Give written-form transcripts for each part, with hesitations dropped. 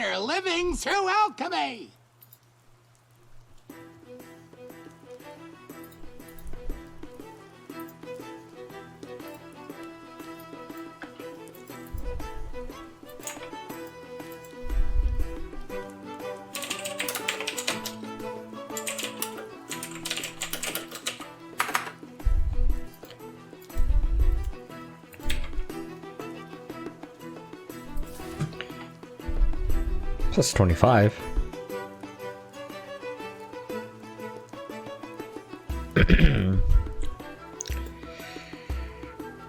better living through alchemy. Plus 25.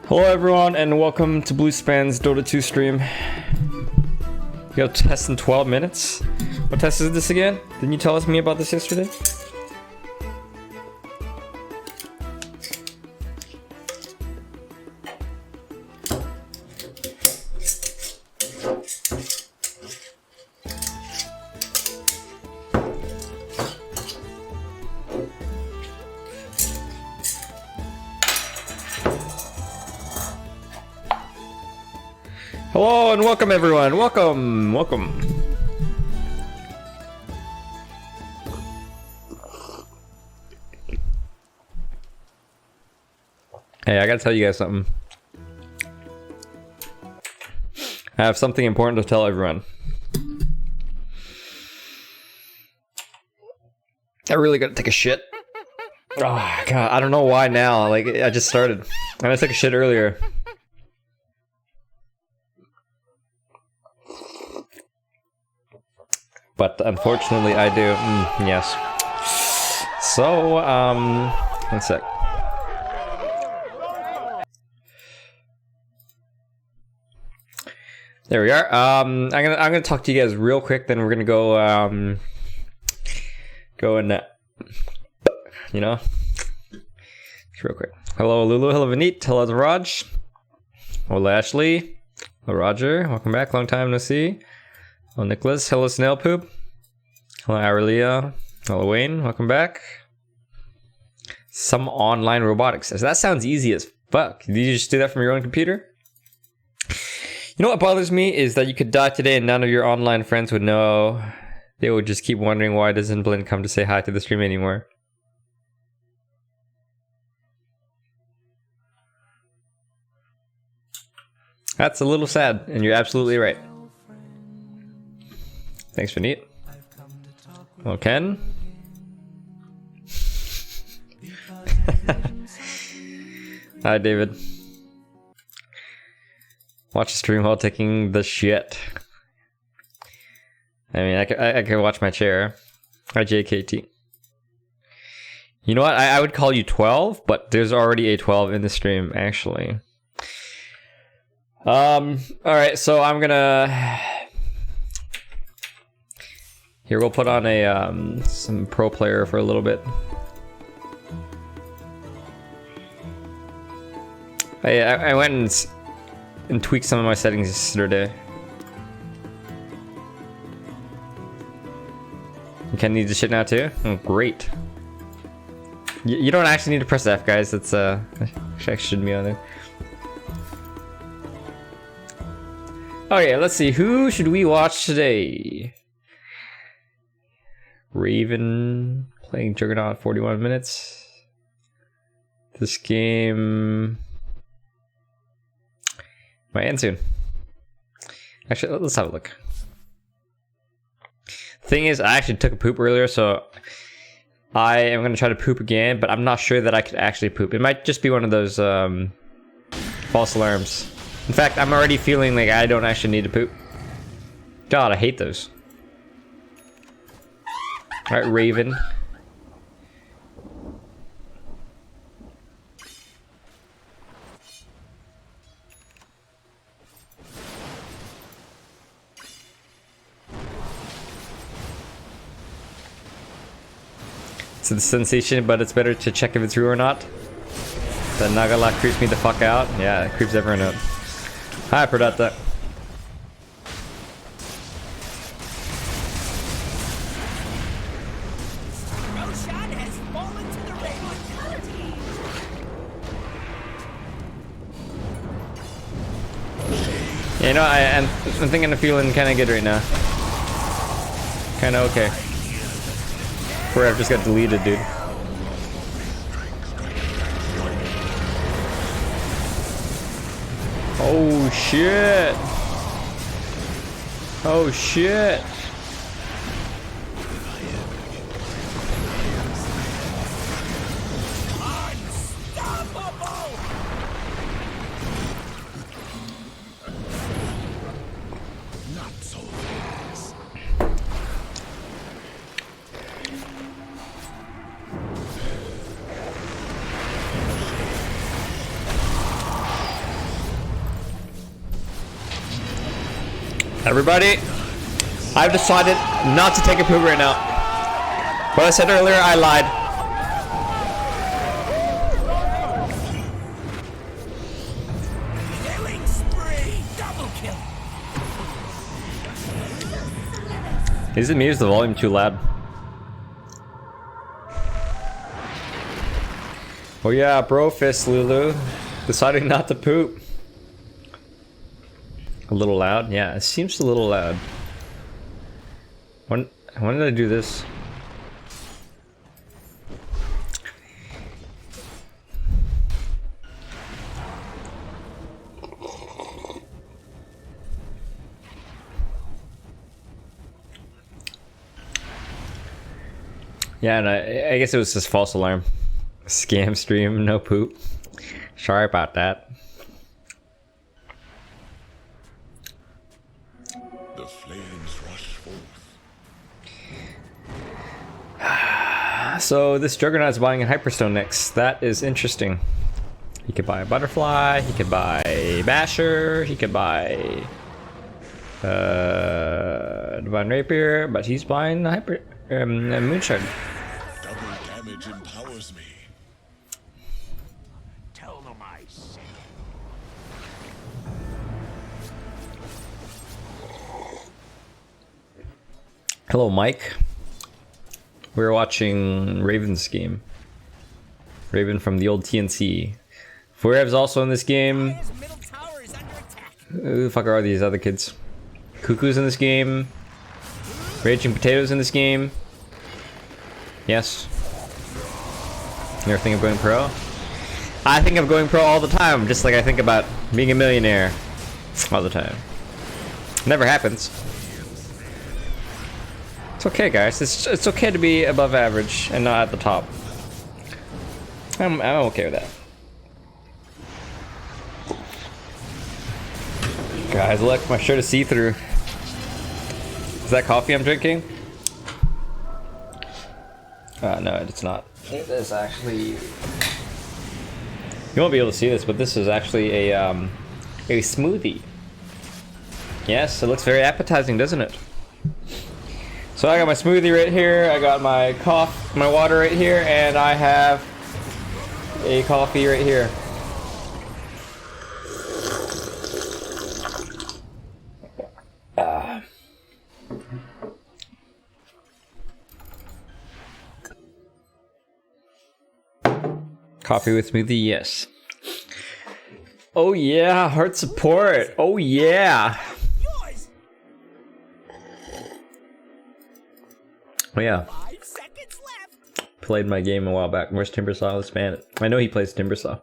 Hello everyone and welcome to Bluespan's Dota 2 stream. We got a test in 12 minutes. What test is this again? Didn't you tell me about this yesterday? Hello and welcome everyone. Welcome. Hey, I gotta tell you guys something. I have something important to tell everyone. I really gotta take a shit. Oh god, I don't know why now. Like, I just started. And I took a shit earlier. But unfortunately I do. Yes. So, one sec. There we are. I'm gonna talk to you guys real quick, then we're gonna go and you know, just real quick. Hello Lulu, hello Vineet, hello Raj, hello Ashley, hello Roger, welcome back, long time no see. Hello Nicholas, hello Snail Poop, hello Aurelia, hello Wayne, welcome back. Some online robotics. That sounds easy as fuck. Did you just do that from your own computer? You know what bothers me is that you could die today and none of your online friends would know. They would just keep wondering why doesn't Blinn come to say hi to the stream anymore. That's a little sad, and you're absolutely right. Thanks, Vineet. Well, Ken. Hi, David. Watch the stream while taking the shit. I mean, I can watch my chair. Hi, JKT. You know what? I would call you 12, but there's already a 12 in the stream, actually. Alright, so I'm gonna... Here, we'll put on a, some pro player for a little bit. I went and tweaked some of my settings yesterday. You can need the shit now too? Oh, great. You don't actually need to press F, guys. That's, I shouldn't be on there. Okay, let's see. Who should we watch today? Raven playing Juggernaut 41 minutes. This game might end soon. Actually, let's have a look. Thing is, I actually took a poop earlier, so I am going to try to poop again, but I'm not sure that I could actually poop. It might just be one of those false alarms. In fact, I'm already feeling like I don't actually need to poop. God, I hate those. Alright, Raven. It's the sensation, but it's better to check if it's real or not. The Nagala creeps me the fuck out. Yeah, it creeps everyone out. Hi, Pradata. Yeah, you know, I'm thinking of feeling kind of good right now. Kinda okay. Forever just got deleted, dude. Oh shit! Oh shit! Not so fast. Everybody, I've decided not to take a poop right now. What I said earlier, I lied. Killing spree. Double kill. Is it me or is the volume too loud? Oh yeah, bro fist, Lulu. Deciding not to poop. A little loud? Yeah, it seems a little loud. When did I do this? Yeah, and I guess it was just false alarm. Scam stream, no poop. Sorry about that. The flames rush forth. So this Juggernaut's buying a Hyperstone next. That is interesting. He could buy a Butterfly, he could buy Basher, he could buy Divine Rapier, but he's buying a Moonshard. Double damage empowers me. Tell them I said. Hello, Mike. We're watching Raven's game. Raven from the old TNC. Forev's also in this game. Middle tower is under attack. Who the fuck are these other kids? Cuckoo's in this game. Raging Potatoes in this game. Yes. You ever think of going pro? I think of going pro all the time, just like I think about being a millionaire all the time. Never happens. It's okay, guys. It's okay to be above average and not at the top. I'm okay with that. Guys, look, my shirt is see-through. Is that coffee I'm drinking? No, it's not. It is actually... You won't be able to see this, but this is actually a smoothie. Yes, it looks very appetizing, doesn't it? So I got my smoothie right here, I got my water right here, and I have a coffee right here. Coffee with smoothie, yes. Oh yeah, heart support. Oh yeah. Yours. Oh yeah. 5 seconds left. Played my game a while back. Where's Timbersaw? Let's ban it. I know he plays Timbersaw.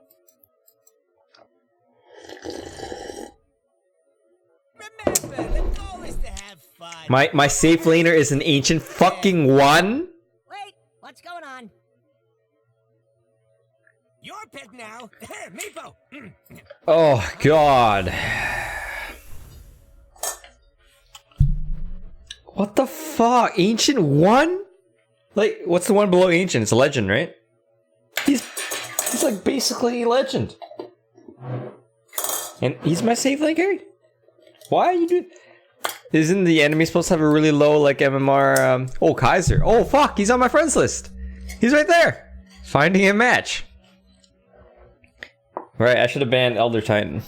Remember, the goal is to have fun. My safe laner is an ancient fucking one? Wait, what's going on? Your pick now. Meepo. Oh god. What the fuck? Ancient one? Like, what's the one below ancient? It's a legend, right? He's like basically a legend. And he's my safe lane carry? Why are you doing... Isn't the enemy supposed to have a really low, like, MMR, Oh, Kaiser. Oh, fuck, he's on my friends list. He's right there. Finding a match. Right, I should have banned Elder Titan.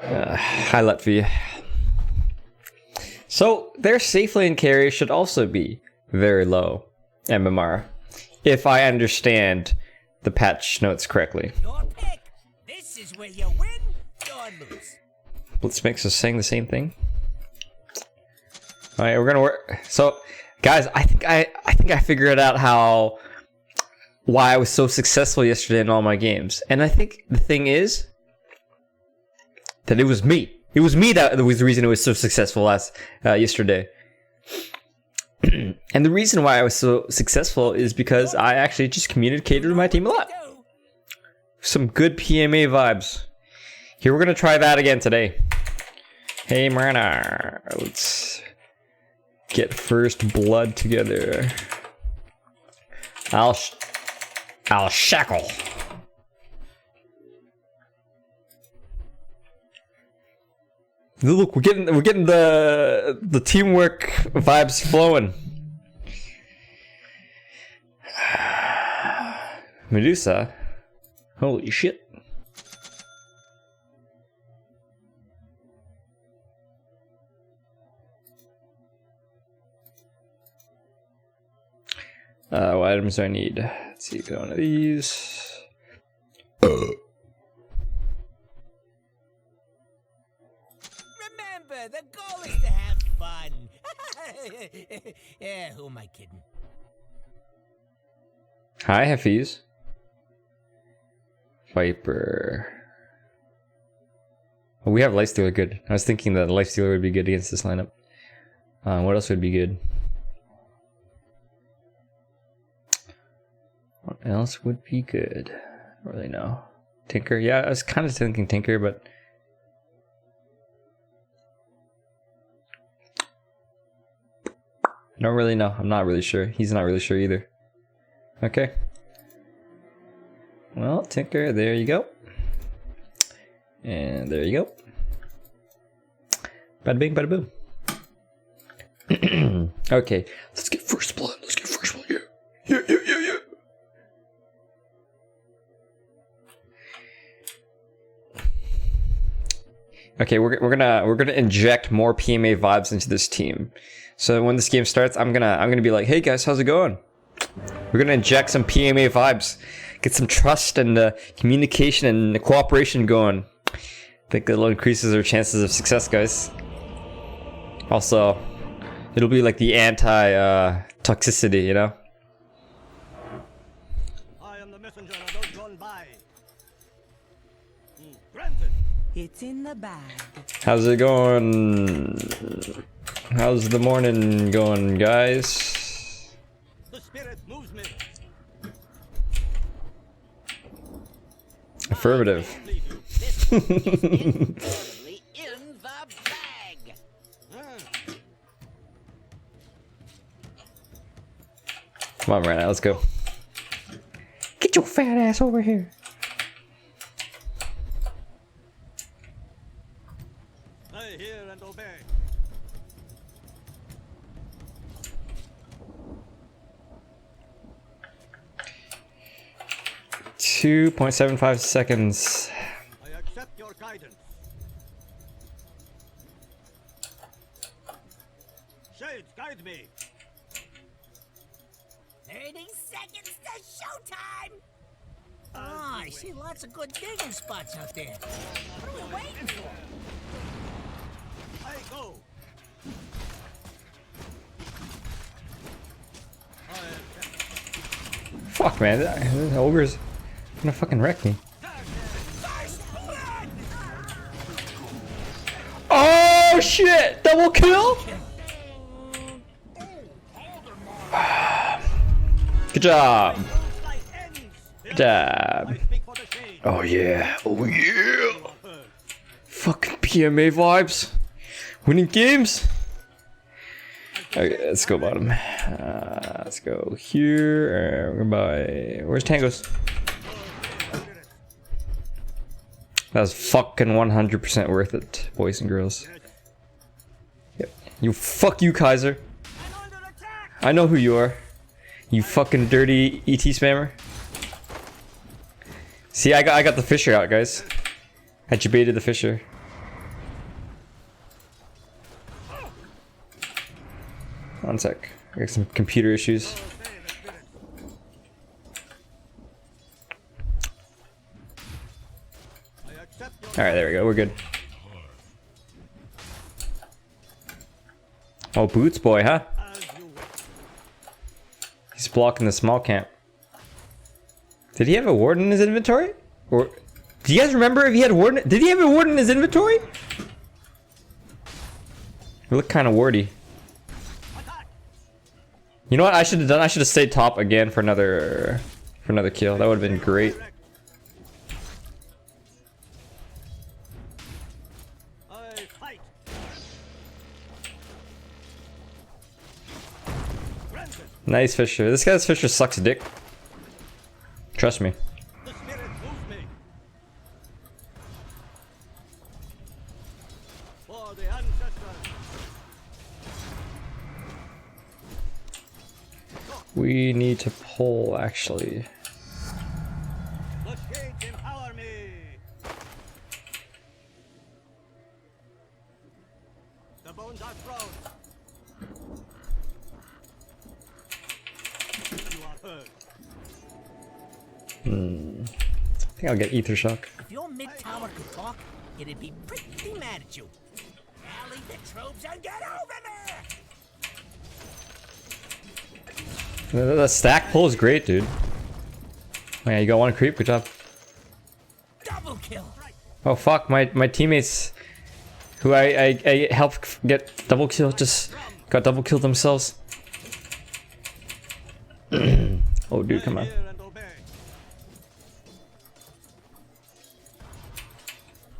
Hi, Latvia. So, their safe lane carry should also be very low MMR. If I understand the patch notes correctly. Your pick. This is where you win or lose. Blitzmix is saying the same thing. All right, we're gonna work. So, guys, I think I figured out why I was so successful yesterday in all my games, and I think the thing is that it was me. It was me that was the reason it was so successful yesterday. And the reason why I was so successful is because I actually just communicated with my team a lot. Some good PMA vibes. Here, we're gonna try that again today. Hey, Marana, let's get first blood together. I'll shackle. Look, we're getting the teamwork vibes flowing. Medusa, holy shit! What items do I need? Let's see, go one of these. Remember, the goal is to have fun. Yeah, who am I kidding? Hi, Heffies. Viper. Oh, we have Lifestealer good. I was thinking that Lifestealer would be good against this lineup. What else would be good? What else would be good? I don't really know. Tinker? Yeah, I was kind of thinking Tinker, but... I don't really know. I'm not really sure. He's not really sure either. Okay. Well, Tinker, there you go. And there you go. Bada bing, bada boom. Okay, let's get first blood. Let's get first blood. Yeah. Okay, we're gonna inject more PMA vibes into this team. So when this game starts, I'm gonna be like, hey guys, how's it going? We're gonna inject some PMA vibes, get some trust and communication and cooperation going. I think that'll increases our chances of success, guys. Also, it'll be like the anti-toxicity, you know? I am the messenger of those gone by. Granted. It's in the bag. How's it going? How's the morning going, guys? The spirit moves me. Affirmative. This one is infallibly in the bag. Come on, Miranda, let's go. Get your fat ass over here. I hear and obey. .75 seconds. I accept your guidance. Shades, guide me. 30 seconds to showtime. Oh, I see lots of good digging spots out there. What are we waiting for? I go. Fuck, man, the ogre's gonna fucking wreck me. Oh shit! Double kill! Good job. Good job. Oh yeah. Oh yeah. Fucking PMA vibes. Winning games. Okay, let's go bottom. Let's go here. We're by. Where's Tangos? That was fucking 100% worth it, boys and girls. Yep. Fuck you, Kaiser. I know who you are. You fucking dirty ET spammer. See, I got the Fisher out, guys. I baited the Fisher. One sec. I got some computer issues. Alright, there we go. We're good. Oh, Boots boy, huh? As you wish. He's blocking the small camp. Did he have a ward in his inventory? Or do you guys remember if he had a ward? Did he have a ward in his inventory? You look kind of wardy. Attack! You know what I should have done? I should have stayed top again for another kill. That would have been great. Direct. I fight. Granted. Nice Fisher. This guy's Fisher sucks dick. Trust me. The spirit moves me. For the ancestors. We need to pull actually. The shades empower me. The bones are thrown. You are heard. I think I'll get Ether Shock. If your mid tower could talk, it'd be pretty mad at you. Rally the troops and get over there! The stack pull is great, dude. Oh, yeah, you got one creep. Good job. Double kill! Oh fuck, my teammates who I helped get double kill just got double killed themselves. Oh dude, come on. Hear and obey.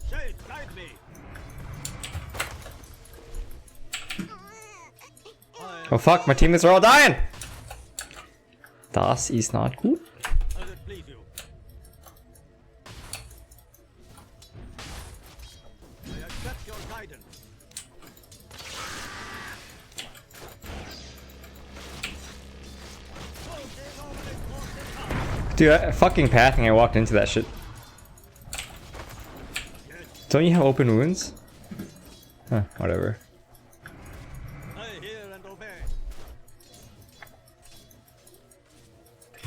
Shades, guide me. Oh fuck, my teammates are all dying. Das ist not gut. As it please you. I accept your guidance. Dude, fucking pathing, I walked into that shit. Don't you have open wounds? Huh, whatever. I hear and obey.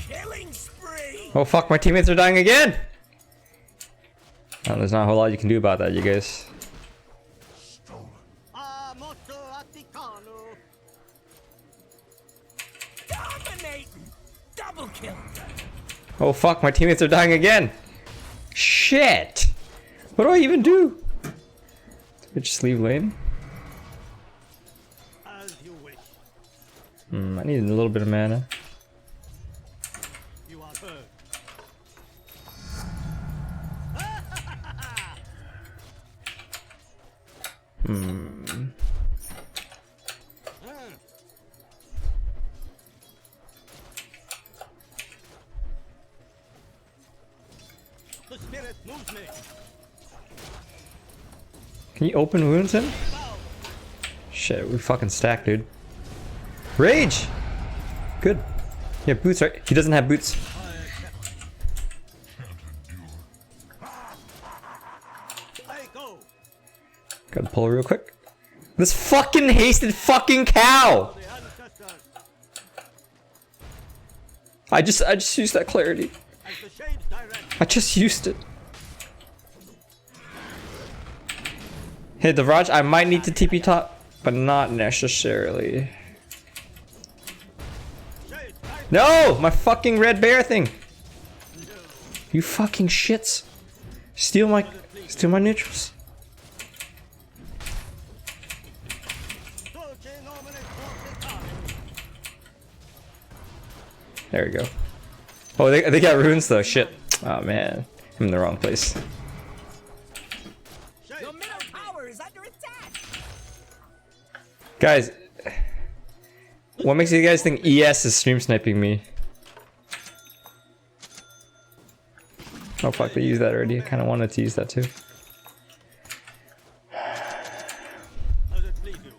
Killing spree! Oh fuck, my teammates are dying again! Oh, there's not a whole lot you can do about that, you guys. Moto Atticano. Dominating! Double kill! Oh fuck, my teammates are dying again! Shit! What do I even do? Do I just leave lane? As you wish. I need a little bit of mana. You are heard. The spirit moves me. Can you open wounds him? Shit, we fucking stacked, dude. Rage! Good. Yeah, boots are. He doesn't have boots. I go. Gotta pull real quick. This fucking hasted fucking cow! The ancestors. I just used that clarity. As the shades direct. I just used it. Hey, the Raj, I might need to TP top, but not necessarily. Shades guide No! My fucking red bear thing! You fucking shits. Steal my neutrals. Dolce nomine fortitudo. There we go. Oh, they got runes though. Shit. Oh man, I'm in the wrong place. Shades Your middle tower is under attack! Guys, what makes you guys think ES is stream sniping me? Oh fuck, they used that already. I kind of wanted to use that too. as it please you.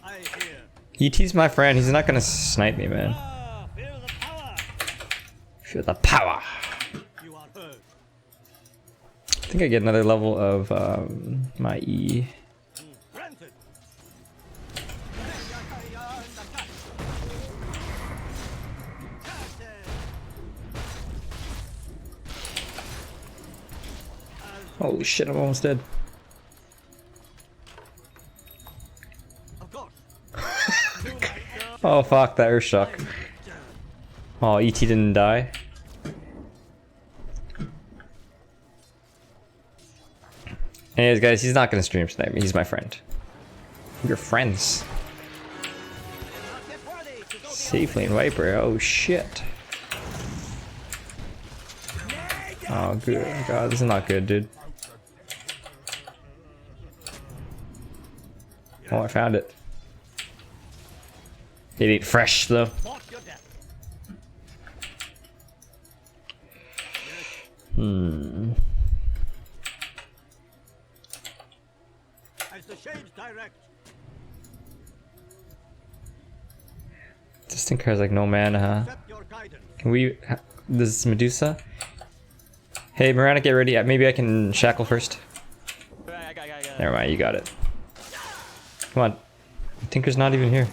I hear. ET's my friend. He's not gonna snipe me, man. Feel the power. Feel the power. You are heard. I think I get another level of my E. Granted. Holy shit, I'm almost dead. Oh fuck, that Earth Shock. Oh, ET didn't die. Anyways, guys, he's not gonna stream tonight. He's my friend. We're friends. Safe lane Viper. Oh shit. Oh good god, this is not good, dude. Oh, I found it. It ain't fresh though. As the shades direct. This thing has like no mana, huh? Accept your guidance. Can we? This is Medusa. Hey, Miranda, get ready. Maybe I can shackle first. Never mind, you got it. Come on. Tinker's not even here.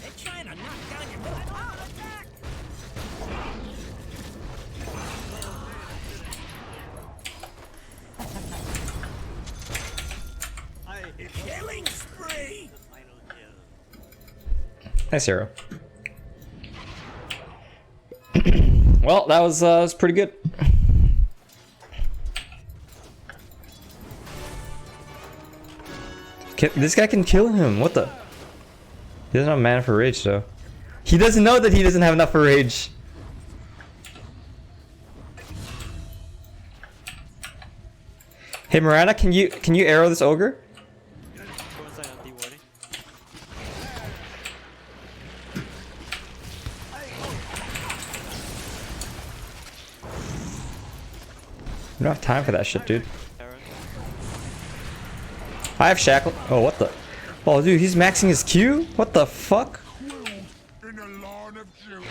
They're trying to knock down your middle. Oh, attack! I hit Killing spree! the final kill. Nice arrow. Well, that was pretty good. This guy can kill him. What the? He doesn't have mana for rage though. He doesn't know that he doesn't have enough for rage. Hey Miranda, can you arrow this ogre? We don't have time for that shit, dude. I have shackle. Oh, what the? Oh, dude, he's maxing his Q? What the fuck? In a lawn of Judah.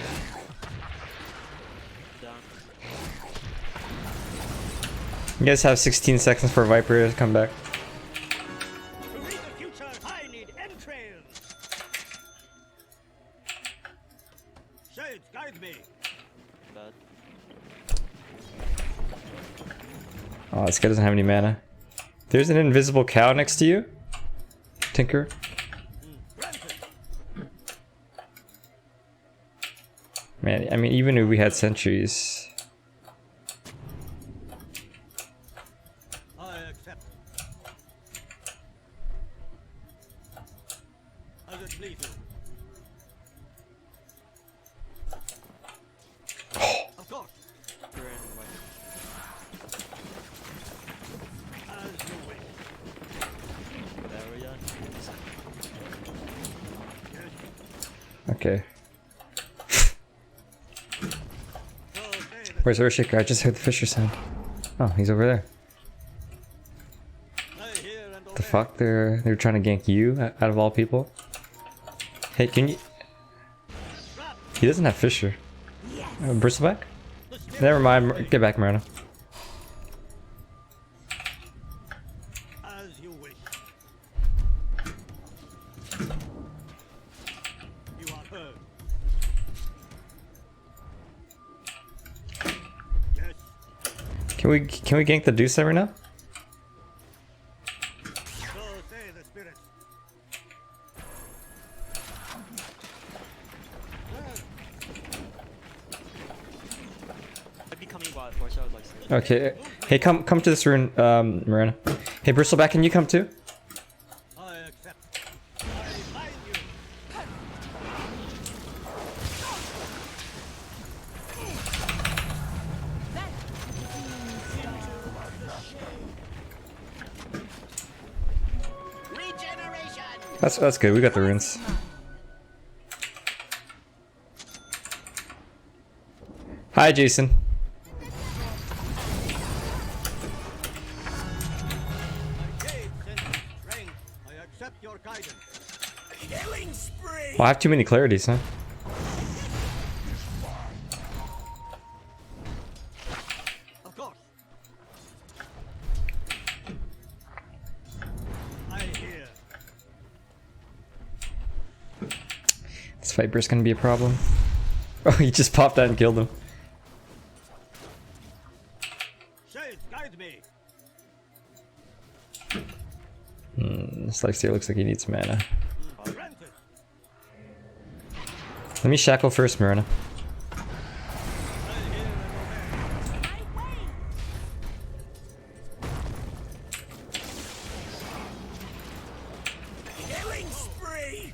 You guys have 16 seconds for Viper to come back. To read the future, I need entrails. Shades, guide me. Oh, this guy doesn't have any mana. There's an invisible cow next to you, Tinker. Granted. Man, I mean, even if we had sentries. I accept. As it please you. Of course. As you wish. Okay. So say the Where's Urshik? I just heard the Fisher sound. Oh, he's over there. I hear and The obey. fuck? They're trying to gank you out of all people. Hey, can you? He doesn't have Fisher. Bristleback? Never mind. Get back, Miranda. As you wish. You are heard. Yes. Can we gank the Deuce right now? So say the spirits. Okay. Hey, come to this rune, Miranda. Hey, Bristleback, can you come too? I accept. I bind you. Regeneration! That's good. We got the runes. Hi, Jason. Jade sends strength. I accept your guidance. Killing spree! Well, I have too many clarities, huh? Of course. I hear. This Viper's gonna be a problem. Oh, he just popped out and killed him. Shades, guide me. This lifesteal looks like he needs mana. Let me shackle first, Marina. Killing spree!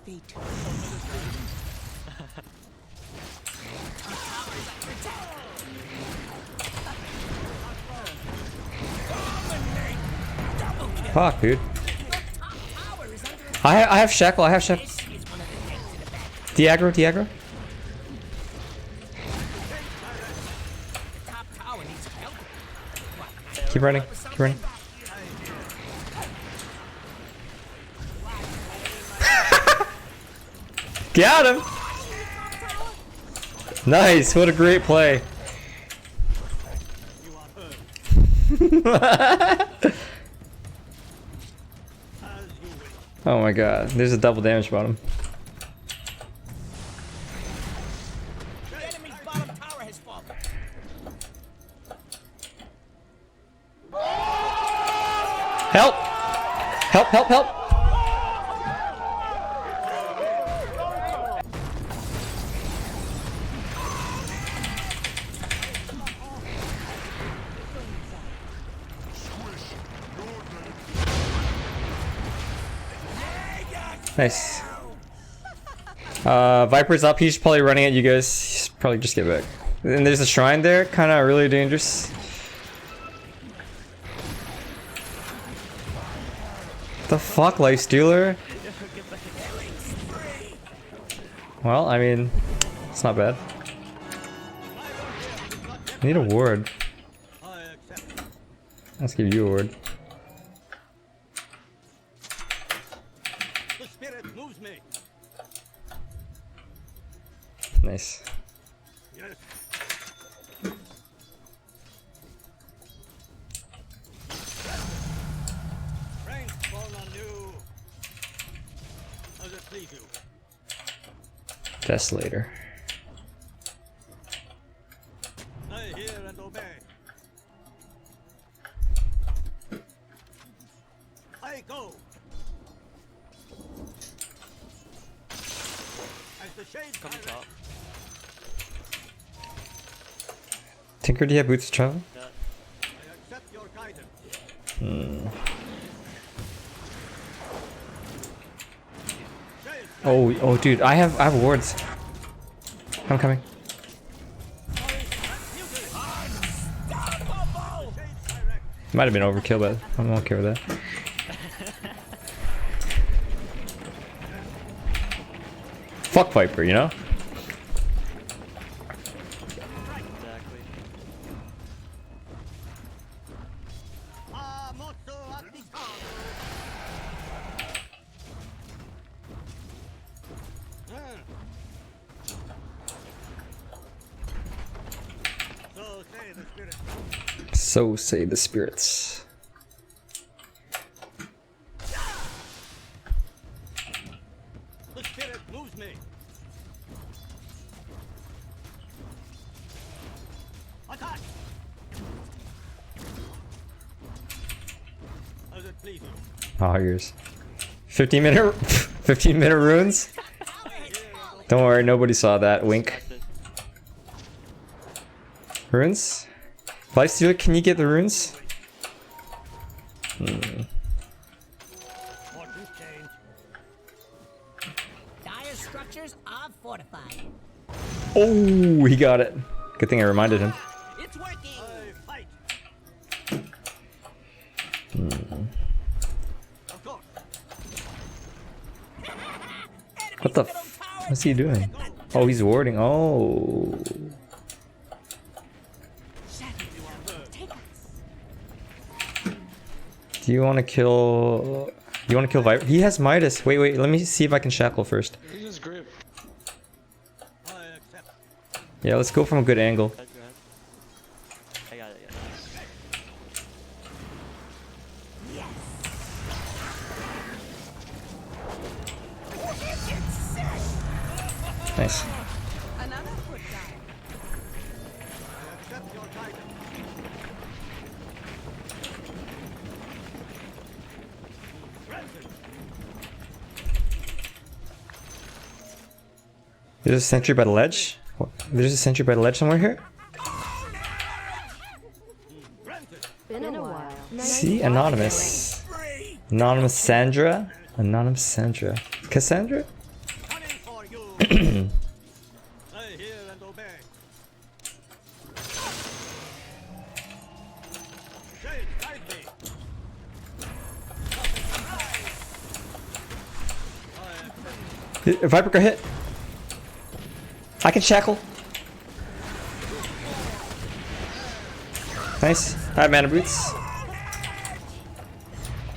Fate. Fuck, dude. I have shackle. I have shackle. This is one of the things in the back. Diagro, Diagro. The top tower needs help. Keep running. Keep running. Got him. Nice. What a great play. Oh my god. There's a double damage bottom. The enemy's bottom tower has fallen. Help! Help, help, help! Nice. Viper's up. He's probably running at you guys. He's probably just get back. And there's a shrine there. Kind of really dangerous. The fuck, Lifestealer? Well, I mean, it's not bad. I need a ward. I accept. Let's give you a ward. The spirit moves me. Nice. Yes. Strength fall on you. As it please you. Desolator. I hear and obey. I go. As the shades Come direct, top. Tinker, do you have boots to travel? Yeah. I accept your guidance. Shades Oh, dude, I have wards. I'm coming. direct. Might have been overkill, but I'm okay with that. Fuck Viper, you know? Exactly. Motto Atticano. So say the spirit. So say the spirits. The spirit moves me. Attack! As it please you. Oh, yours. 15-minute 15-minute runes? Don't worry, nobody saw that. Wink. Distracted. Runes? Lifestealer, can you get the runes? Fortunes change. Dire structures are fortified. Oh, he got it. Good thing I reminded him. It's working. I fight. Of course. What the what's he doing? Oh, he's warding. Oh. Take us. Do you want to kill... You want to kill Viper? He has Midas. Wait, let me see if I can shackle first. He just grip. I accept. Yeah, let's go from a good angle. Head to head. I got it. Nice. Another foot down. Accept your guidance. Granted. There's a sentry by the ledge. There's a sentry by the ledge somewhere here. Been a while. See, anonymous. Free. Anonymous Sandra. Anonymous Sandra. Cassandra. Coming for you. Stay here and obey. Shade, guide me. Viper got hit. I can shackle. Nice. I have mana boots.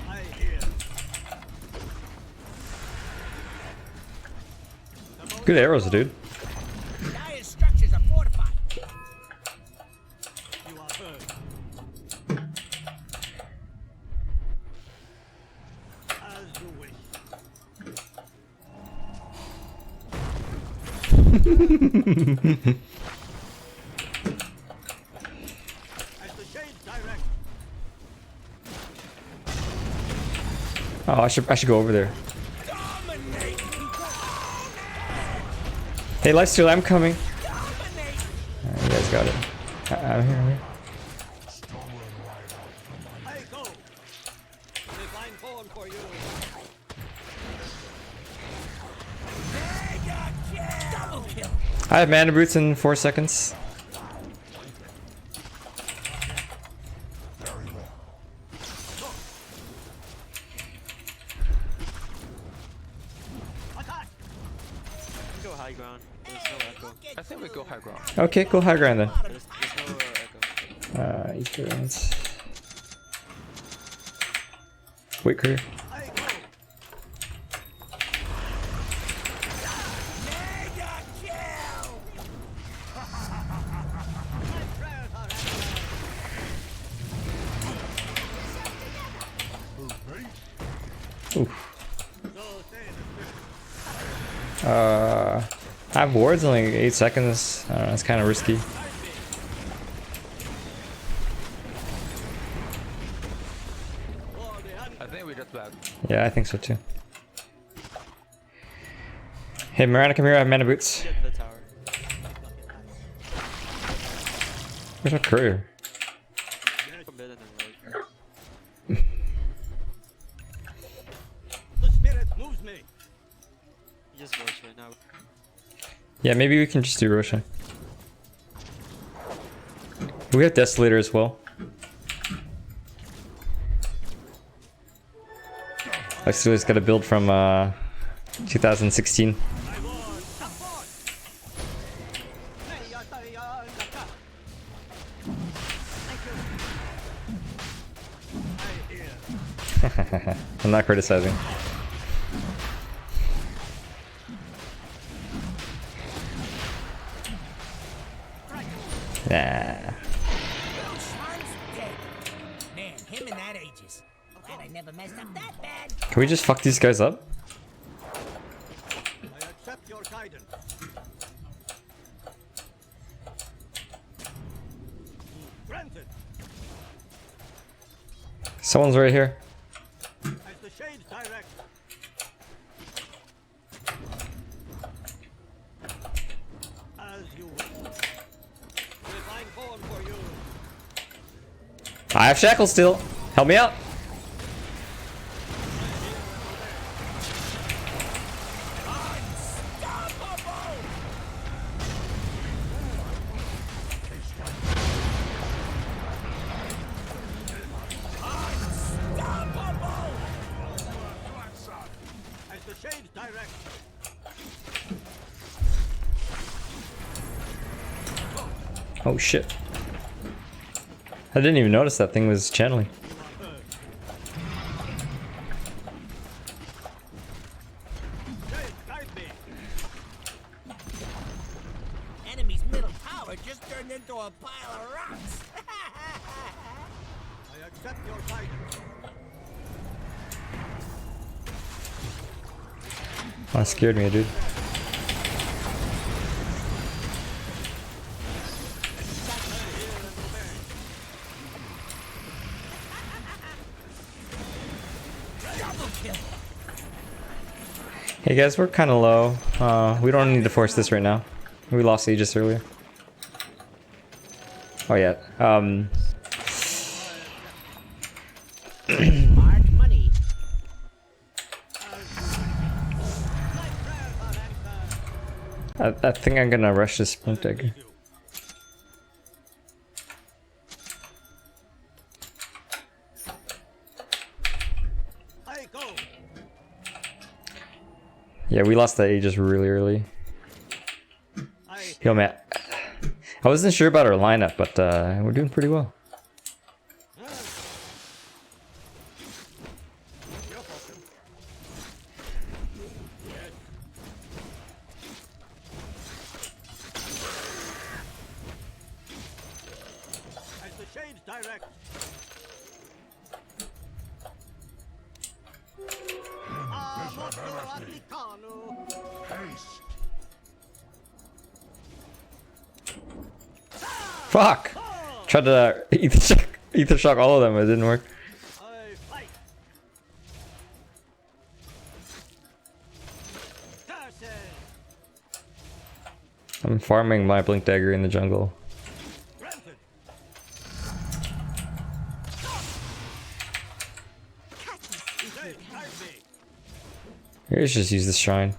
I hear. Good arrows, dude. Dire structures are fortified. You are heard. As you wish. As the shades direct. Oh, I should go over there. Dominate. Hey, Lifesteal, I'm coming. Dominate. You guys got it. I'm here. I'm here. I go. Divine form for you. Mega kill. Double kill. I have mana boots in 4 seconds. Attack. Go high ground. There's no echo. I think we go high ground. Okay, go high ground then. There's no echo. Etherance. Wait, career. I go. Mega kill. My prayers are answered. Oof. So say the spirit. I have wards in like 8 seconds. I don't know, it's kind of risky. For the hand. I think we just back. Yeah, I think so too. Hey, Miranda, come here. I have mana boots. Get the tower. Where's my courier? Forbidden and rogue. The spirit moves me. You just roach right now. Yeah, maybe we can just do Roshan. We have Desolator as well. Lexua's got a build from 2016. I want support. Hey, Ataya, attack. Thank you. I hear. I'm not criticizing. Nah. Bill Schwartz dead. Man, him and that ages. Glad I never messed up that bad. Can we just fuck these guys up? I accept your guidance. Granted. Someone's right here. As the shades direct. As you wish. Divine form for you. I have shackles still. Help me out. As the shades direct. Oh shit. I didn't even notice that thing was channeling. Shades guide me. Enemy's middle tower just turned into a pile of rocks. I accept your guidance. Oh, scared me, dude. Hey guys, we're kind of low. We don't need to force this right now. We lost Aegis earlier. Oh yeah. Mark money. I think I'm gonna rush this sprint dagger. I go. Yeah, we lost that Aegis really early. I Yo, man. I wasn't sure about our lineup, but we're doing pretty well. You're welcome. As the shades direct. Haste. Fuck! Tried to ether shock all of them, it didn't work. I fight. Curses. I'm farming my blink dagger in the jungle. Granted. They guide me. Here, let's just use this shrine.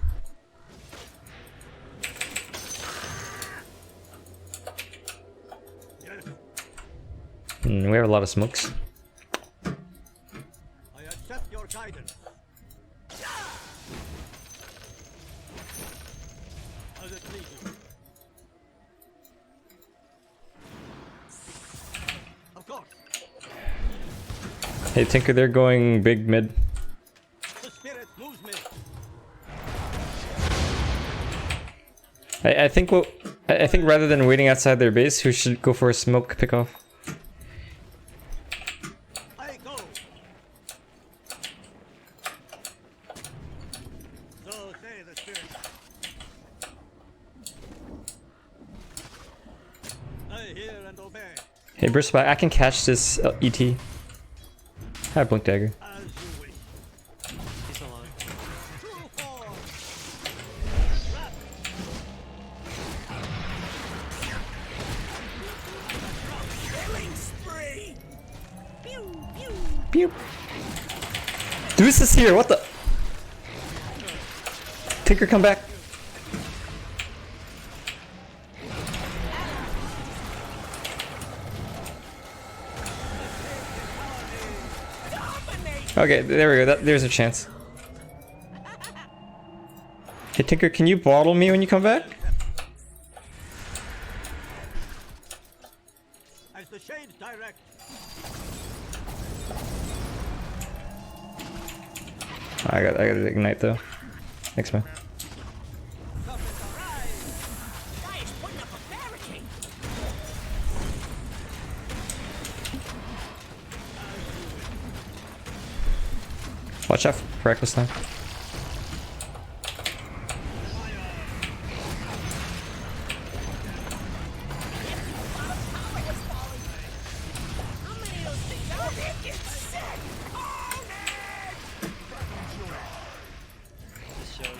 Yes. We have a lot of smokes. I accept your guidance. As it please you. Of course. Hey Tinker, they're going big mid. The spirit moves me. I think I think rather than waiting outside their base, we should go for a smoke pickoff. I go. So say the spirit. I hear and obey. Hey Brisback, I can catch this ET. I have blink dagger. As you wish. He's alone. True form. Killing spree. Pew pew. Pew. Deuce is here. What the? Tinker, come back. Okay, there we go. There's a chance. Hey Tinker, can you bottle me when you come back? As the shades direct. I got to ignite though. Thanks, man. Guys, putting up a barricade. Watch out for reckless time. How many of those things are there? Get sick. Own it. Just show.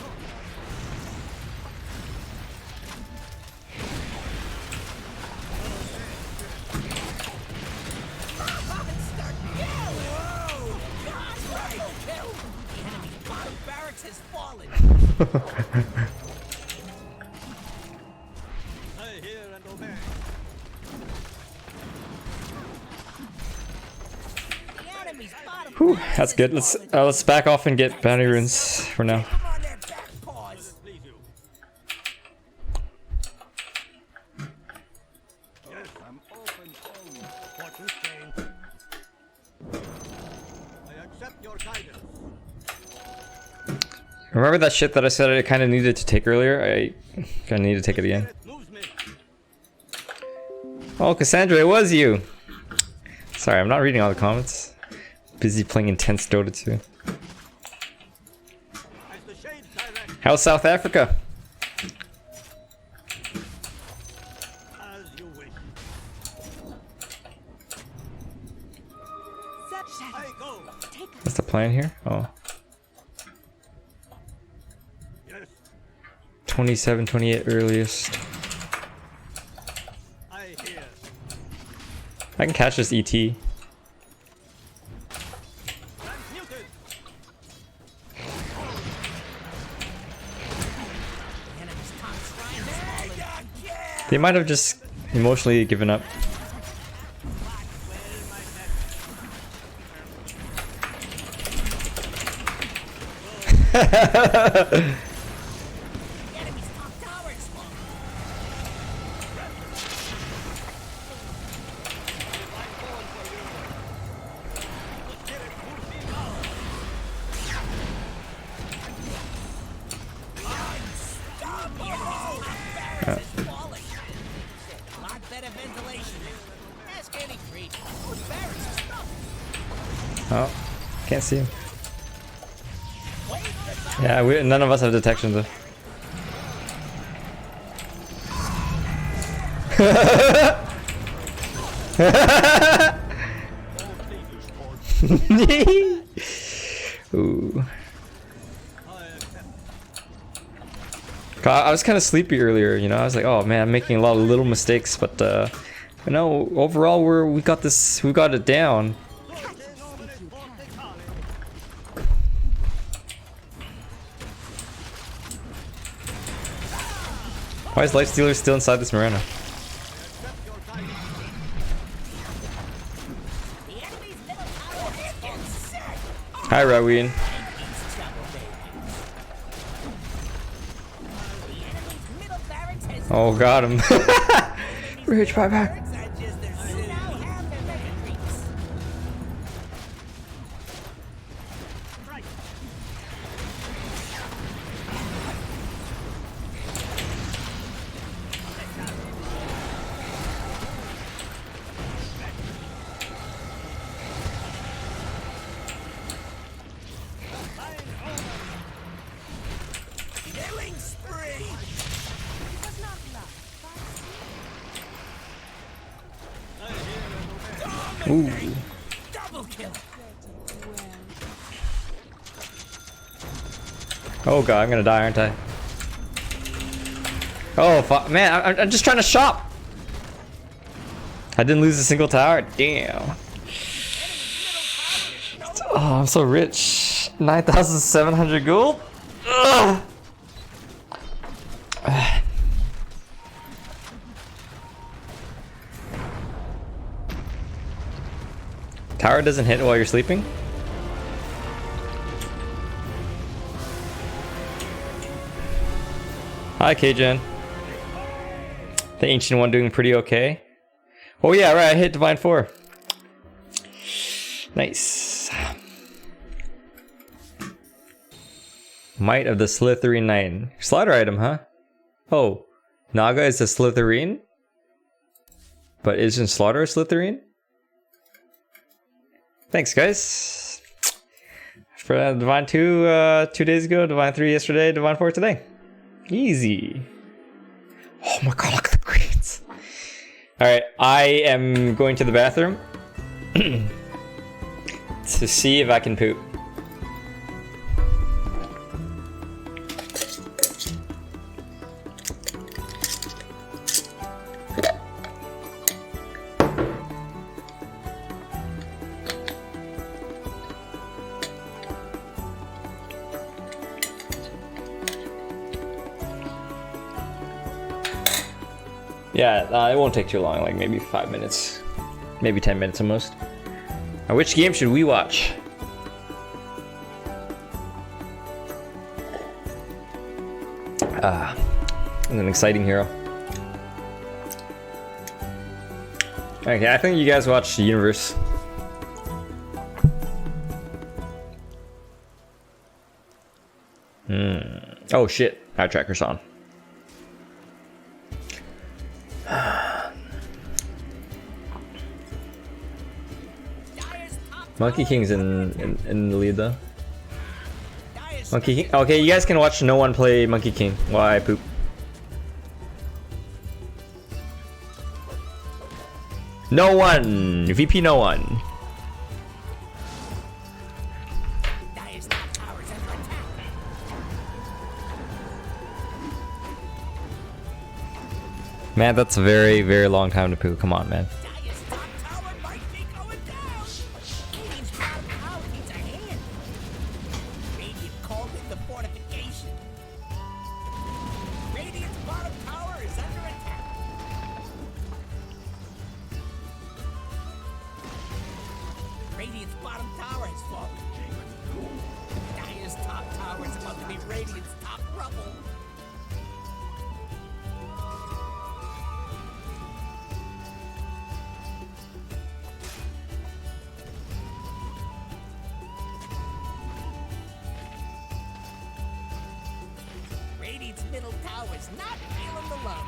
Whoa! God's right. Kill. The enemy's bottom barracks has fallen. I hear and obey. The enemy's bottom Whew, barracks that's has good. fallen. Let's back off and get bounty runes for now. Come on their back paws. Please you. Yes, I'm open. Fortune change. I accept your guidance. Remember that shit that I said I kind of needed to take earlier? I kind of need to take it again. Spirit moves me. Oh, Cassandra, it was you. Sorry, I'm not reading all the comments. Busy playing intense Dota 2. As the shades direct. How's South Africa? As you wish. I go. What's the plan here? Oh. 27, 28 earliest. I hear. I can catch this ET. Transmuted. Enemy's top shrine is falling. They might have just emotionally given up. The enemy's top tower is falling. Barracks is falling. A lot better ventilation. Ask any creep. Those barracks are stuffed. Oh, can't see him. Yeah, none of us have detection though. Ooh. I was kind of sleepy earlier, you know. I was like, "Oh man, I'm making a lot of little mistakes," but you know, overall, we got it down. Why is Lifestealer still inside this Mirana? The enemy's middle tower is getting sick. Hi, Raween. The enemy's middle barracks has Oh, got him. Rage buyback. barracks are just their city. Now have their mega creeps. Killing spree. Ooh. Double kill. Oh god, I'm gonna die, aren't I? Oh fuck, man! I'm just trying to shop. I didn't lose a single tower. Damn. Oh, I'm so rich. 9,700 gold. Ugh. Tower doesn't hit while you're sleeping? Hi, Kjan. The Ancient One doing pretty okay. Oh yeah, right, I hit Divine 4. Nice. Might of the Slytherin Knight. Slaughter item, huh? Oh, Naga is a Slytherin? But isn't Slaughter a Slytherin? Thanks, guys. For Divine 2 2 days ago, Divine 3 yesterday, Divine 4 today. Easy. Oh my god, look at the greens. Alright, I am going to the bathroom to see if I can poop. Yeah, it won't take too long, like maybe 5 minutes. Maybe 10 minutes at most. Now, which game should we watch? An exciting hero. Okay, I think you guys watch the Universe. Oh shit, Eye Tracker's on. Monkey King's in the lead though. Monkey King. Okay, you guys can watch no one play Monkey King while I poop. No one! VP no one. Dire's top tower's under attack. Man, that's a very, very long time to poo. Come on, man. Dire's top tower might be going down. Radiant's bottom tower needs a hand. Radiant called in the fortification. Radiant's bottom tower is under attack. Radiant's bottom tower has fallen. Dire's top tower is about to be Radiant's top rubble. Radiant's middle tower is not feeling the love.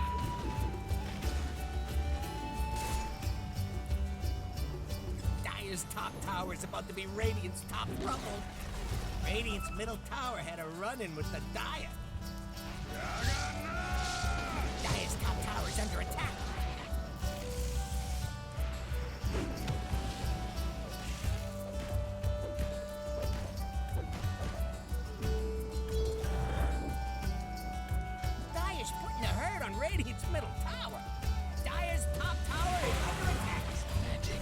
Dire's top tower is about to be Radiant's top rubble. Radiant's middle tower had a run-in with the Dire. Dire's top tower is under attack. Dire's putting a hurt on Radiant's middle tower. Dire's top tower is under attack. Magic.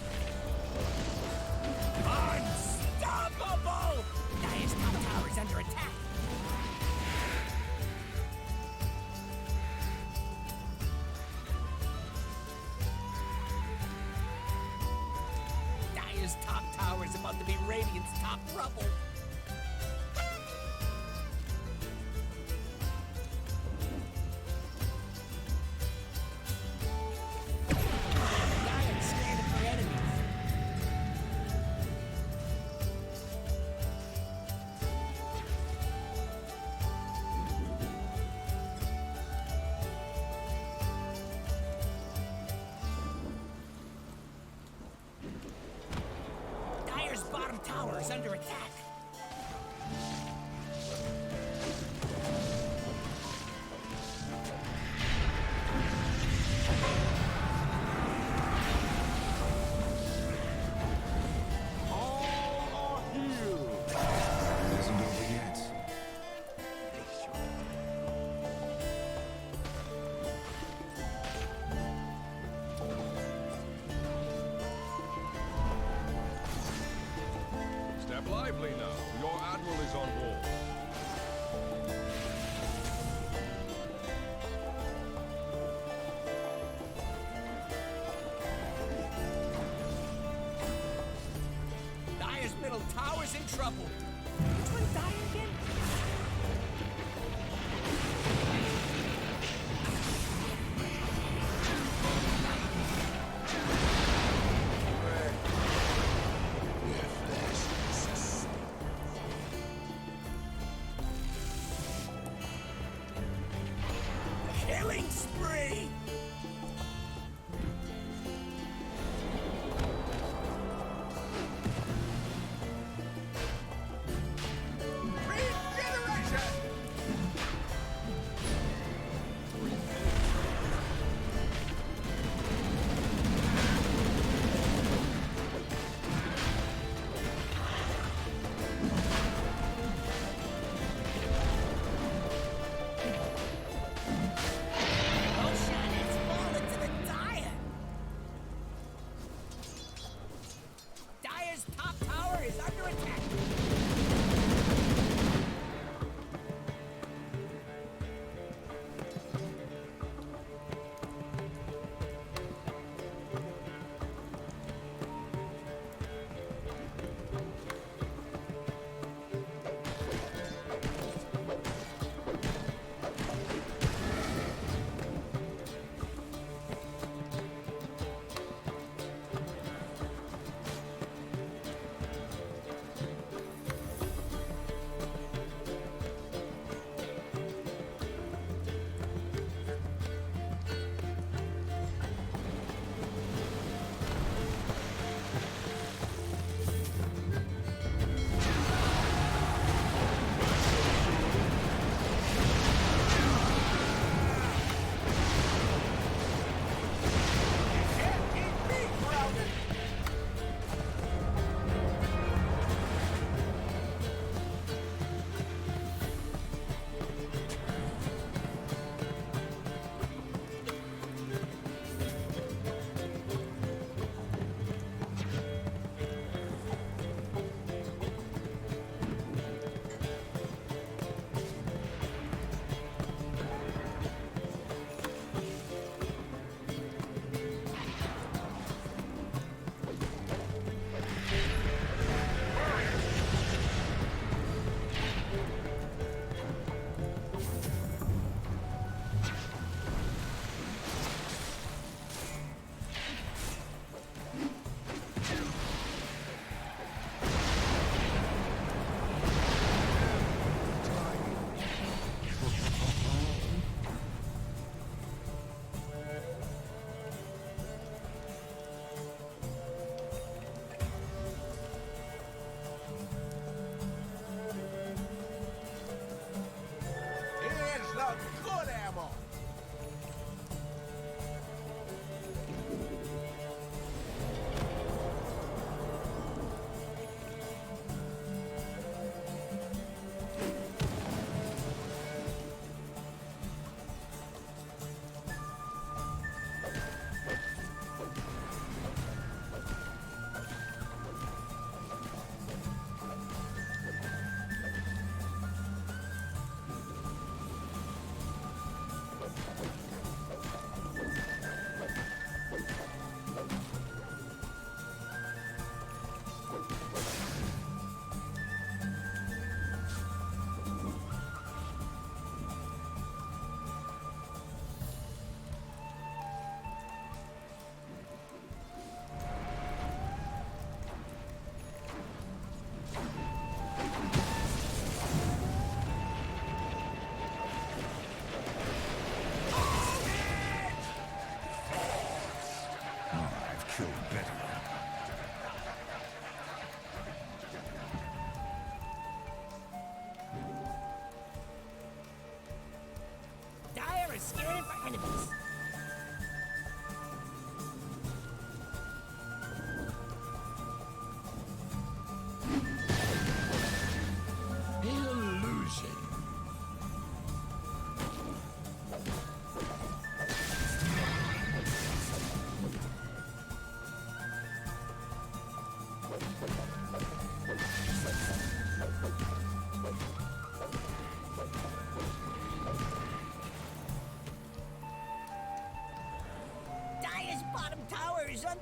Unstoppable! Dire's top tower is under attack. Dire's top tower is about to be Radiant's top rubble. Dire is scanning for enemies. Dire's bottom tower is under attack. Isn't over yet. Step lively now. Your admiral is on board. Dire's middle tower's in trouble. Which one's Dire again? Killing spree! Regeneration!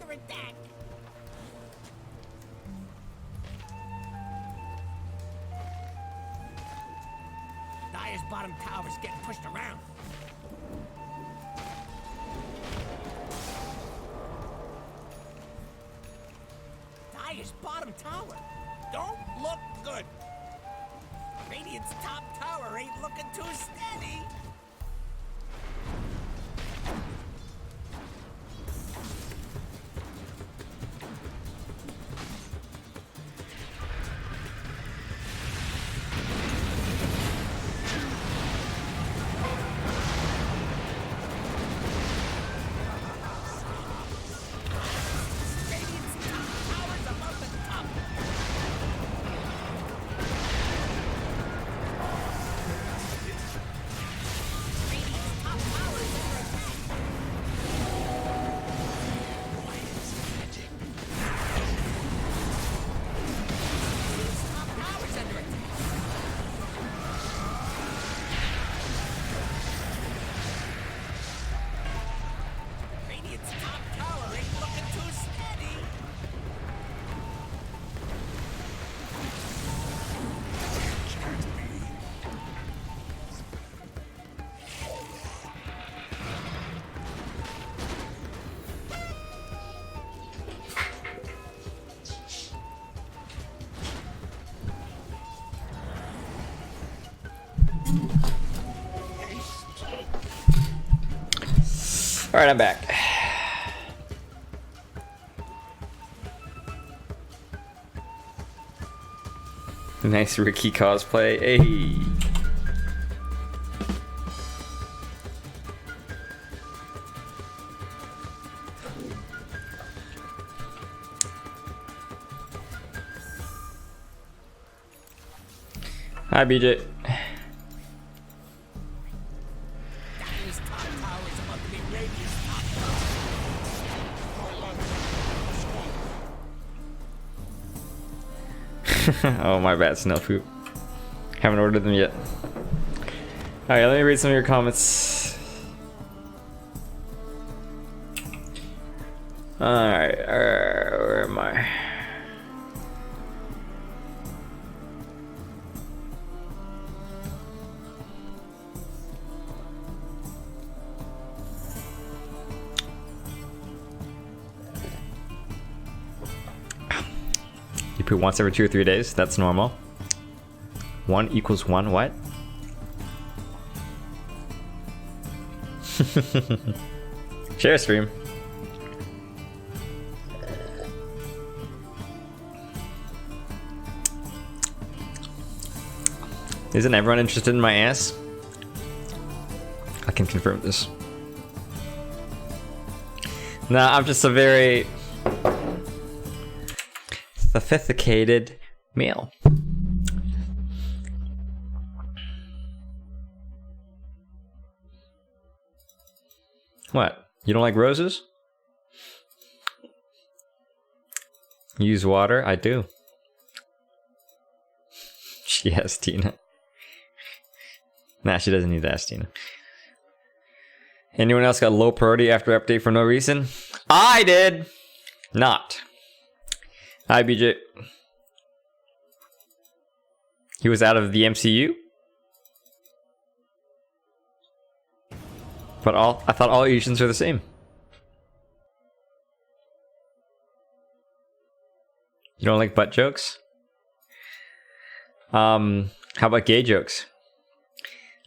under attack. Dire's bottom tower is getting pushed around. Dire's bottom tower don't look good. Radiant's top tower ain't looking too steady. Radiant's top tower's above the top. Radiant's top tower is under attack. Radiant's top tower is under attack. Radiant's top tower ain't looking too steady. All right, I'm back. Nice Ricky cosplay. Hey. Hi, BJ. Dire's top tower is about to be Radiant's top tower. Oh, my bad, Snail Poop. Haven't ordered them yet. Alright, let me read some of your comments. Alright, where am I? You poop once every 2 or 3 days, that's normal. 1 equals 1, what? Share stream. Isn't everyone interested in my ass? I can confirm this. Nah, I'm just a very sophisticated male. What? You don't like roses? Use water? I do. She has Tina. Nah, she doesn't need to ask Tina. Anyone else got low priority after update for no reason? I did! Not. Hi, BJ. He was out of the MCU? But I thought all Asians are the same. You don't like butt jokes? How about gay jokes?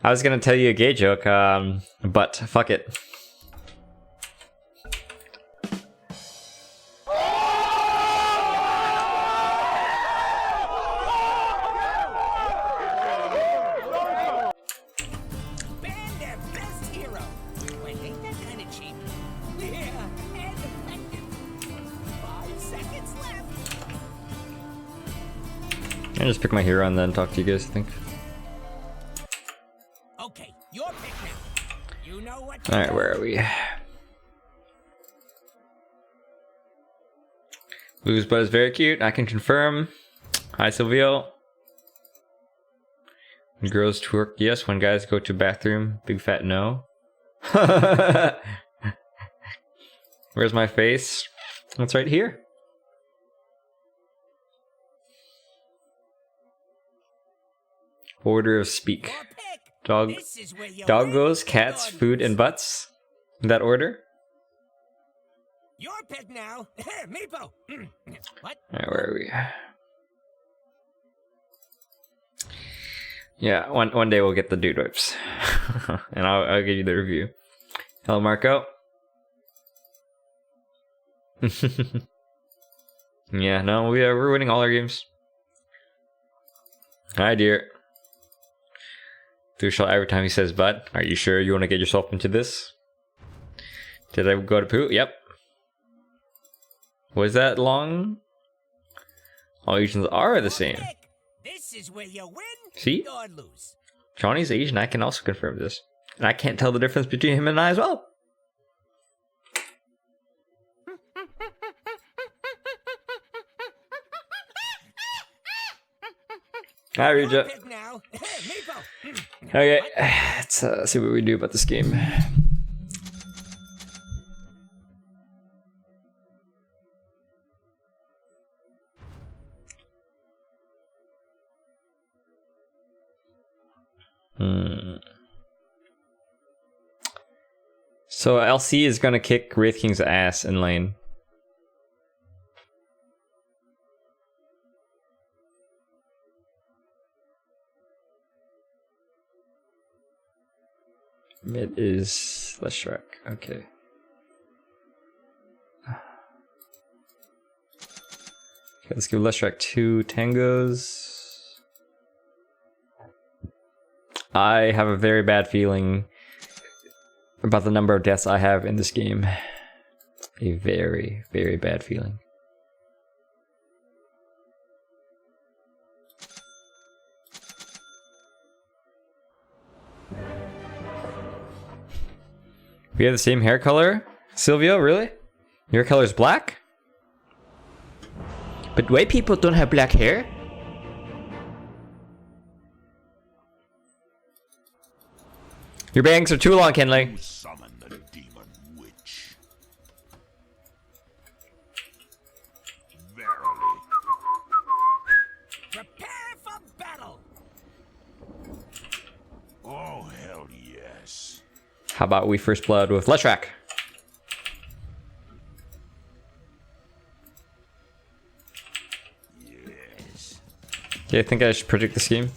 I was gonna tell you a gay joke, but fuck it. Ban their best hero. Wait, ain't that kind of cheap? Yeah, and effective. 5 seconds left. I'll just pick my hero and then talk to you guys, I think. Okay, your pick now. You know what to Alright, do. where are we? Lou's butt is very cute, I can confirm. Hi, Silvio. When girls twerk, yes. When guys go to bathroom, big fat no. Where's my face? That's right here. Order of speak. Your pick. Dog, This is where you doggos, win cats, or food, lose. and butts. In that order. Your pick now. Meepo. What? Alright, where are we? Yeah, one day we'll get the dude whips. And I'll give you the review. Hello, Marco. Yeah, no, we're winning all our games. Hi, dear. Dushal, every time he says but, are you sure you want to get yourself into this? Did I go to poo? Yep. Was that long? All Asians are the Your same. pick. This is where you win See? or lose. Johnny's Asian, I can also confirm this. And I can't tell the difference between him and I as well. Hi, Your Reja. pick now. Meepo. Okay, let's see what we do about this game. So LC is gonna kick Wraith King's ass in lane. Mid is Leshrac. Okay. Okay, let's give Leshrac 2 tangos. I have a very bad feeling about the number of deaths I have in this game. A very, very bad feeling. We have the same hair color? Silvio, really? Your color's black? But white people don't have black hair? Your bangs are too long, Kenley. Summon the demon witch. Verily. Prepare for battle. Oh, hell yes. How about we first blood with Leshrac? Yes. Okay, I think I should predict this game.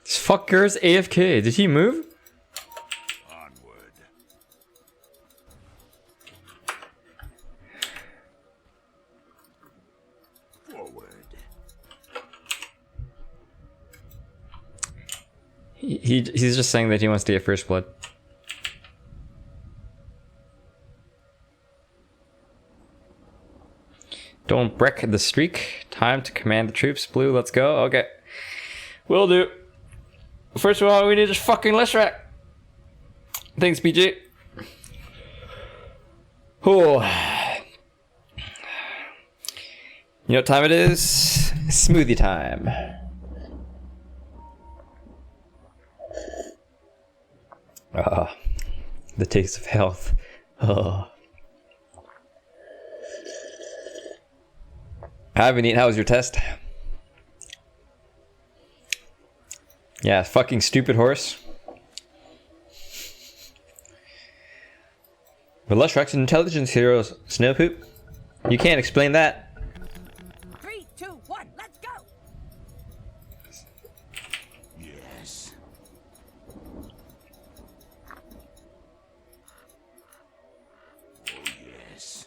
This fucker's AFK. Did he move? Onward. Forward. He's just saying that he wants to get first blood. Don't break the streak. Time to command the troops. Blue, let's go. Okay. Will do. First of all, we need this fucking Leshrac. Thanks, BJ. Oh. You know what time it is? Smoothie time. Ah, the taste of health. Oh. Hi, Vinny. How was your test? Yeah, fucking stupid horse. But Leshrac's an intelligence hero, Snowpoop. You can't explain that. 3, 2, 1, let's go. Yes. Oh, yes.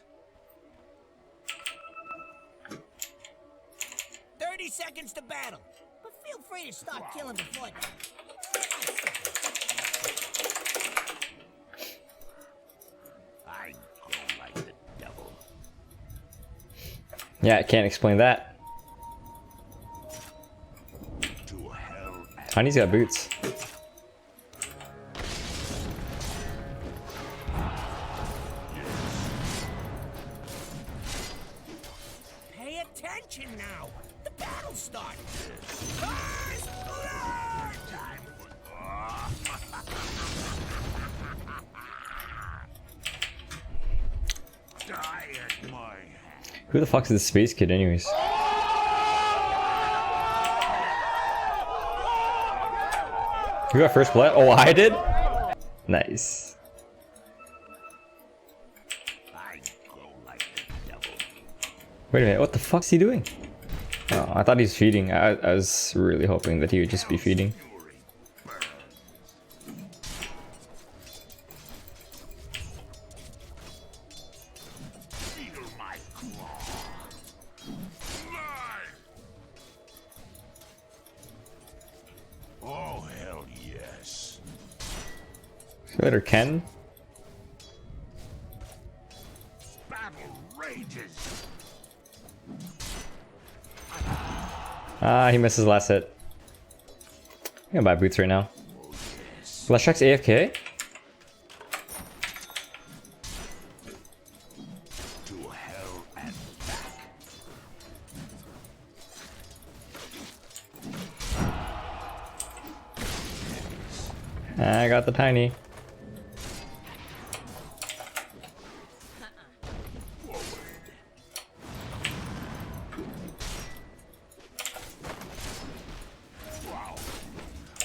30 seconds to battle. But feel free to start killing before that. I go like the devil. Yeah, I can't explain that. To hell and Tiny's got boots. Pay attention now. The battle started. First blood! Time for Die at my hand. Who the fuck is this space kid, anyways? Who got first blood? Oh, I did? Nice. I go like the devil. Wait a minute, what the fuck's he doing? Oh, I thought he was feeding. I was really hoping that he would just be feeding. Fury burns. Feel my claw. Mine. Oh, hell yes. See you later, Ken. Battle rages. Ah, he missed his last hit. I'm gonna buy boots right now. Leshrek's AFK? To hell and back. I got the tiny.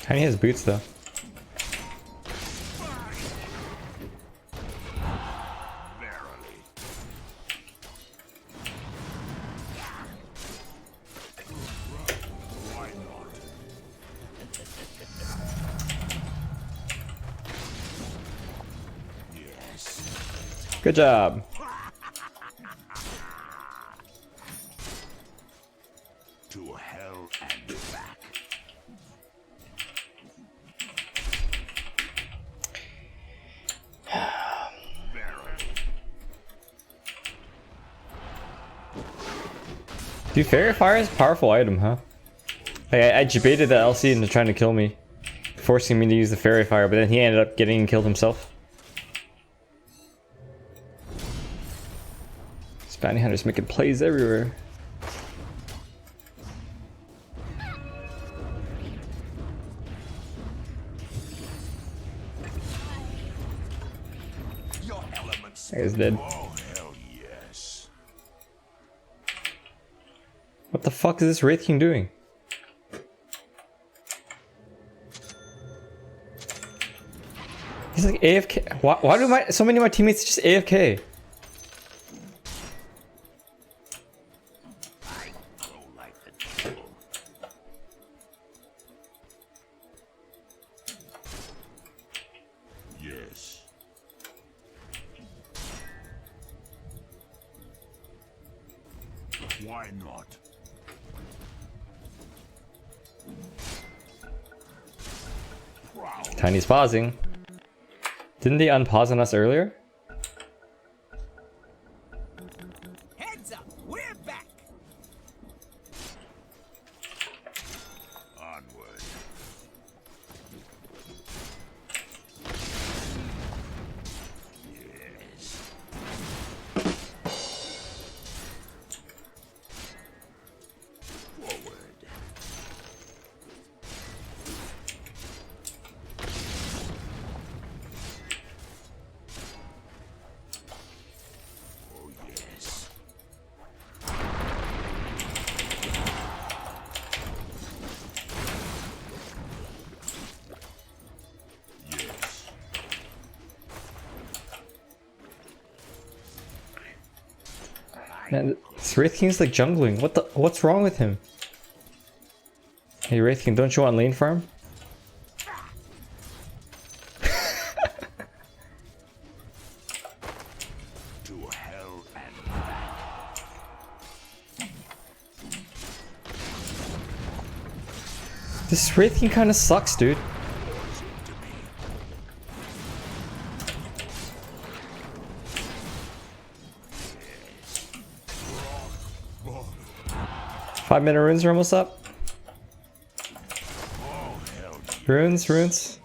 Tiny has boots though. Verily. Why not? Yes. Good job. To hell and back. Verily. Dude, Fairy Fire is a powerful item, huh? Like, I baited the LC into trying to kill me, forcing me to use the Fairy Fire, but then he ended up getting killed himself. This bounty hunter's making plays everywhere. Your elements. That guy's dead. Oh, hell yes. What the fuck is this Wraith King doing? He's like AFK. Why do so many of my teammates just AFK? I go like the devil. Yes. Why not? Proud. Tiny's pausing. Didn't they unpause on us earlier? Heads up, we're back. Onward. Yes. Forward. Oh yes. Yes. Man, this Wraith King's like jungling. What's wrong with him? Hey Wraith King, don't you want lane farm? To hell and back. This Wraith King kind of sucks, dude. Poison to me. 5-minute runes are almost up. Oh hell yes. Runes.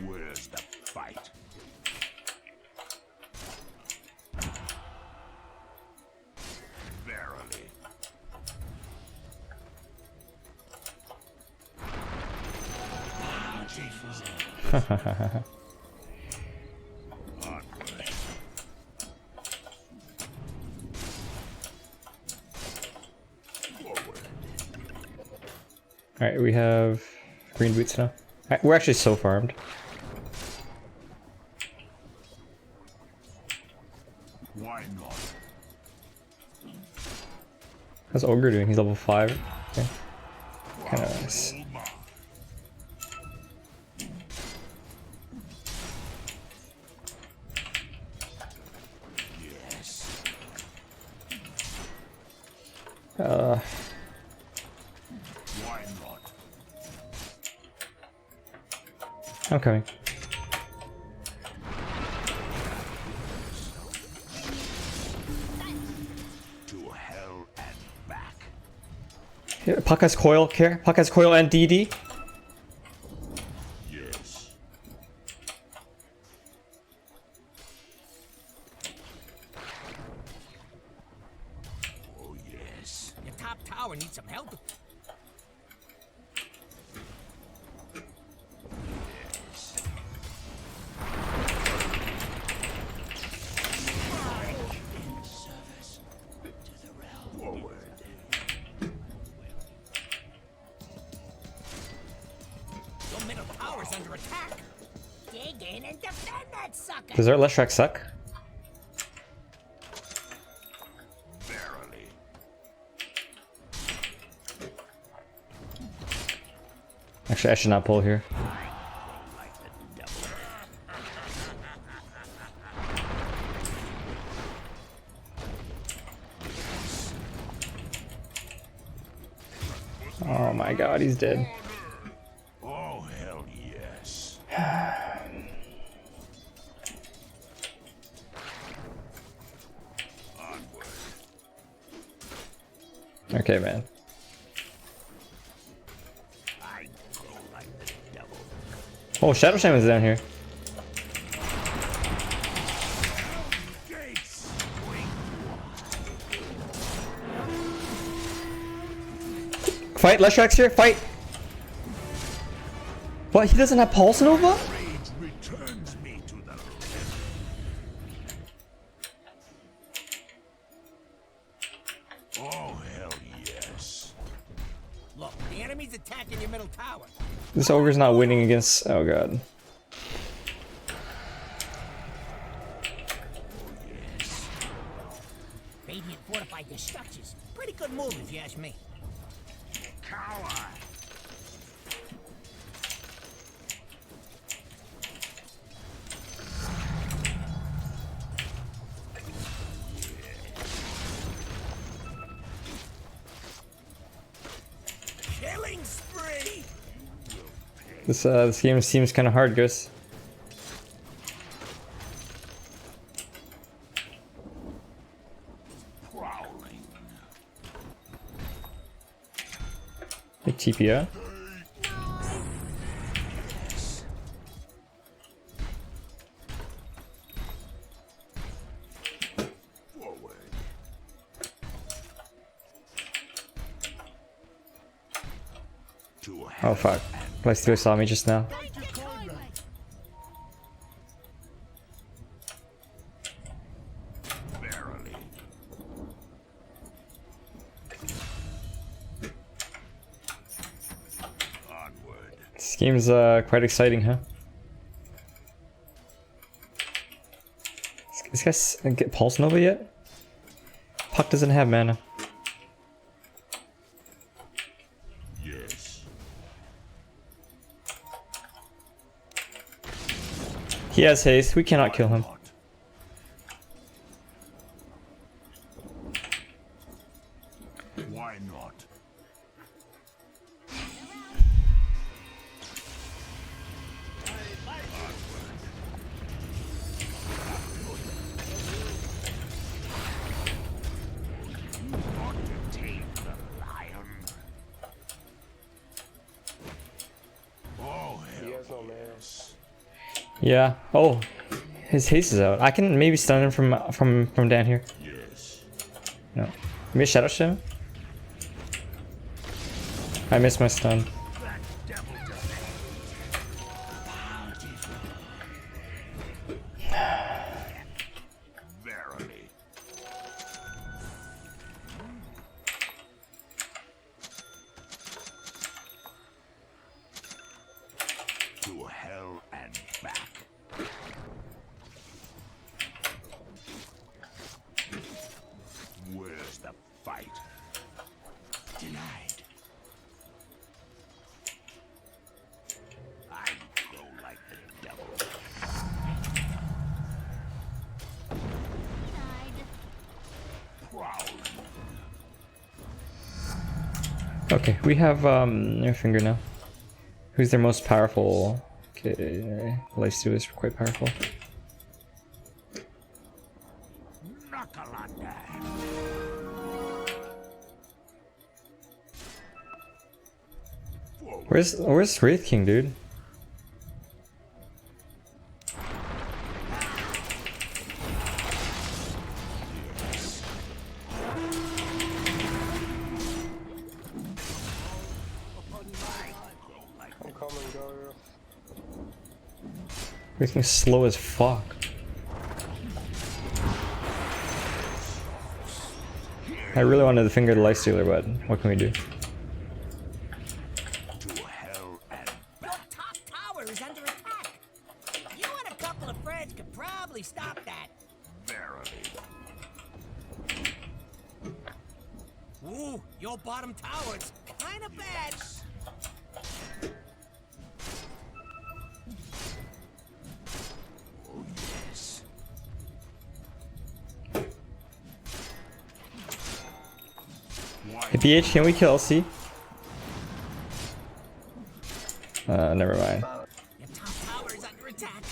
Where's the fight? Verily. Alright, we have green boots now. Alright, we're actually so farmed. Why not? How's Ogre doing? He's level 5. Okay. Kind of nice. Yes. Why not? I'm coming. To hell and back. Here, Puck has coil. Here, Puck has coil and DD. Yes. Oh yes. Your top tower needs some help. Forward. Your middle tower's under attack. Dig in and defend that sucker. Does our Leshrac suck? Verily. Actually, I should not pull here. Oh my god, he's dead. Oh hell yes. Onward. Okay, man. I go like the devil. Oh, Shadow Shaman's down here. Gates. Fight, Leshrac's here, fight! What, he doesn't have Pulse Nova? Rage returns me to the left. Oh hell yes. Look, the enemy's attacking your middle tower. This ogre's not winning against... Oh god. Radiant fortified their structures. Pretty good move if you ask me. Coward. Killing spree! This game seems kind of hard, Gus. Prowling. Hey, TPO. Forward. To hell. Oh fuck. Play2 saw me just now. Verily. Onward. This game's quite exciting, huh? This guy's get Pulse Nova yet? Puck doesn't have mana. Yes. He has haste, we cannot kill him. Not. Why not? Ought to tame the lion. Oh hell yes. Yeah. Oh, his haste is out. I can maybe stun him from down here. Yes. No. Maybe Shadow Shim? I missed my stun. That devil domain. Verily. Okay, we have their finger now. Who's their most powerful? Okay, Lifesteal is quite powerful. Where's Wraith King, dude? I'm coming, Gario. Wraith King's slow as fuck. I really wanted to finger the Lifestealer, but what can we do? Your top tower is under attack. You and a couple of friends could probably stop that. Ooh, your bottom tower's kind of bad. Hey, PH, can we kill LC? Never mind. Your top tower is under attack.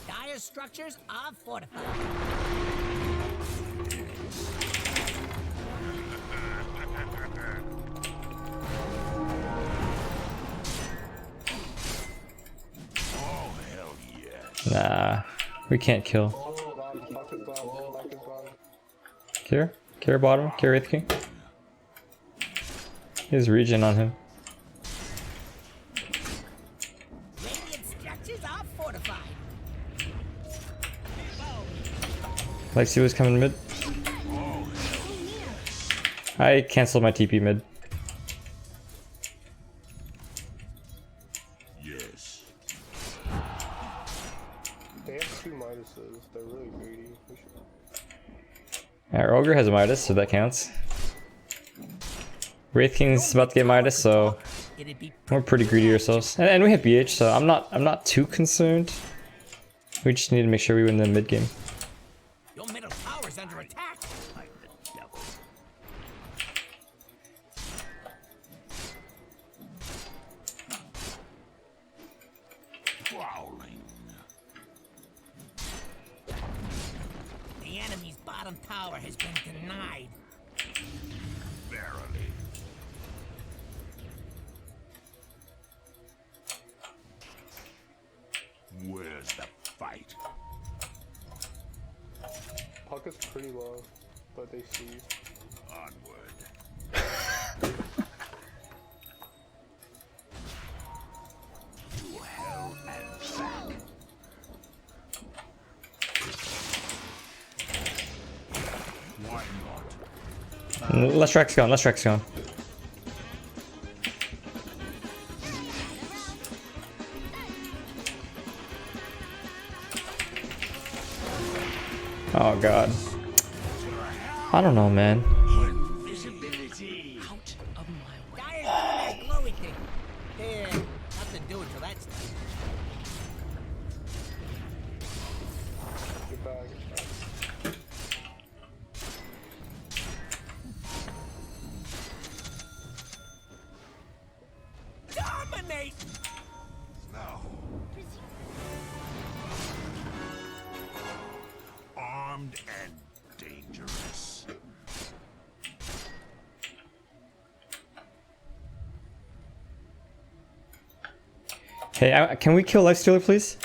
Dire structures are fortified. Nah, we can't kill. Care bottom, care Wraith King. His regen on him. Radiant structures are fortified. Lifesteal was coming mid. I canceled my TP mid. They have 2 Midases. They're really greedy. We should... Our Ogre has a Midas, so that counts. Wraith King's about to get Midas, so It'd be we're pretty greedy ourselves. And we have BH, so I'm not too concerned. We just need to make sure we win the mid game. your middle tower's under attack. Like the devil. The enemy's bottom tower has been denied. Where's the fight? Puck is pretty low, but they see. Onward. To hell and back. Why not? Let's Rex gone, let's Rex gone. Oh god. I don't know, man. Invisibility. Dire's doing that glowy thing. Yeah, nothing to do until that's done. Get back, get back. Dominate! Armed and dangerous. Hey, can we kill Lifestealer, please?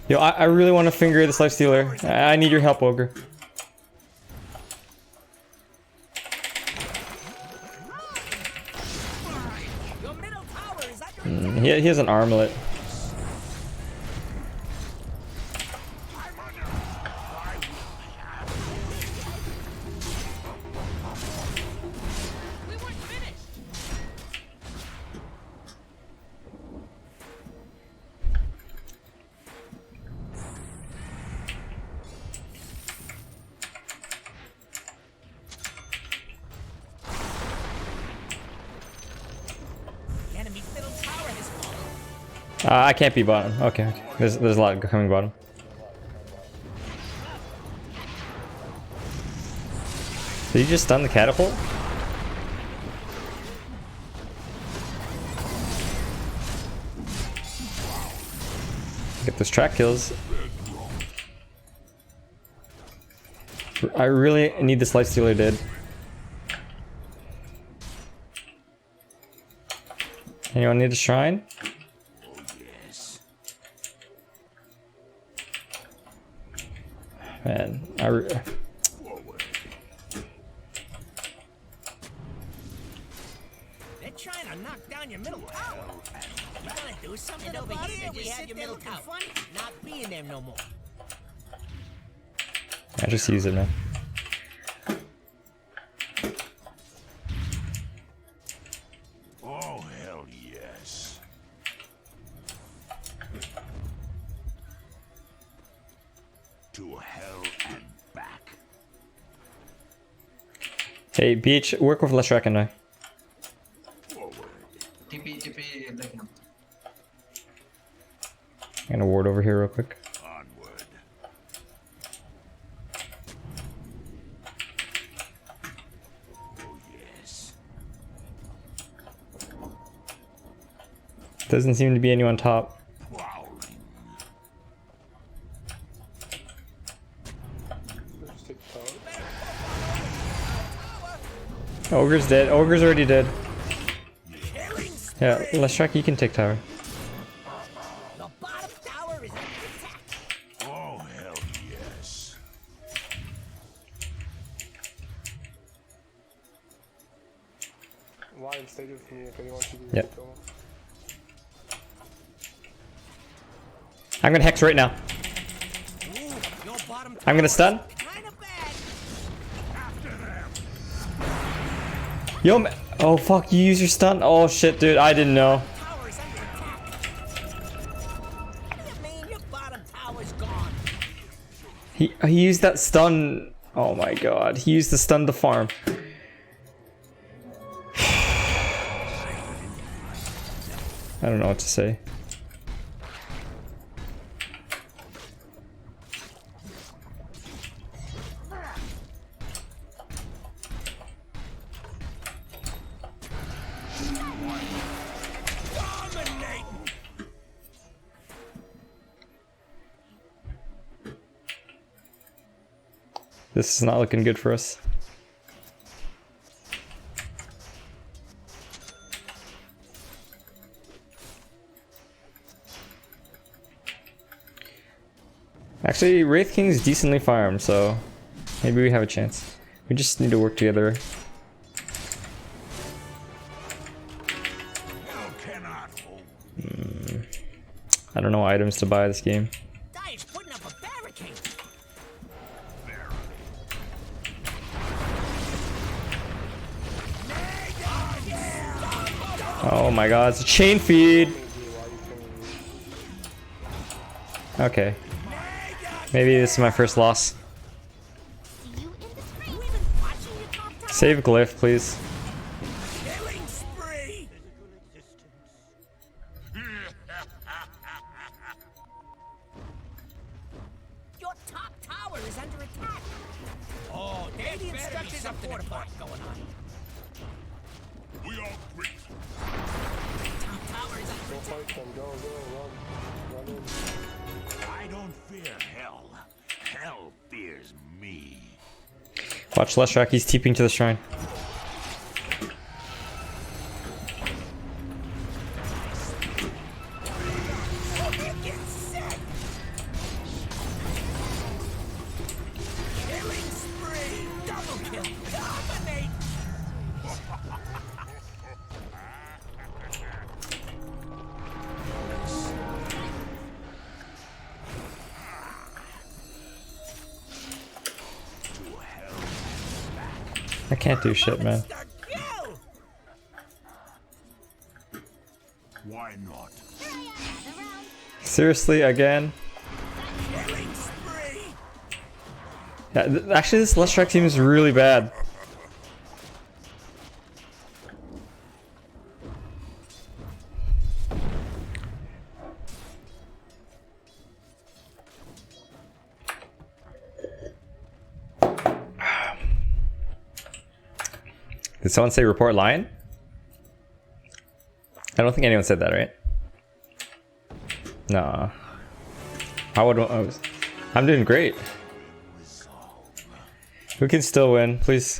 Yo, I really want to finger this Lifestealer. I need your help, Ogre. Your middle tower is under attack. He has an armlet. We weren't finished. The enemy's middle tower has fallen. I can't be bottom. Okay, okay. There's a lot coming bottom. Did you just stun the catapult? Get those track kills. I really need this lifestealer dead. Anyone need a shrine? Man, They're trying to knock down your middle tower. You gonna do something over here? We had your middle tower. Not being there no more. I just use it, man. Oh, hell yes. To hell and back. Hey, Beach, work with Leshrac and I. I'm gonna ward over here real quick. Onward. Oh, yes. Doesn't seem to be anyone top. Prowling. Just take the tower. Ogre's dead. Ogre's already dead. Yeah, Leshrac, you can take tower. The bottom tower is under attack. Oh, hell yes. Lion, stay with me if anyone should be Yep. going. I'm gonna hex right now. Your bottom I'm gonna stun. kind of bad. Yo, oh fuck, you use your stun? Oh shit, dude, I didn't know. Tower is under attack. What do you mean your bottom tower's gone? He used that stun. Oh my god, he used the stun to farm. I don't know what to say. This is not looking good for us. Actually, Wraith King's decently farmed, so maybe we have a chance. We just need to work together. Hell cannot hold. I don't know what items to buy this game. Dive's putting up a barricade. Oh my god, it's a chain feed! Okay. Maybe this is my first loss. Save Glyph, please. Killing spree. Your top tower is under attack. Oh, Radiant structures are fortified going on. We all great. Top tower is under Go attack. fight them. Go, run. Run in. I don't fear hell. Hell fears me. Watch Leshrac, he's TPing to the shrine. Get set. Killing spree. Double kill. Dominate. I can't do shit, man. Start kill. Why not? Seriously, again? Killing spree. Yeah, actually, this Leshrac team is really bad. Did someone say report lion? I don't think anyone said that, right? No. How would I'm doing great. We can still win, please.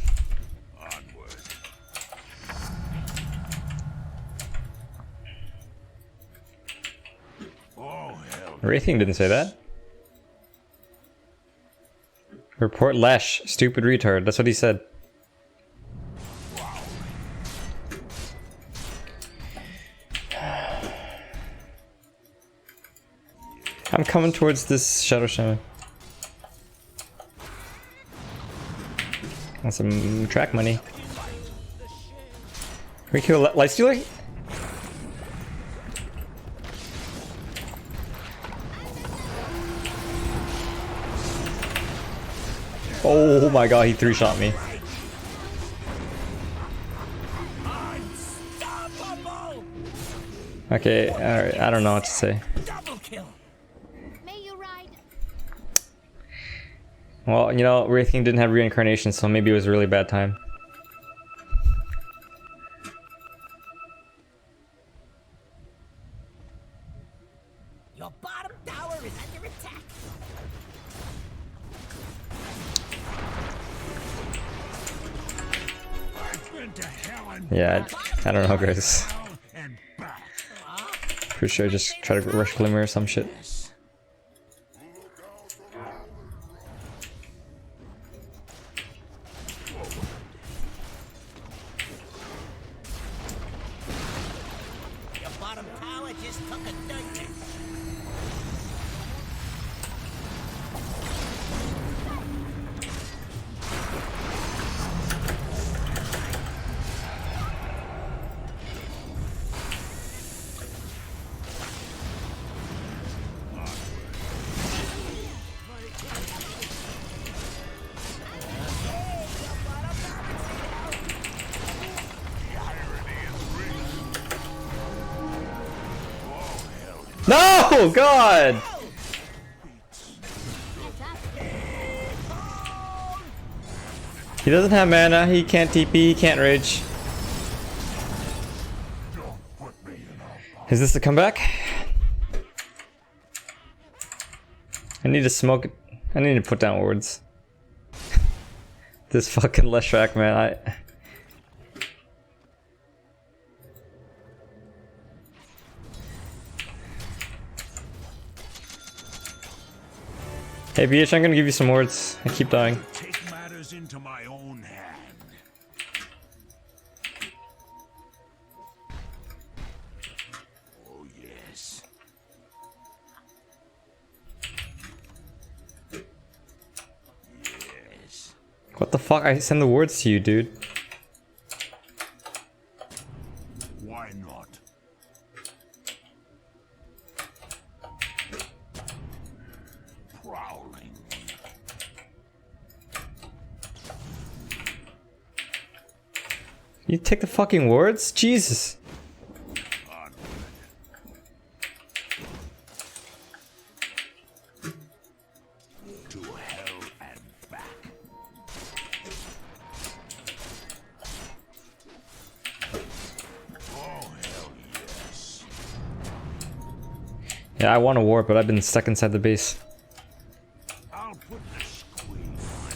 Raytheon didn't say that. Report Lesh, stupid retard. That's what he said. I'm coming towards this Shadow Shaman. Want some track money. Can we kill Lightstealer? Oh my god, he 3-shot me. Okay, alright, I don't know what to say. Double kill. May you ride. Well, you know, Raytheon didn't have reincarnation, so maybe it was a really bad time. Your bottom tower is under attack. Yeah, I don't know, guys. Pretty sure I just try to rush Glimmer or some shit. Your bottom tower just took a dungeon. No! God! He doesn't have mana, he can't TP, he can't rage. Is this the comeback? I need to smoke. I need to put down words. This fucking Leshrac, man. Hey BH, I'm gonna give you some words. I keep dying. Take matters into my own hand. Oh yes. Yes. What the fuck? I send the words to you, dude. Why not? Prowling. You take the fucking words? Jesus. To hell and back. Oh hell yes. Yeah, I want a war, but I've been stuck inside the base. I'll put the squeeze on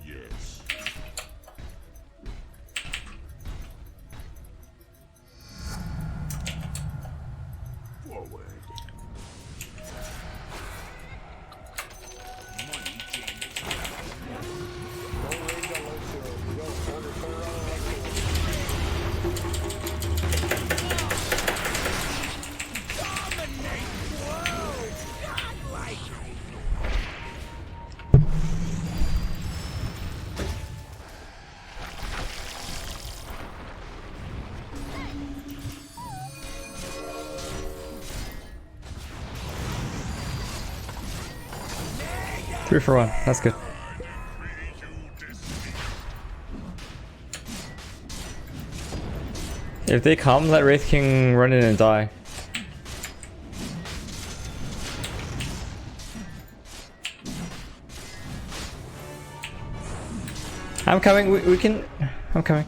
you. Yes. Forward. Money changes. Don't rage on Lightstealer. Yo, turn around on Lightstealer. Three for one. That's good. If they come, let Wraith King run in and die. I'm coming. We can. I'm coming.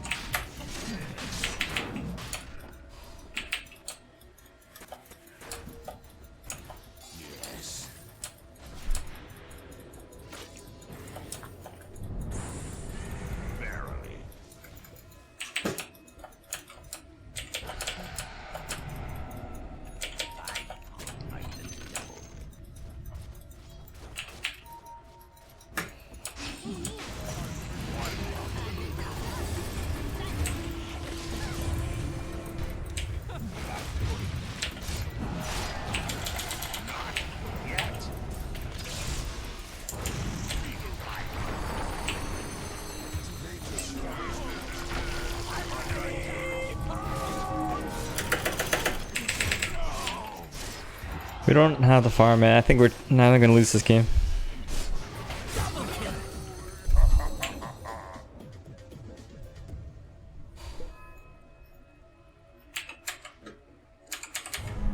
We don't have the farm, man. I think we're now gonna lose this game.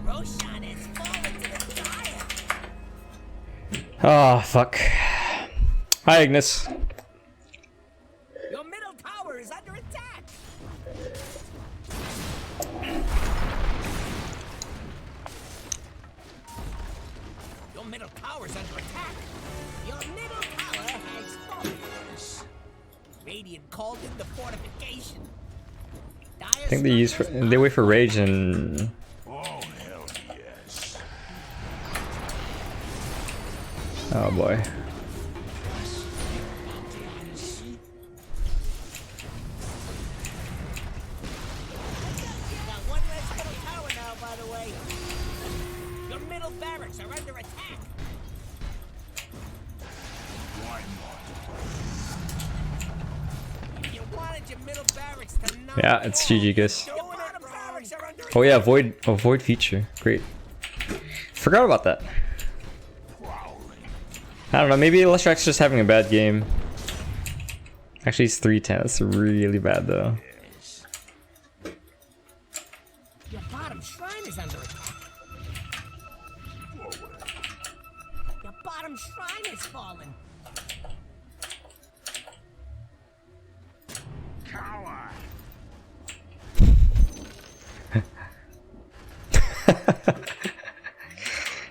Roshan is falling to the fire. Oh fuck. Hi Ignis. Your middle tower is under attack. Your middle tower is under attack. Your middle tower has fallen. Radiant called in the fortification. I think they wait for rage and. Oh boy. Got one less middle tower now, by the way. Your middle barracks are under attack. You wanted your middle barracks to not Yeah, it's GG guys. Your bottom barracks are under Oh yeah, void feature. Great. Forgot about that. I don't know, maybe Leshrax's just having a bad game. Actually, he's 310. That's really bad though. Your bottom shrine is under attack. Your bottom shrine is fallen.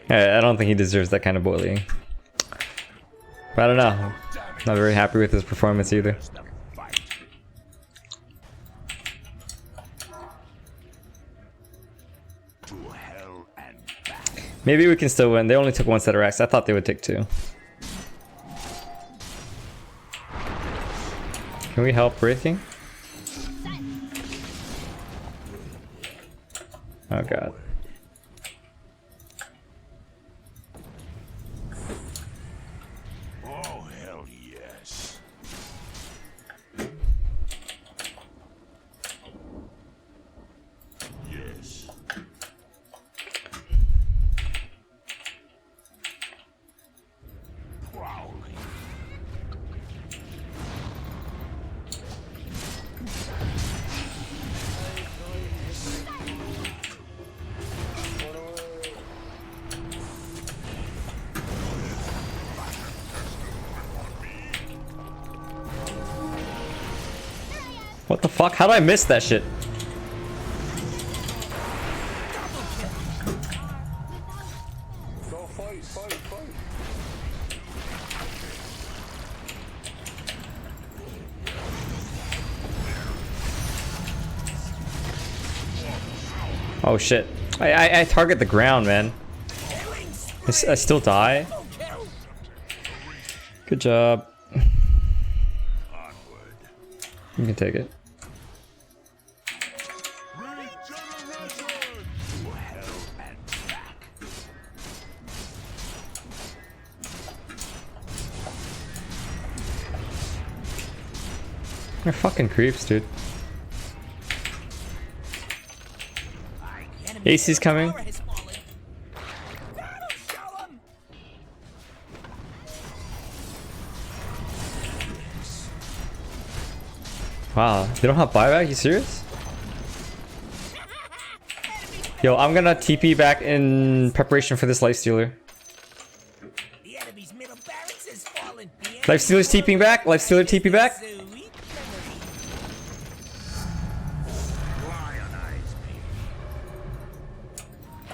I don't think he deserves that kind of bullying. But I don't know. Not very happy with his performance either. Maybe we can still win. They only took one set of racks. I thought they would take two. Can we help Wraithing? Oh god. What the fuck? How did I miss that shit? Go fight, fight, fight. Oh shit. I target the ground, man. I still die? Good job. You can take it. They're fucking creeps, dude. AC's coming. Wow, they don't have buyback? You serious? Yo, I'm gonna TP back in preparation for this Lifestealer. The enemy's middle barracks is fallen. Lifestealer's TPing back. Lifestealer TP back.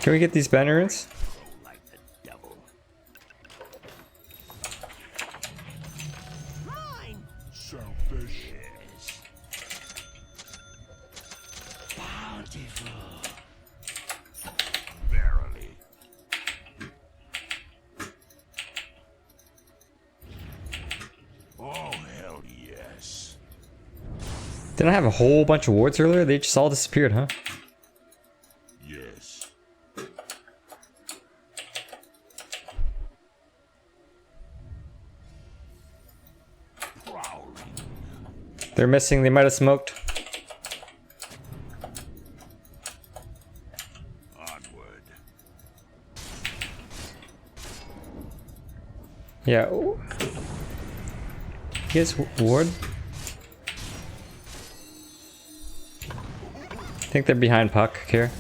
Can we get these banner runes? Like the devil. Mine! Selfish. Bountiful. Verily. Oh, hell yes. Didn't I have a whole bunch of wards earlier? They just all disappeared, huh? Yes. Prowling. They're missing. They might have smoked. Onward. Yeah. Ooh. You guys ward? I think they're behind Puck here.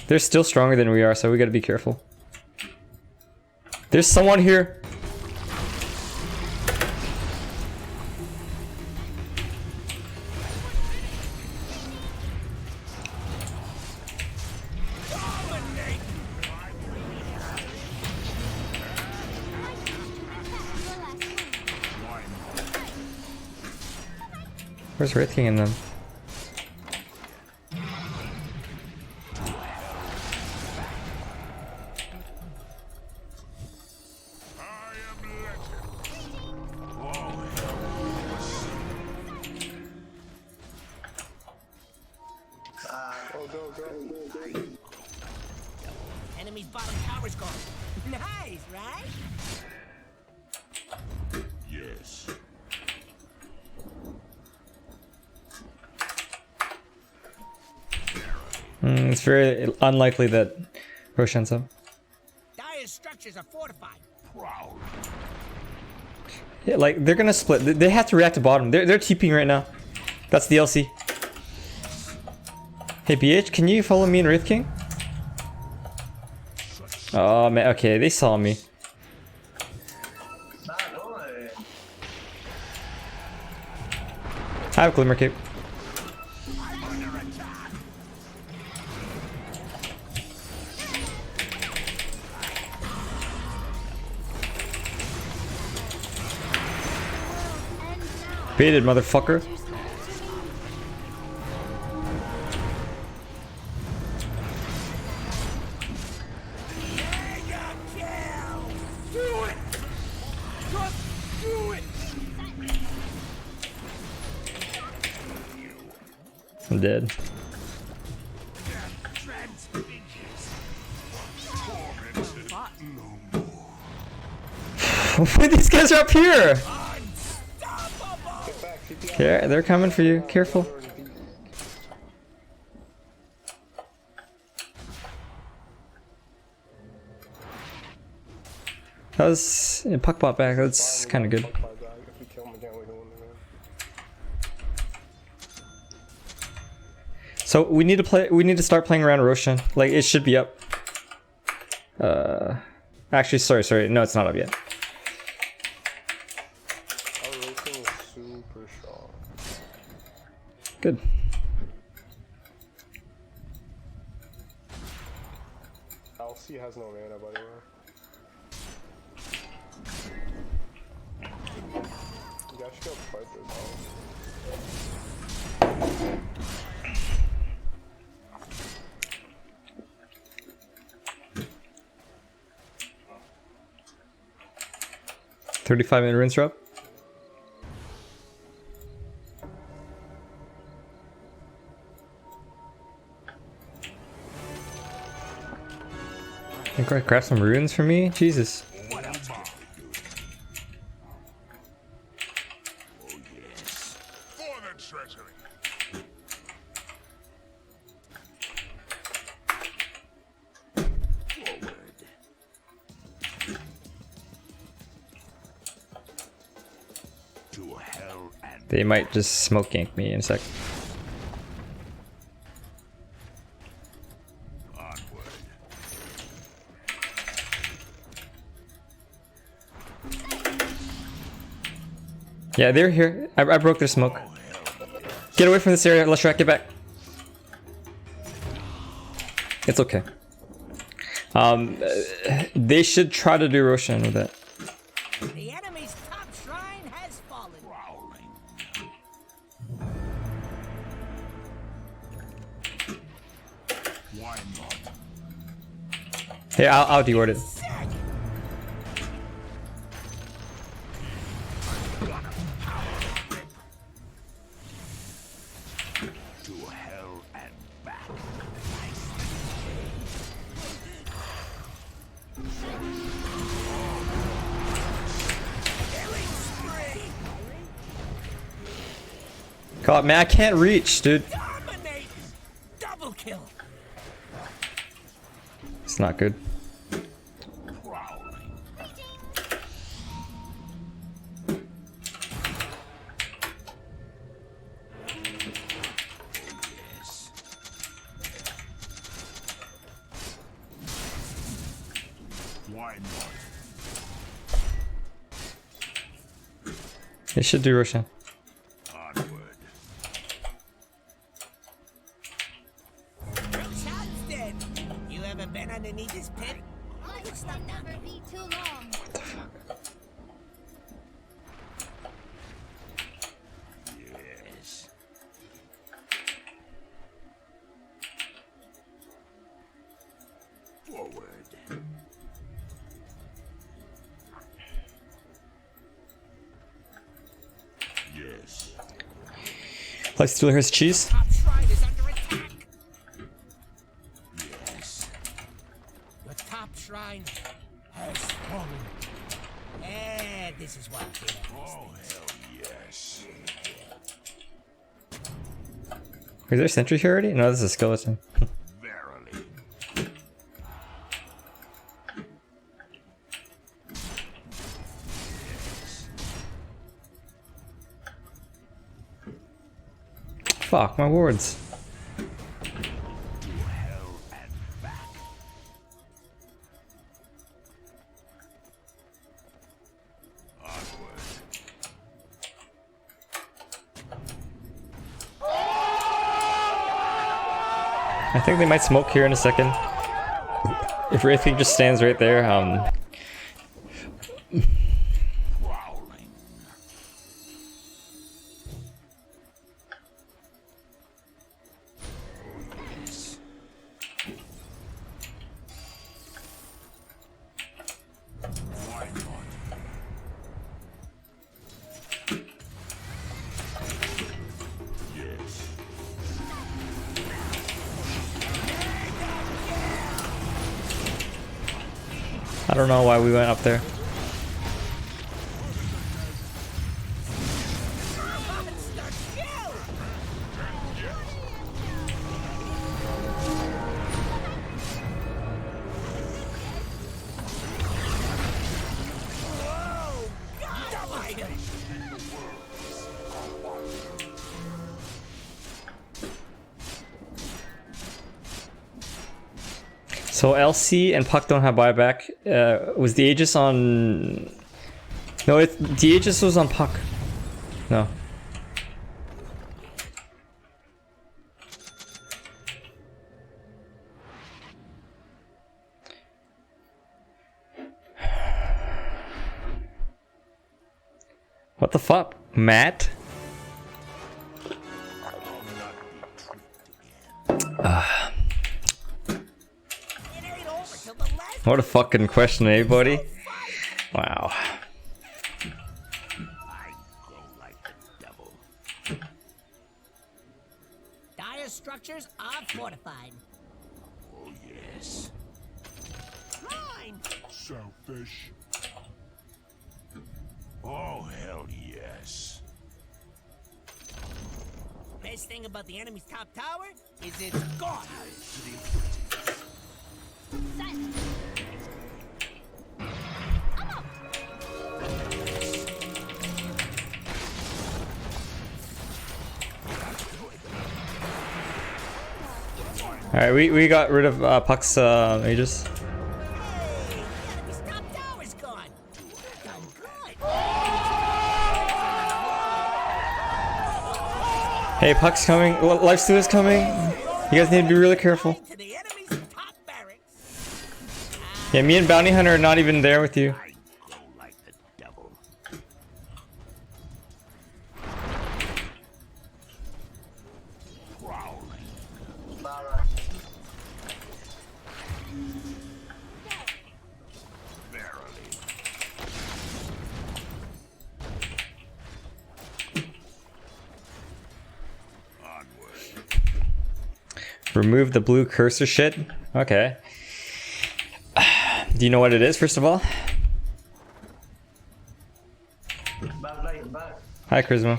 They're still stronger than we are, so we gotta be careful. There's someone here. Where's Wraith King in them? Enemy's bottom tower's gone. Nice, right? Yes. It's very unlikely that Roshan's up. Dire's structures are fortified. Proud. Yeah, like they're gonna split. They have to react to bottom. They're TPing right now. That's the LC. Hey BH, can you follow me and Wraith King? Oh man, okay, they saw me. I have Glimmer Cape. Baited, motherfucker. I'm dead. These guys are up here! Yeah, they're coming for you. Careful. That was Puck bot back. That's kind of good. So we need to play. We need to start playing around Roshan. Like it should be up. Actually, sorry. No, it's not up yet. Good. LC has no mana, by the way. You guys should go fight this out. $35-minute rinse drop. You gotta craft some runes for me? Jesus. They might just smoke gank me in a sec. Yeah, they're here. I broke their smoke. Get away from this area, Leshrac, get back. It's okay. They should try to do Roshan with it. The enemy's top shrine has fallen. Why not? Hey, I'll deward it. To hell and back. God, man, I can't reach, dude. Dominate! Double kill! It's not good. Why not? They should do Roshan. Onward. Roshan's dead. You ever been underneath this pit? Life will never be too long. Yes. Forward. Yes. Let's steal his cheese. Top shrine is under attack. Yes. Your top shrine has fallen. And this is why I'm here. Oh, hell yes. Is there a sentry here already? No, this is a skeleton. Verily. Fuck, my wards. To hell and back. Onward. I think they might smoke here in a second. If Wraithking just stands right there, Prowling. Yes. Why not? Yes. I don't know why we went up there. So LC and Puck don't have buyback. Was the Aegis on... No, the Aegis was on Puck. No. What the fuck? Matt? What a fucking question, eh, buddy? Wow. I grow like the devil. Dire structures are fortified. Oh, yes. Mine! Selfish. Oh, hell yes. Best thing about the enemy's top tower is it's gone. Silence. Alright, we got rid of Puck's Aegis. Hey, the enemy's top tower's gone. Done good. Hey, Puck's coming. Lifesteal is coming. You guys need to be really careful. To the enemy's top barracks. Yeah, me and Bounty Hunter are not even there with you. I go like the devil. Prowling. Verily. Onward. Remove the blue cursor shit. Okay. Do you know what it is, first of all? Hi, Charisma.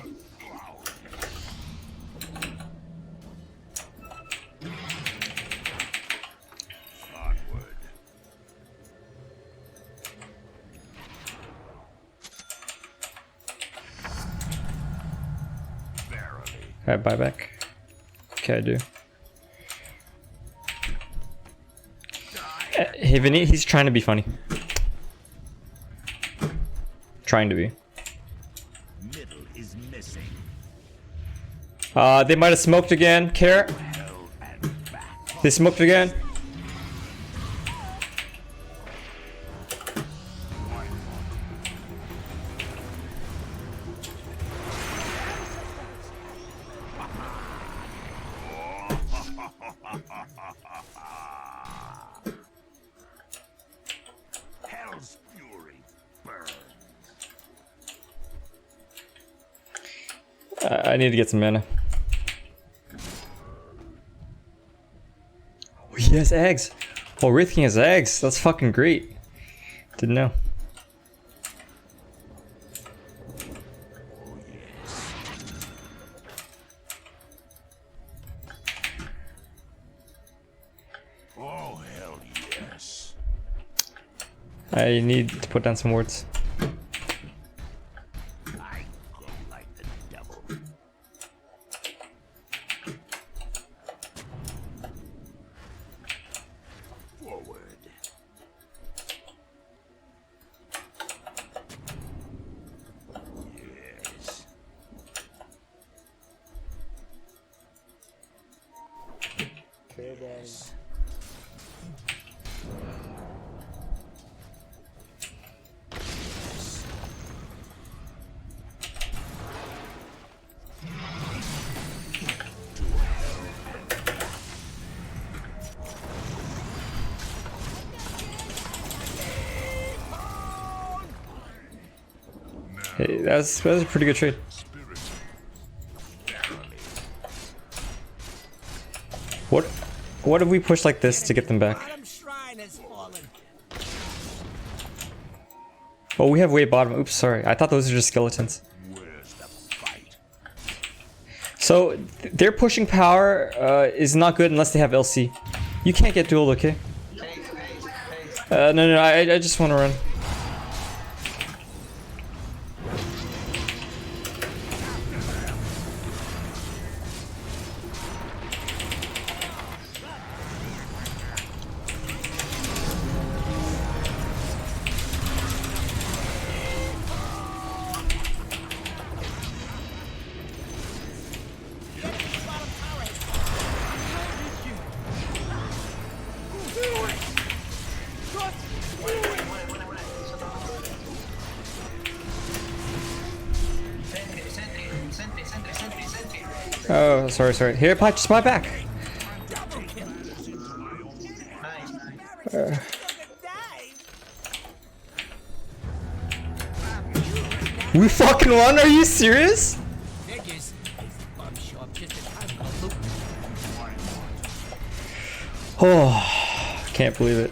Onward. Verily. Alright, buyback. Okay, I do. Hey, Vinny, he's trying to be funny. Trying to be. Middle is missing. They might have smoked again. Care? Hell and back. They smoked again. Hell's fury burns. I need to get some mana. Oh, he has eggs. Oh, Wraith King has eggs. That's fucking great. Didn't know. Oh, hell yes. I need to put down some words. I go like the devil. Forward. Yes. Okay, then. Hey, that was a pretty good trade. Spirit. Verily. What if we push like this to get them back? Bottom shrine has fallen. Oh, we have way bottom. Oops, sorry. I thought those are just skeletons. Where's the fight? So their pushing power is not good unless they have LC. You can't get dueled, okay? No, I just want to run. Oh, sorry. Here, just buy back. We fucking won? Are you serious? Figures. Bum show up just in time for the loot. Oh, can't believe it.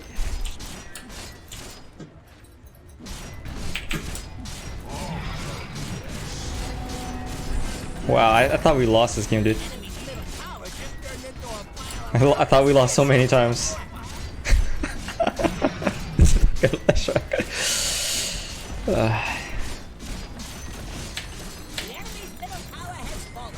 Wow, I thought we lost this game, dude. Enemy's middle tower just turned into a pile of I thought we lost so many times. The enemy's middle tower has fallen.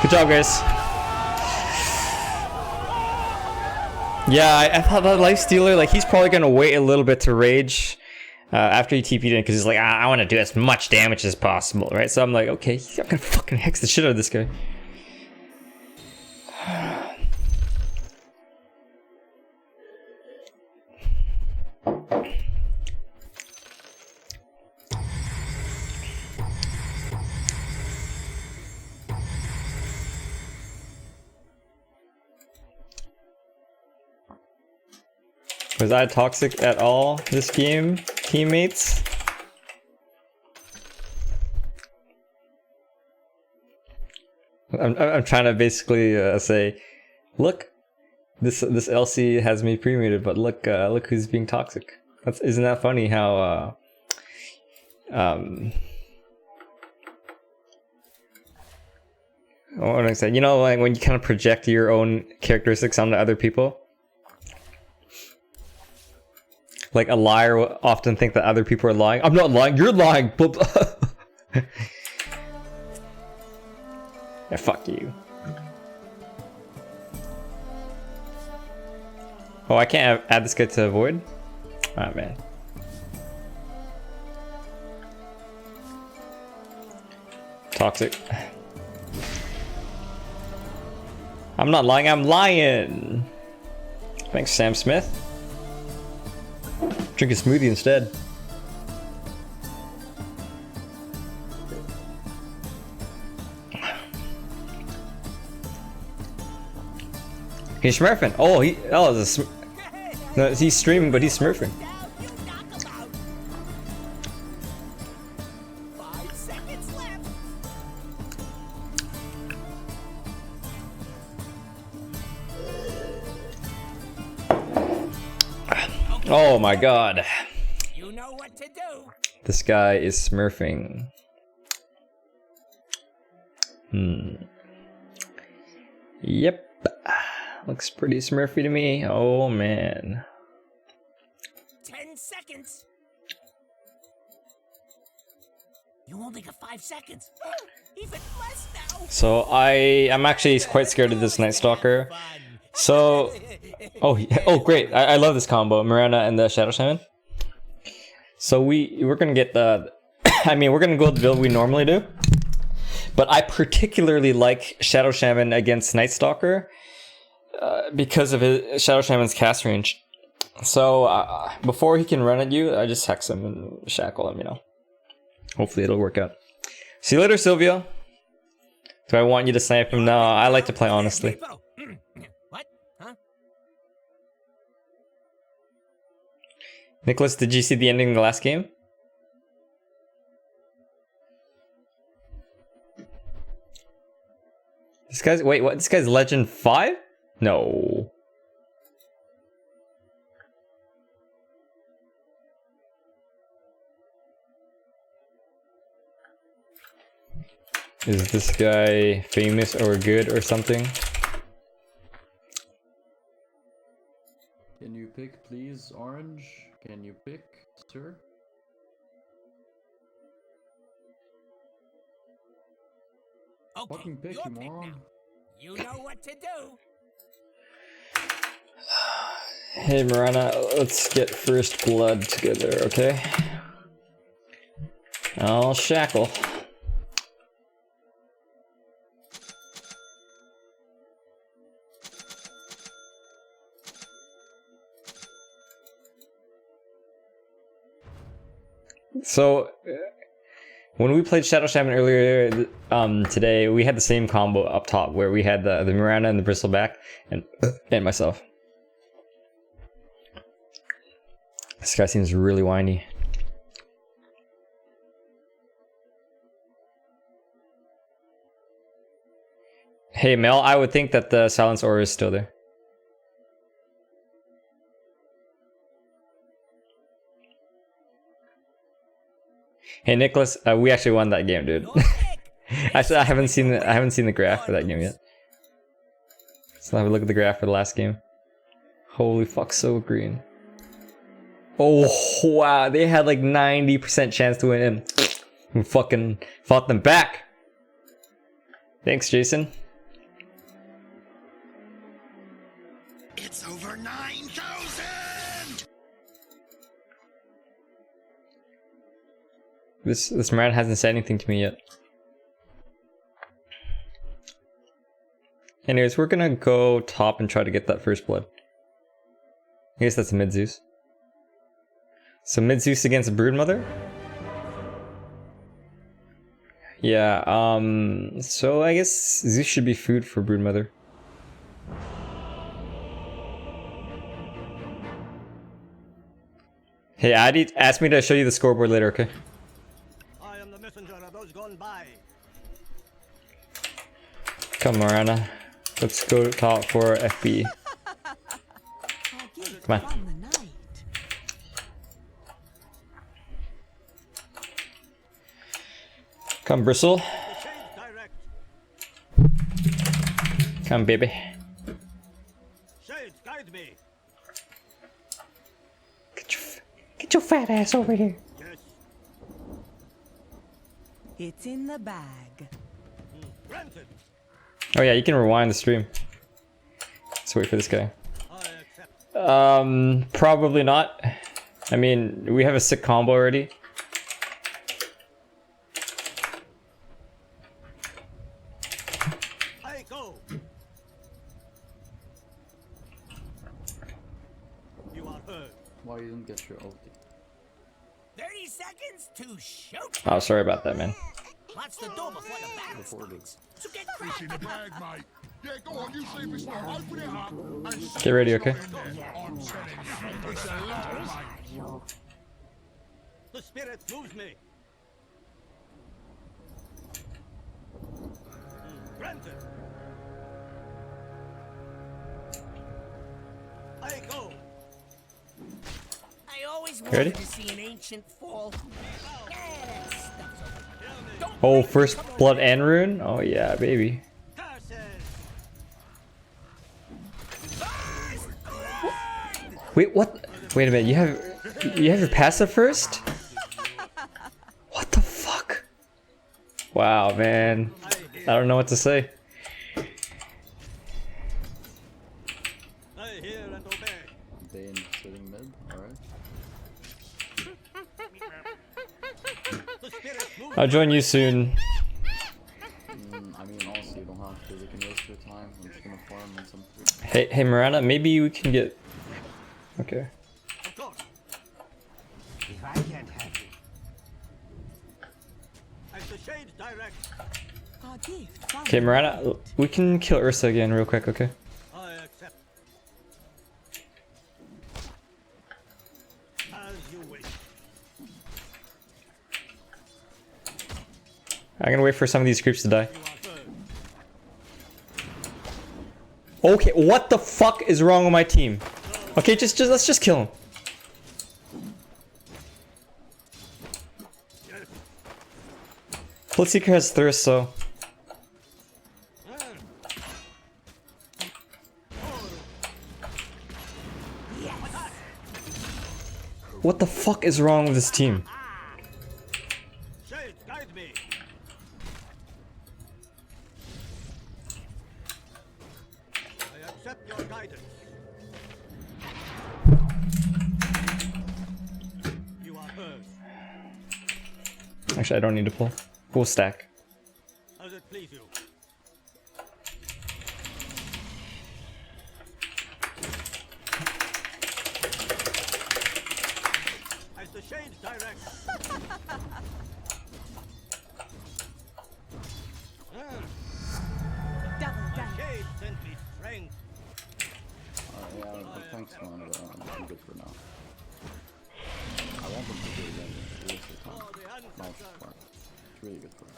Good job, guys. Yeah, I thought that Lifestealer, like, he's probably gonna wait a little bit to rage after he TP'd in, because he's like, I want to do as much damage as possible, right? So I'm like, okay, I'm gonna fucking hex the shit out of this guy. Was I toxic at all this game, teammates? I'm trying to basically say, look, this LC has me pre-muted, but look who's being toxic. Isn't that funny how what I say? You know, like when you kind of project your own characteristics onto other people. Like a liar will often think that other people are lying. I'm not lying, you're lying! Yeah, fuck you. Oh, I can't add this guy to Void? Oh, man. Toxic. I'm not lying, I'm lying! Thanks, Sam Smith. Drink a smoothie instead. He's smurfing. Oh, no, he's streaming, but he's smurfing. Down, you knockabout. 5 seconds left. Oh my god. You know what to do. This guy is smurfing. Yep. Looks pretty smurfy to me. Oh man. 10 seconds. You only got 5 seconds. Even less now. So I'm actually quite scared of this Night Stalker. So oh great. I love this combo, Mirana and the Shadow Shaman. So we're gonna get the I mean we're gonna go with the build we normally do. But I particularly like Shadow Shaman against Night Stalker because of his Shadow Shaman's cast range. So before he can run at you, I just hex him and shackle him, you know. Hopefully it'll work out. See you later, Sylvia. Do I want you to snipe him? No, I like to play honestly. What? Huh? Nicholas, did you see the ending of the last game? This guy's wait, what? This guy's Legend 5? No. Is this guy famous or good or something? Can you pick, please, Orange? Can you pick, sir? Okay, Fucking pick, your you pick moron. now. You know what to do. Hey Mirana, let's get first blood together, okay? I'll shackle. So, when we played Shadow Shaman earlier today, we had the same combo up top where we had the Miranda and the Bristleback and myself. This guy seems really whiny. Hey Mel, I would think that the Silence Aura is still there. Hey Nicholas, we actually won that game, dude. Actually, I haven't seen the graph for that game yet. So have a look at the graph for the last game. Holy fuck, so green. Oh wow, they had like 90% chance to win and we fucking fought them back. Thanks, Jason. It's over for 9,000! This man hasn't said anything to me yet. Anyways, we're gonna go top and try to get that first blood. I guess that's mid Zeus. So mid Zeus against Broodmother? Yeah, so I guess Zeus should be food for Broodmother. Hey, Addy, ask me to show you the scoreboard later, okay? I am the messenger of those gone by. Come, Marana. Let's go top for FB. Come on. Come, Bristle. The shades direct. Come, baby. Shades, guide me. Get your fat ass over here. Yes. It's in the bag. Granted. Oh yeah, you can rewind the stream. Let's wait for this guy. I accept. Probably not. I mean, we have a sick combo already. I go. You are heard. Why you didn't get your ulti? 30 seconds to shoot. Oh, sorry about that, man. Watch the door before the battle starts. So get Fish in the bag, mate. Yeah, go on, you see me start. Open it up and Get ready, okay? I'm telling you, it's a lot, mate. The spirit moves me. Granted. I go. I always Ready? wanted to see an ancient fall. Yeah, that stuff's over. Don't Oh, break first the blood and rune? Oh yeah, baby. Curses. Wait, what? Wait a minute, you have your passive first? What the fuck? Wow, man. I don't know what to say. I hear and obey. Bane sitting mid, alright. The spirit moves. I'll join you soon. I mean, also, you don't have to. You can waste your time. I'm just gonna farm on some food. Hey, Miranda, maybe we can get. Okay. Of course. If I can't have it, As the shades direct. Our gift from Okay, Miranda, we can kill Ursa again real quick, okay? I accept. As you wish. I'm gonna wait for some of these creeps to die. You are heard. Okay, what the fuck is wrong with my team? Okay, just let's just kill him. Yes. Bloodseeker has thirst, so. What the fuck is wrong with this team? Shades, guide me. I accept your guidance. You are heard. Actually, I don't need to pull. We'll stack. As it please you. As the shades direct. double down. Shades send me strength. Yeah, thanks, man, but I'm good for now. I want them to do it again. It's waste of time. Oh, the Now it's ancestor. smart. It's really good for us.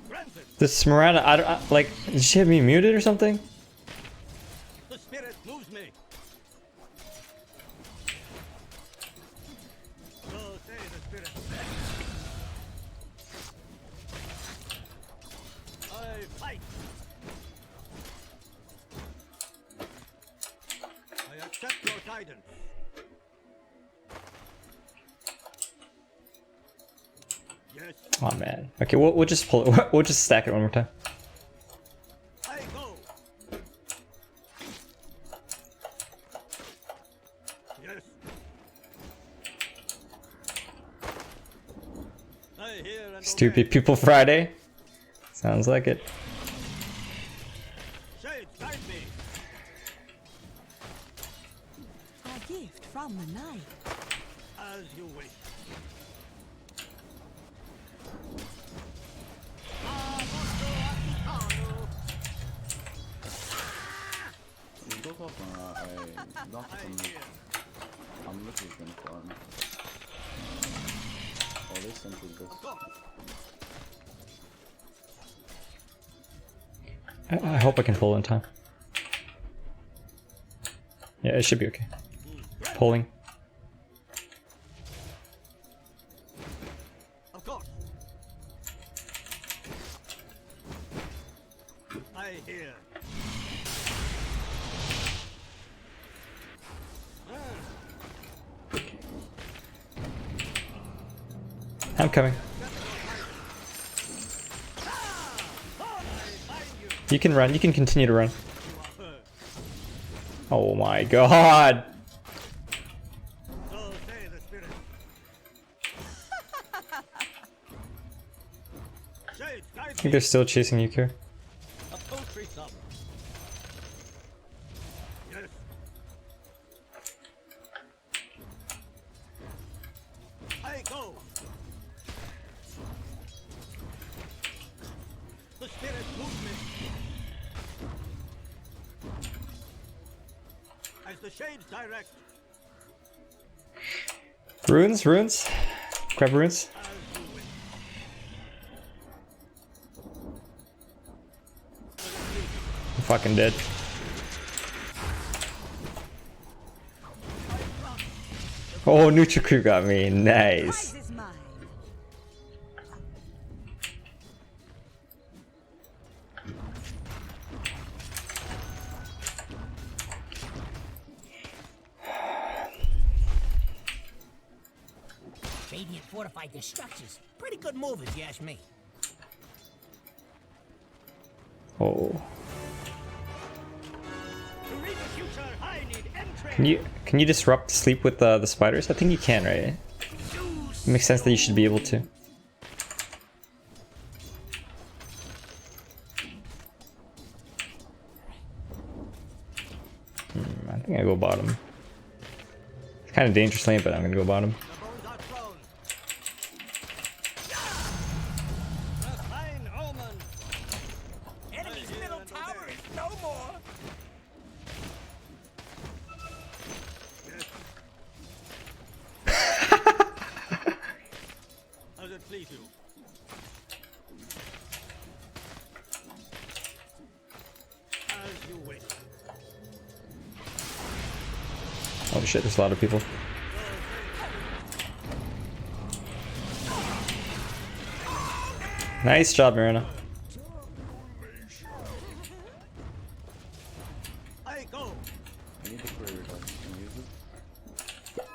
Granted. This Miranda, like, did she have me muted or something? The spirit moves me. So say the spirit. I fight. I accept your guidance. Yes, Oh man. Okay, we'll just pull it. We'll just stack it one more time. I hear and Stupid People Friday. Sounds like it. Shades, guide me. A gift from the night. As you wish. You go top I not I from hear. I'm literally gonna farm. Oh, they sent you this. I hope I can pull in time. Yeah, it should be okay. Pulling. Of course. I hear. I'm coming. You can run. You can continue to run. Oh my god. So say the spirit. Shades, I guide think me. they're still chasing you, Kier. A poultry sum. Yes. I go. The spirit moves me. As the shades direct, Runes, runes. Grab runes. as you wish. I'm fucking dead. Oh, Nutriku got me. Nice. Prize is mine. Radiant fortified their structures. Pretty good move if you ask me. Oh. To read the future, I need entry. Can you disrupt sleep with the spiders? I think you can, right? It makes sense that you should be able to. I think I go bottom. It's kind of dangerous lane, but I'm gonna go bottom. The bones are thrown. A fine omen. Enemy's middle tower is no more. As it please you. As you wish. Oh shit, there's a lot of people. Nice job, Marina. I go. I need the courier guys. Can you use it?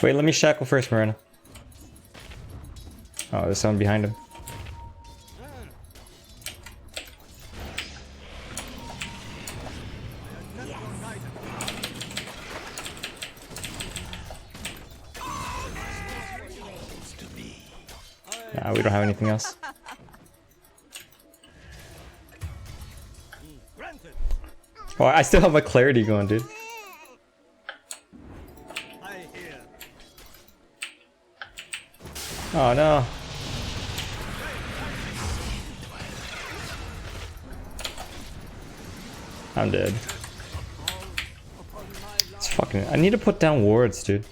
Wait, let me shackle first, Marina. Oh, there's someone behind him. Nah, we don't have anything else. Granted. Oh, I still have my clarity going, dude. I hear. Oh no. I'm dead. It's fucking. I need to put down wards, dude.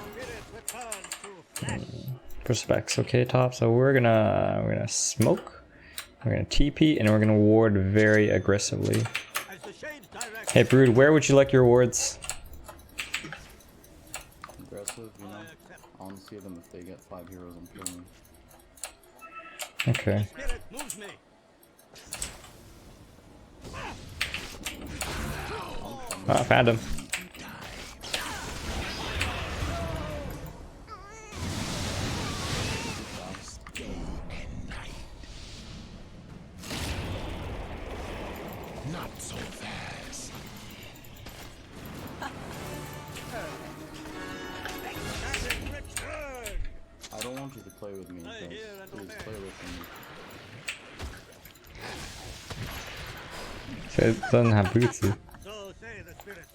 Spirit returns to flesh. Perspects, okay, top. So we're gonna smoke. We're gonna TP and we're gonna ward very aggressively. As the shades direct. Hey Brood, where would you like your wards? Aggressive, you know. I accept. I want to see them if they get 5 heroes and kill me. Okay. Spirit moves me. Ah, found him. to play with me, I guys. hear and Please obey. play with me. It doesn't have boots. So say the spirit.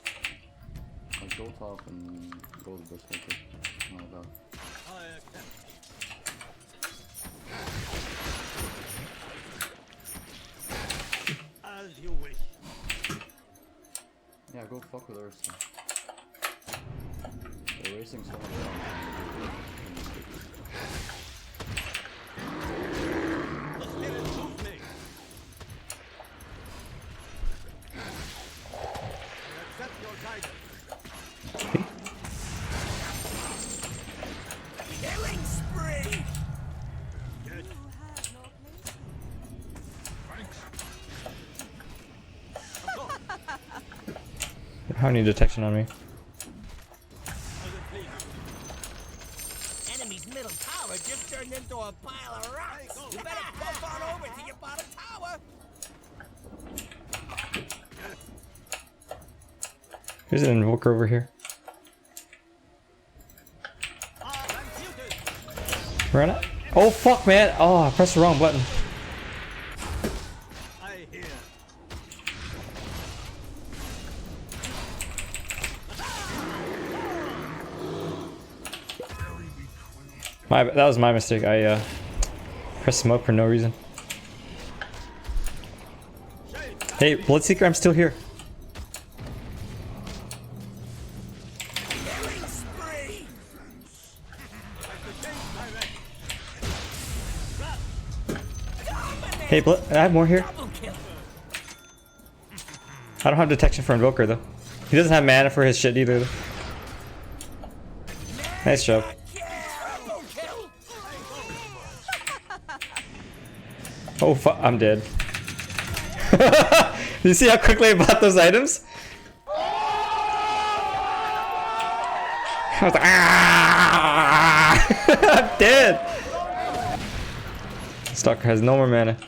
Like, go top and go the best like that. I accept. As you wish. Yeah, go fuck with Ursa. They're racing so much. The spirit moves me. I accept your guidance. Killing spree! Yes. How many detection on me? As it please. Enemy's middle tower just turned into a pile of rocks. You better bump on over to your bottom tower. There's an invoker over here. I'm muted. Run it. Oh fuck, man! Oh, I pressed the wrong button. I hear. That was my mistake. I pressed smoke for no reason. Hey, Bloodseeker, I'm still here. Killing spree! Hey, I have more here. Double kill. I don't have detection for Invoker though. He doesn't have mana for his shit either. Though. Nice job. Triple kill. Oh fuck, I'm dead. You see how quickly I bought those items? I was like, ah! I'm dead. Stalker has no more mana. It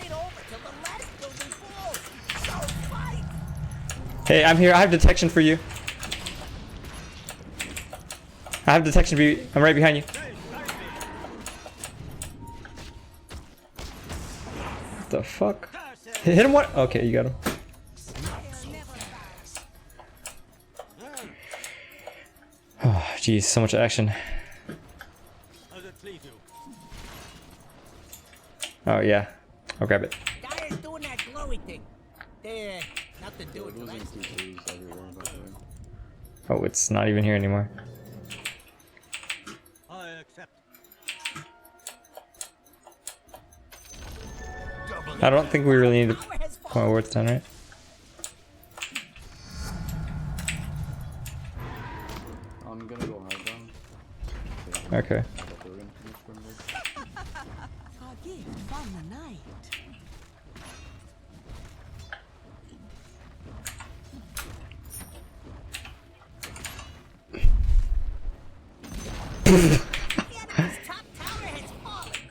ain't over till the last building falls. So fight. Hey, I'm here. I have detection for you. I have detection for you. I'm right behind you. What the fuck? Hit him what? Okay, you got him. Oh, jeez, so much action. As it please you. Oh, yeah. I'll grab it. Dyer's doing that glowy thing. There, nothing doing We're till losing I 2-2s everywhere, by the way. Oh, it's not even here anymore. I accept. I don't think we really need to Tower has point where it's done, right? I'm gonna go high ground. Okay. I thought they were gonna finish Grimwood. Forgive from the night. The enemy's top tower has fallen.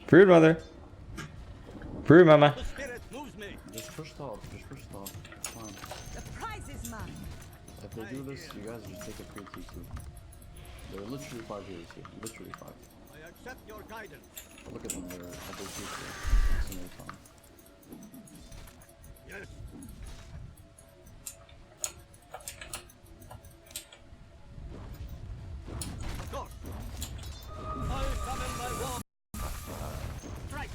Brood mother. Brood mama. The spirit moves me. Just push top, just push top. It's fine. The prize is mine. If they do this, you guys just take a free T2. There are literally 5 heroes here. Literally 5. I accept your guidance. Look at them, they're at their T2. It's in their time. Yes. Of course. I summon my war. Strike.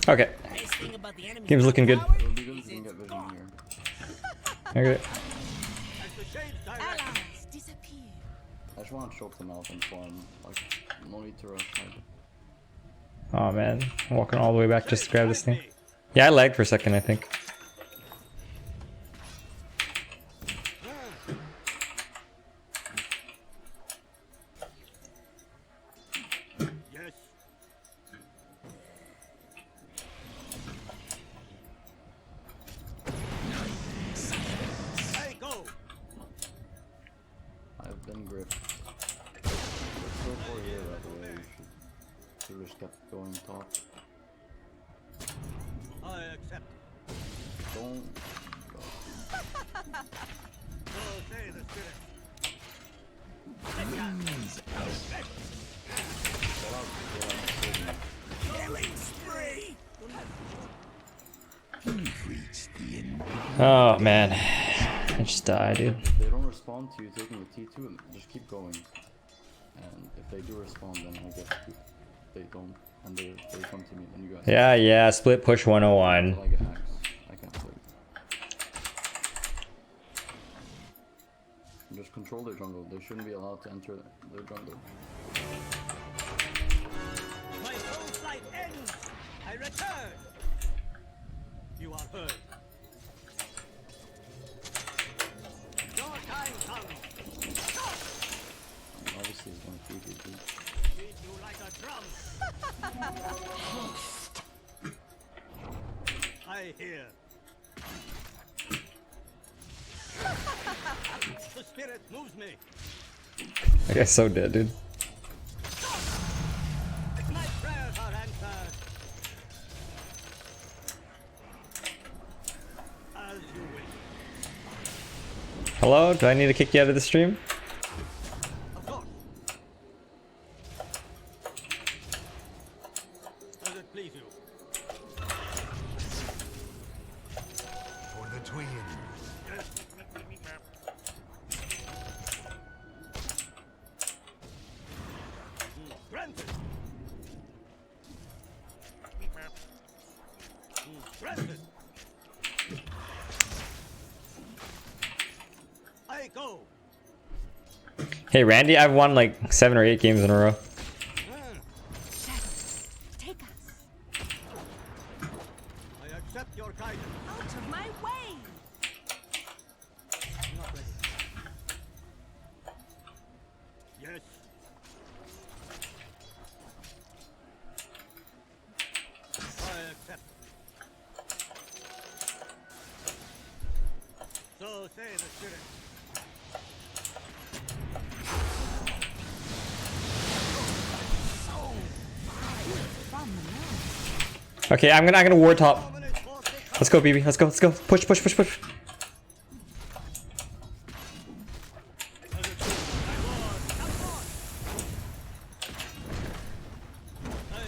Okay. Nice thing about the enemy's Game's top looking good. tower It'll be good is if you can it's get vision gone. here. Okay. As the shades direct. Allies disappear. I just want to choke them out and farm. Like, no need to rush. Oh man, I'm walking all the way back just to grab this thing. Yeah, I lagged for a second, I think. Yes. Hey, go. I've been gripped. 4 here, by the way. You should just kept going top. I accept. Don't. So say the spirit. Killing spree! Oh man, I just died, dude. If they don't respond to you taking the T2, just keep going. And if they do respond, then I guess they don't, and they come to me, then you guys. Yeah, split push 101. Until I get axe. I can't play. And just control their jungle. They shouldn't be allowed to enter their jungle. My soul flight ends. I return. You are heard. Your time comes. Obviously, it's going to feed you, dude. Beat you like a drum. I hear. The spirit moves me. I guess so dead, dude. My prayers are answered. As you wish. Hello? Do I need to kick you out of the stream? Of course. Does it please you? For the twins. Yes. Granted. Granted. I go. Hey Randy, I've won like 7 or 8 games in a row. Shadows, take us. I accept your guidance. Out of my way. Not ready. Yes. I accept. So say the spirit. From the north. Okay, I'm gonna ward top. Dominate force it. Let's go, BB. Let's go. Push. I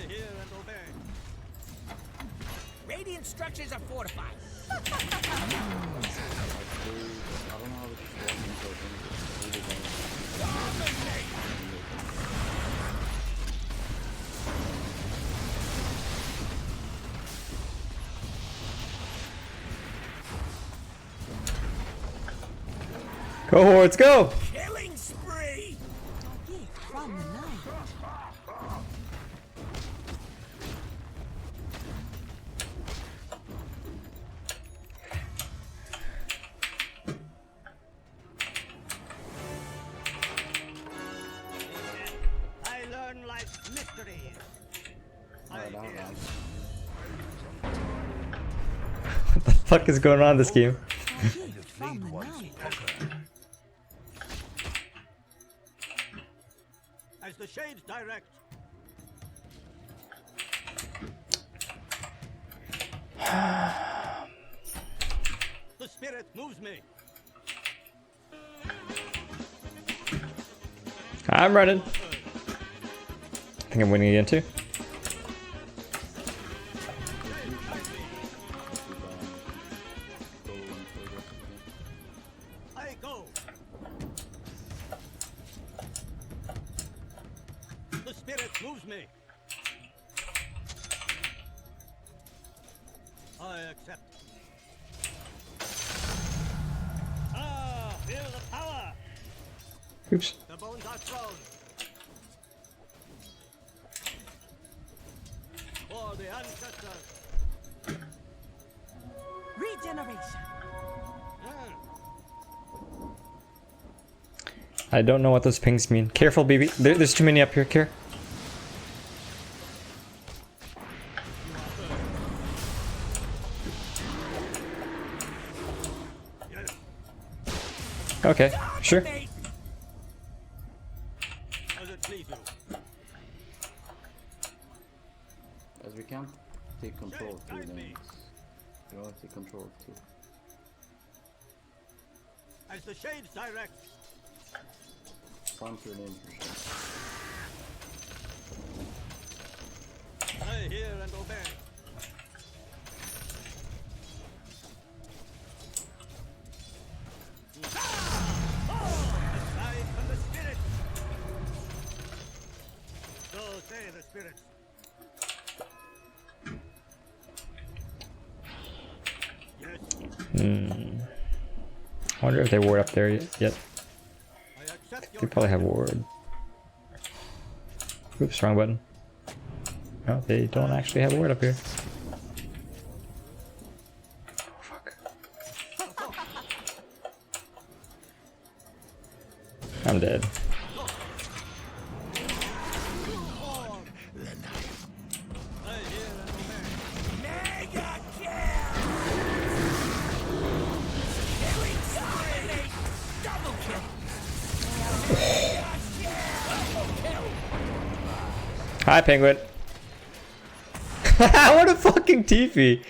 hear and obey. Radiant structures are fortified. I don't know how to just walk into a thing. It's really hard. Go hordes, go! Killing spree! Gift from the night. I learn life's mysteries. I Alright, hear. man. What the fuck is going on in this game? Gift from the night. As the shades direct. The spirit moves me. I'm running. I think I'm winning again too. I go. The spirit moves me. I accept. Ah, feel the power. Oops. The bones are thrown. For the ancestors. Regeneration. I don't know what those pings mean. Careful, BB. There's too many up here. Care. Yes. Okay, sure. Dominate! As it it please you. As we can't take control of 3 lanes. We only take control of 2. As the shades direct. Farm 3 lanes for sure. I hear and obey. Aside from the spirit. So say the spirits. Yes, I wonder if they ward up there yet. I accept They your probably have ward. Oops, wrong button. No, they don't actually have ward up here. Oh, fuck. I'm dead. I hear and obey. Mega kill! Killing dominate! Double kill! Hi, Penguin. What a fucking teepee.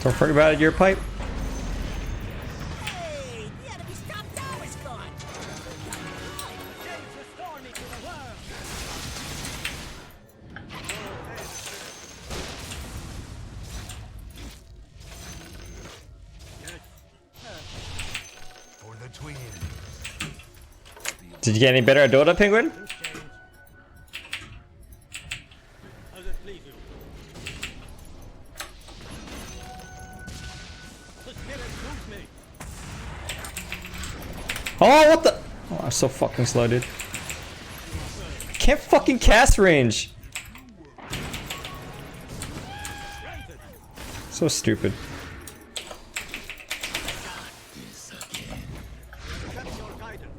Don't forget about it, your pipe. Hey, the enemy's top tower's gone! Shades restore me to the world. For the twins. Did you get any better at Dota, Penguin? As it please you. The spirit moves me. Oh, what the? Oh, I'm so fucking slow, dude. Can't fucking cast range. Granted. So stupid. Accept your guidance.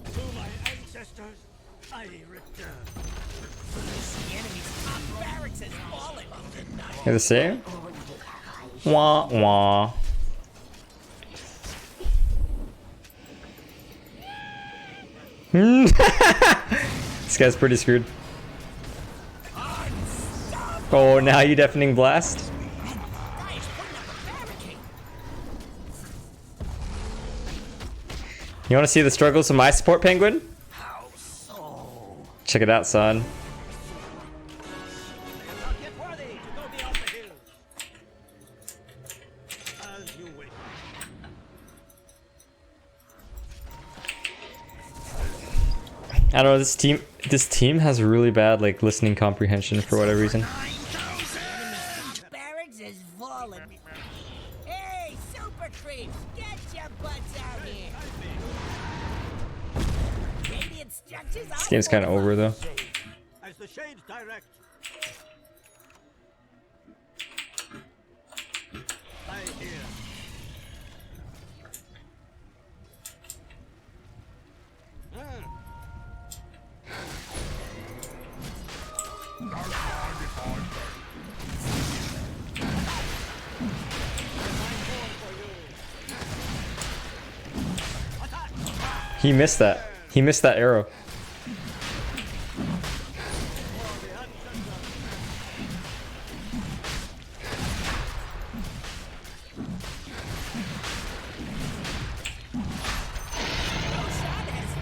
To my ancestors, I return. The enemy's top barracks has fallen! You're the same? Wah wah. This guy's pretty screwed. Oh, now you deafening blast? Dire's putting up a barricade! You want to see the struggles of my support, Penguin? How so? Check it out, son. Not yet worthy to go beyond the hills. As you wish. I don't know, this team has really bad like listening comprehension for whatever reason. 9,000! Barracks is fallen. Hey, super creeps, get your butts out here! Radiant structures This game's kind of over though. As the shades direct. I hear. He missed that. He missed that arrow.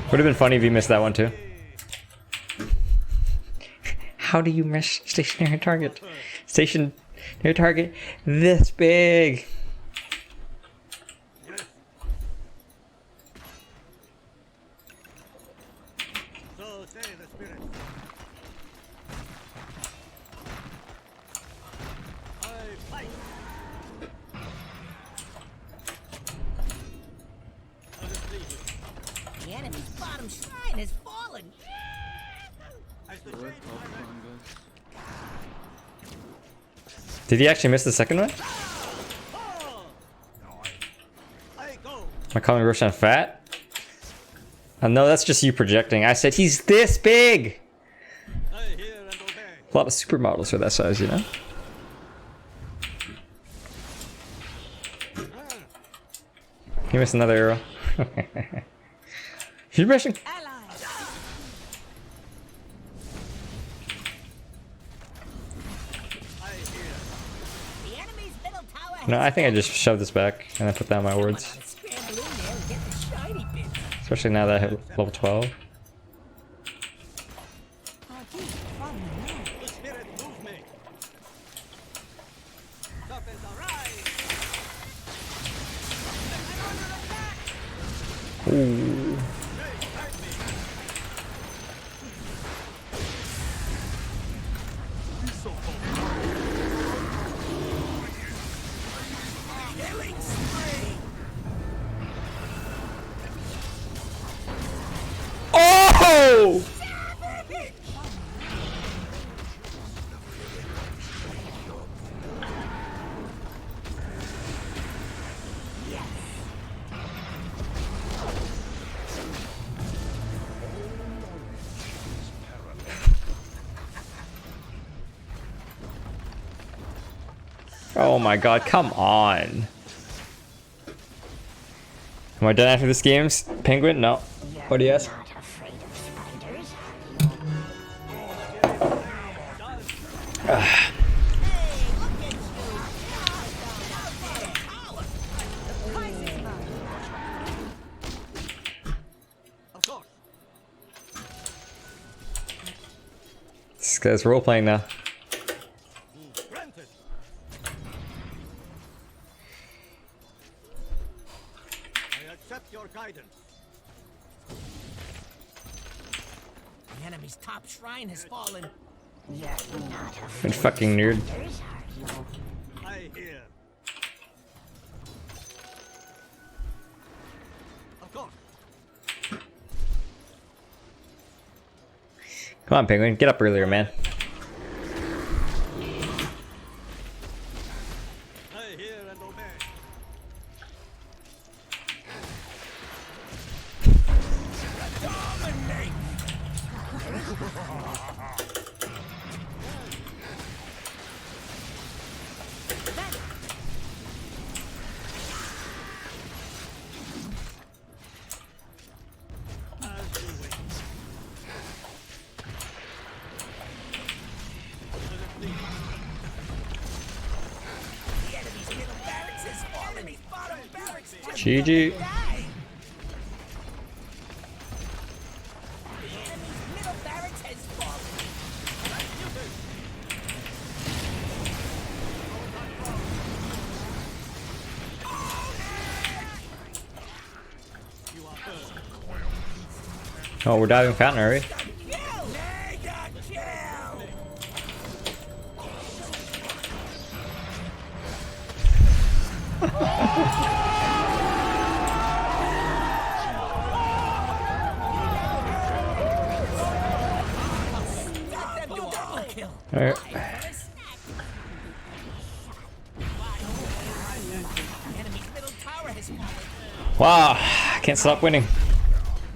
Would have been funny if you missed that one too. How do you miss stationary target? Stationary target this big. So say the spirit. I fight. As it pleases. The enemy's bottom shrine has fallen! As the shades direct. Did he actually miss the second one? I go. Am I calling Roshan fat? No, that's just you projecting. I said he's this big. I hear and obey. A lot of supermodels for that size, you know? You missed another arrow. You're missing. Allies. The enemy's middle tower has No, I think I just shoved this back and I put down my words. gotta scramble in there and get the shiny bits. Especially now that I hit level 12. A gift from the night. The spirit move me. Serpents arise. Ooh. Killing spree. Oh! Oh my god, come on. Am I done after this game, Penguin? No. What do you ask? Of course. This guy's role playing now. Granted. I accept your guidance. The enemy's top shrine has fallen. And fucking nerd. I hear. Of course. Come on, Penguin, get up earlier, man. I hear and obey. Dominate. As you wish. The enemy's middle barracks has fallen. His bottom barracks just GG. died. The enemy's middle barracks has fallen. You are heard. Oh, we're diving fountain, are we? Kill! Mega kill! Double kill. Alright. Enemy's middle tower has fallen. Wow, I can't stop winning.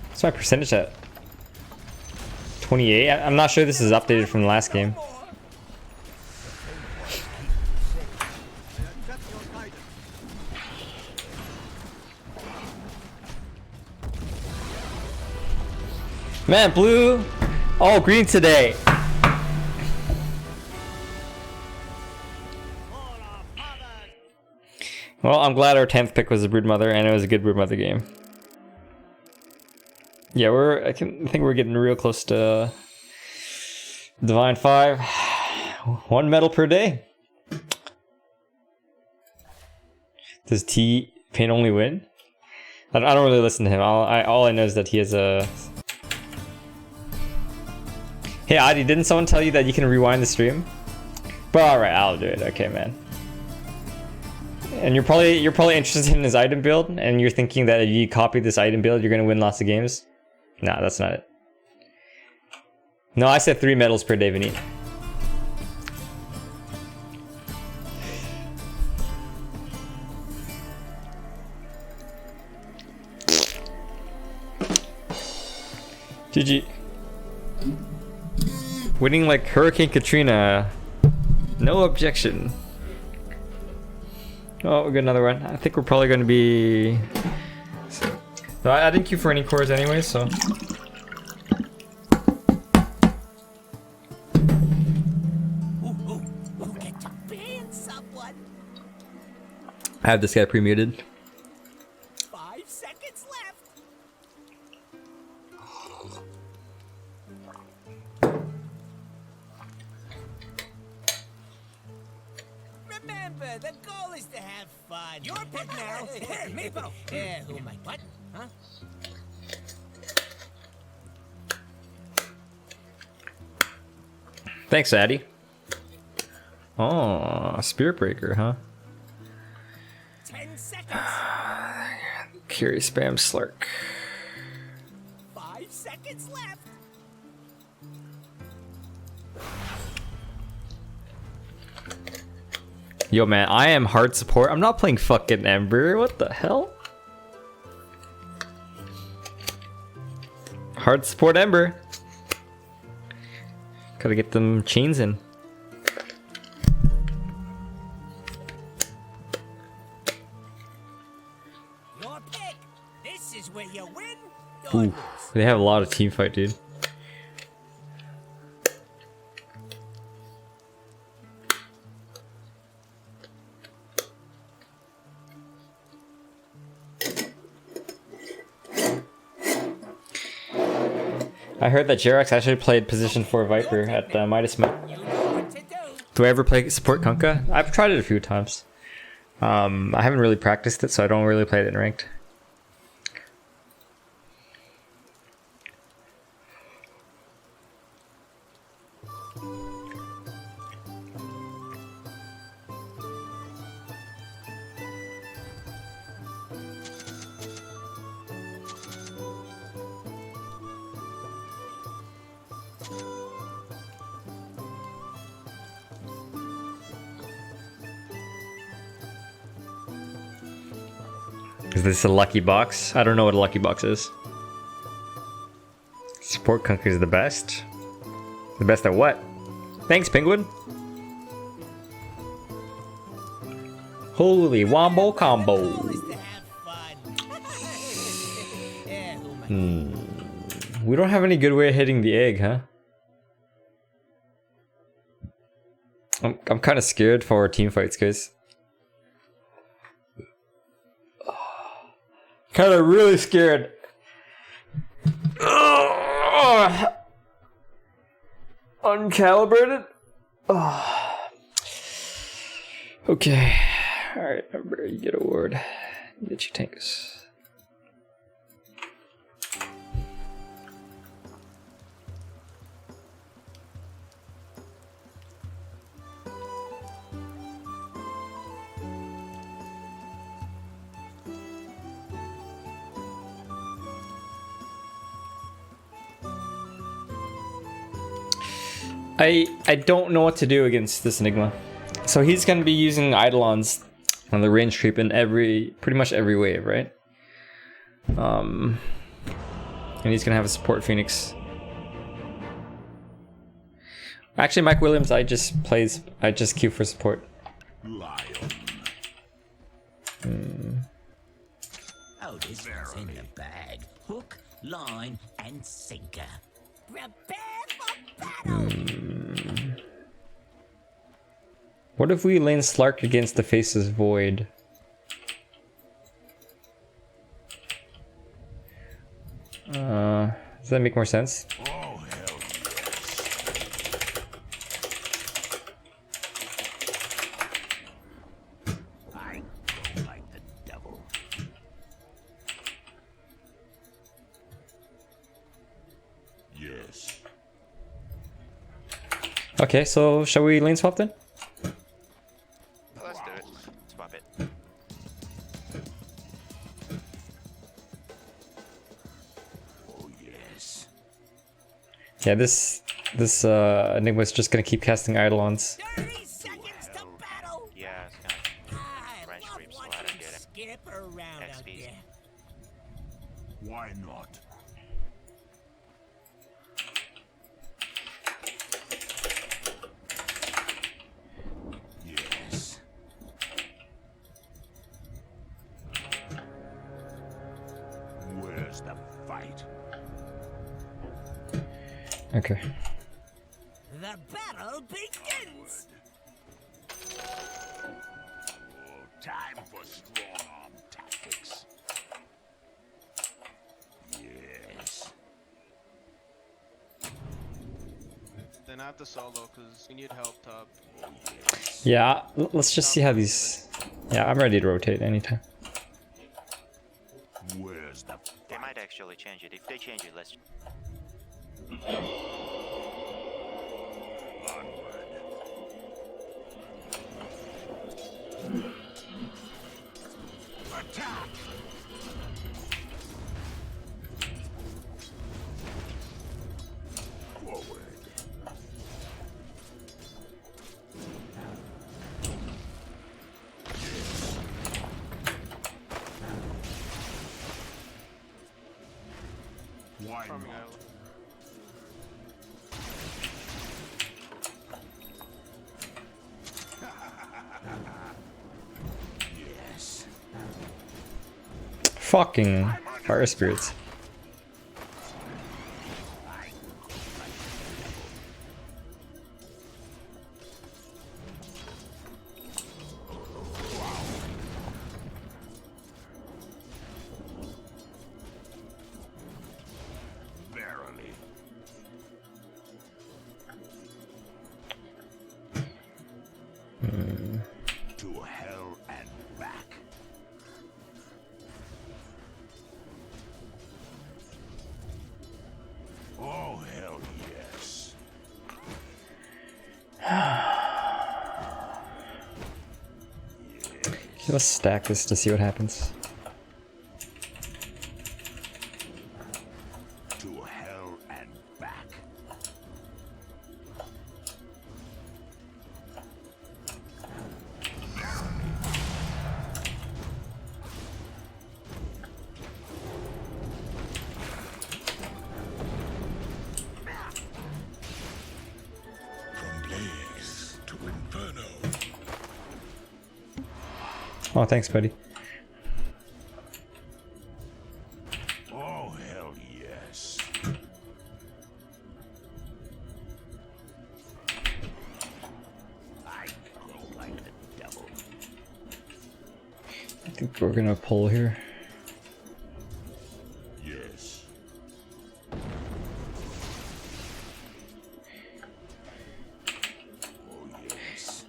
What's my percentage at? 28? I'm not sure this is updated from the last game. Accept your guidance. Man, blue, all green today. For our fathers. Well, I'm glad our 10th pick was a Broodmother, and it was a good Broodmother game. Yeah, I think we're getting real close to Divine 5. 1 medal per day. Does T-Pain only win? I don't really listen to him. All I know is that he has a... Hey Adi, didn't someone tell you that you can rewind the stream? But alright, I'll do it. Okay, man. And you're probably interested in his item build, and you're thinking that if you copy this item build, you're gonna win lots of games. Nah, that's not it. No, I said 3 medals per day, Vinny. GG. Winning like Hurricane Katrina. No objection. Oh, we got another one. I think we're probably going to be... No, I didn't queue for any cores anyway, so... Get to ban someone. I have this guy pre-muted. 5 seconds left. Remember, the goal is to have fun. Your pick now. Here, Maple. Yeah, who am I? What? Huh? Thanks, Addy. Oh, Spirit Breaker, huh? 10 seconds. Curious Spam Slurk. 5 seconds left. Yo, man, I am hard support. I'm not playing fucking Ember. What the hell? Hard support Ember. Gotta get them chains in. Your pick. This is where you win. Ooh, they have a lot of team fight, dude. I heard that Jerax actually played position 4 Viper at Midas Met. You know what to do. Do I ever play support Kunkka? I've tried it a few times. I haven't really practiced it, so I don't really play it in ranked. Is this a lucky box? I don't know what a lucky box is. Support Kunkka is the best. The best at what? Thanks, Penguin. Holy wombo combo. Goal is to have fun. Yeah, who am I? We don't have any good way of hitting the egg, huh? I'm kind of scared for our team fights, guys. Kind of really scared. Uncalibrated. Okay. Alright, remember, you get a ward. You get your tanks. I don't know what to do against this Enigma. So he's going to be using Eidolons on the range creep in pretty much every wave, right? And he's going to have a support Phoenix. Actually, Mike Williams, I just queue for support. Oh, this is in the bag. Hook, line, and sinker. Prepare for battle. What if we lane Slark against the Faceless Void? Does that make more sense? Oh, hell I go like the devil. yes. Okay, so shall we lane swap then? Let's do it. Swap it. Oh, yes. Yeah, this Enigma is just gonna keep casting Eidolons. 30 seconds to battle. Yeah, it's kind I Range love creeps, so I watching don't get it. skip around out XP. there. Why not? Okay. The battle begins! Time for strong arm tactics. Yes. Then I have to solo because we need help top. Yeah, let's just see how these... Yeah, I'm ready to rotate anytime. Where's the They might actually change it. If they change it, let's. attack? Forward. Why Farming not? island. Yes. Fucking fire spirits. Verily. To hell and back. Oh, hell yes. Okay, let's stack this to see what happens. To hell and back. From blaze to inferno. Oh, thanks, buddy. Oh, hell yes. I grow like the devil. I think we're gonna pull here. Yes. Oh, yes.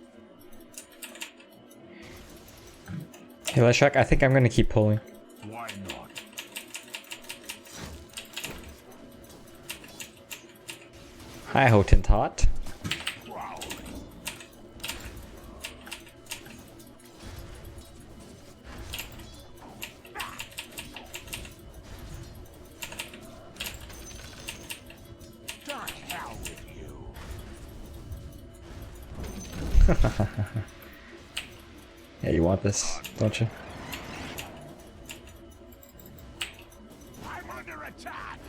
Hey, Leshak, I think I'm gonna keep pulling. Why not? Hi, Hotentot. Prowling. To hell with you. Yeah, you want this, don't you? I'm under attack.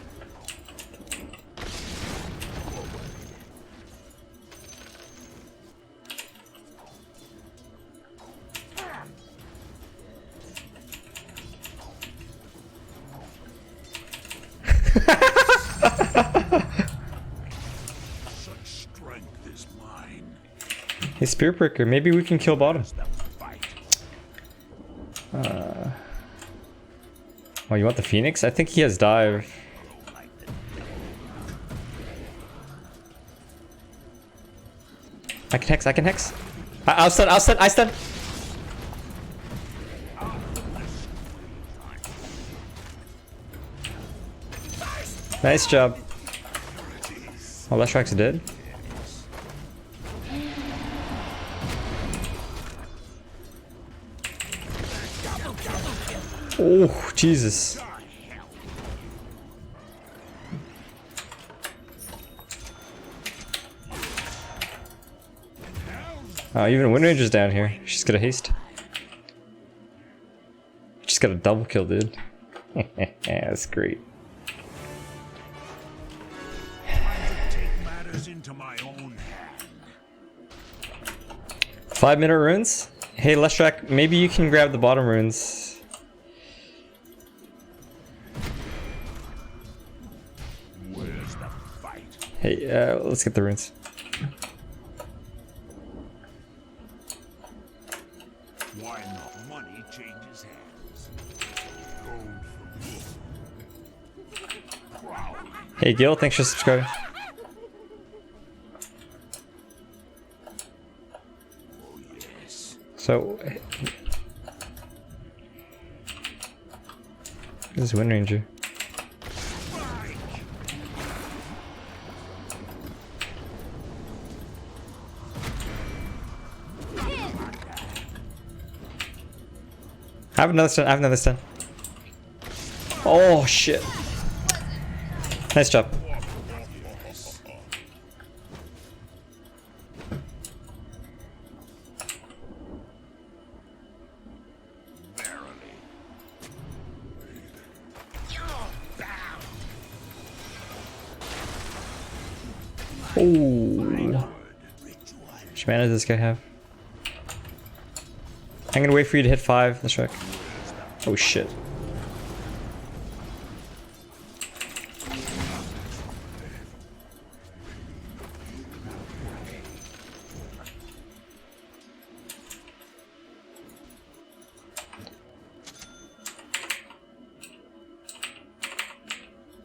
Such strength is mine. Hey, Spirit Breaker, maybe we can kill bottom. The fight. Oh, you want the Phoenix? I think he has dive. Grow like the I can hex, I can hex. I'll stun, I'll stun, I stun. Nice job. Oh, Leshak's dead. Oh, Jesus. Oh, even Windranger's down here. She's got a haste. She's got a double kill, dude. Yeah, that's great. take matters into my own hand. 5-minute runes? Hey, Leshak, maybe you can grab the bottom runes. Where's the fight? Hey, let's get the runes. Why not? Money changes hands. Gold for good. Prowling. Hey, Gil, thanks for subscribing. Oh yes. So, this is Wind Ranger. I have another stun. I have another stun. Oh shit! Nice job. Oh, how much mana does this guy have? I'm gonna wait for you to hit 5. Let's check. Oh shit.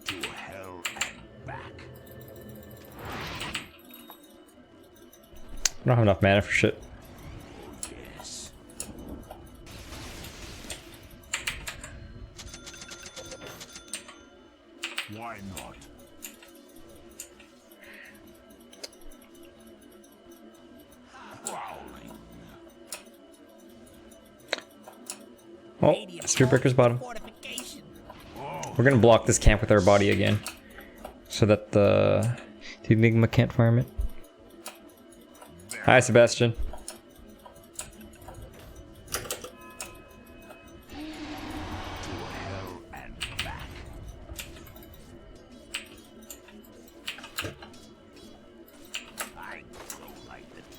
To hell and back. I don't have enough mana for shit. Yes. Why not? Prowling. Oh, Spear Breaker's bottom. We're gonna block this camp with our body again, so that the Enigma can't farm it. Hi, Sebastian.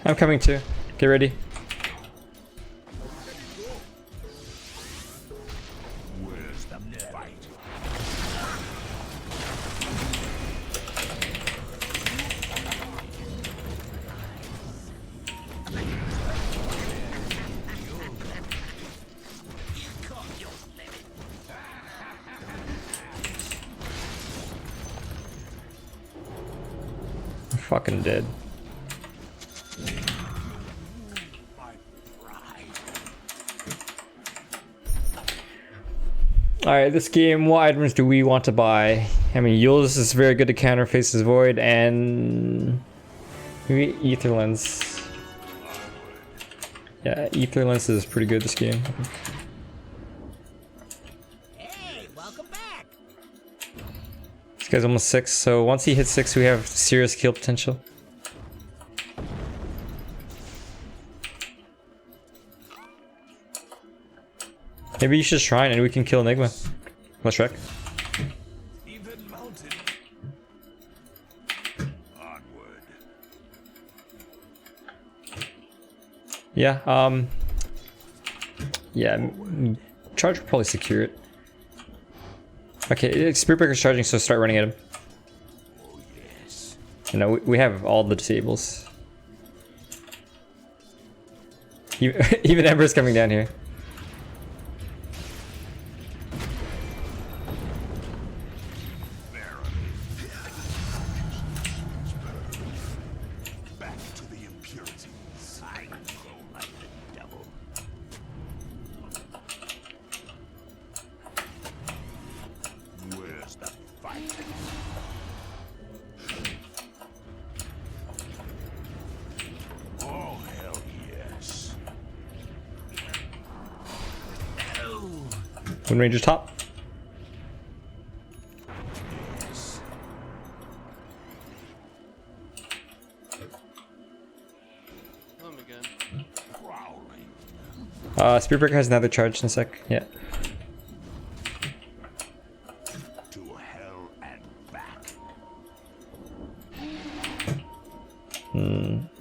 I'm coming too. Get ready. Where's the fight? I'm fucking dead. Alright, this game, what items do we want to buy? I mean, Eul's is very good to counter Face's Void, and maybe Ether Lens. Yeah, Ether Lens is pretty good this game. Hey, welcome back. This guy's almost 6, so once he hits 6, we have serious kill potential. Maybe you should shrine and we can kill Enigma. Let's check. Even mounted. Onward. Yeah, yeah, Charge will probably secure it. Okay, Spirit Breaker's charging, so start running at him. Oh yes. You know, we have all the disables. Even Ember's coming down here. Back to the impurities. I grow like the devil. Where's the fight? Oh hell yes. Wind Ranger's top. Kill him again. Prowling. Spirit Breaker has another charge in a sec. Yeah. To hell and back.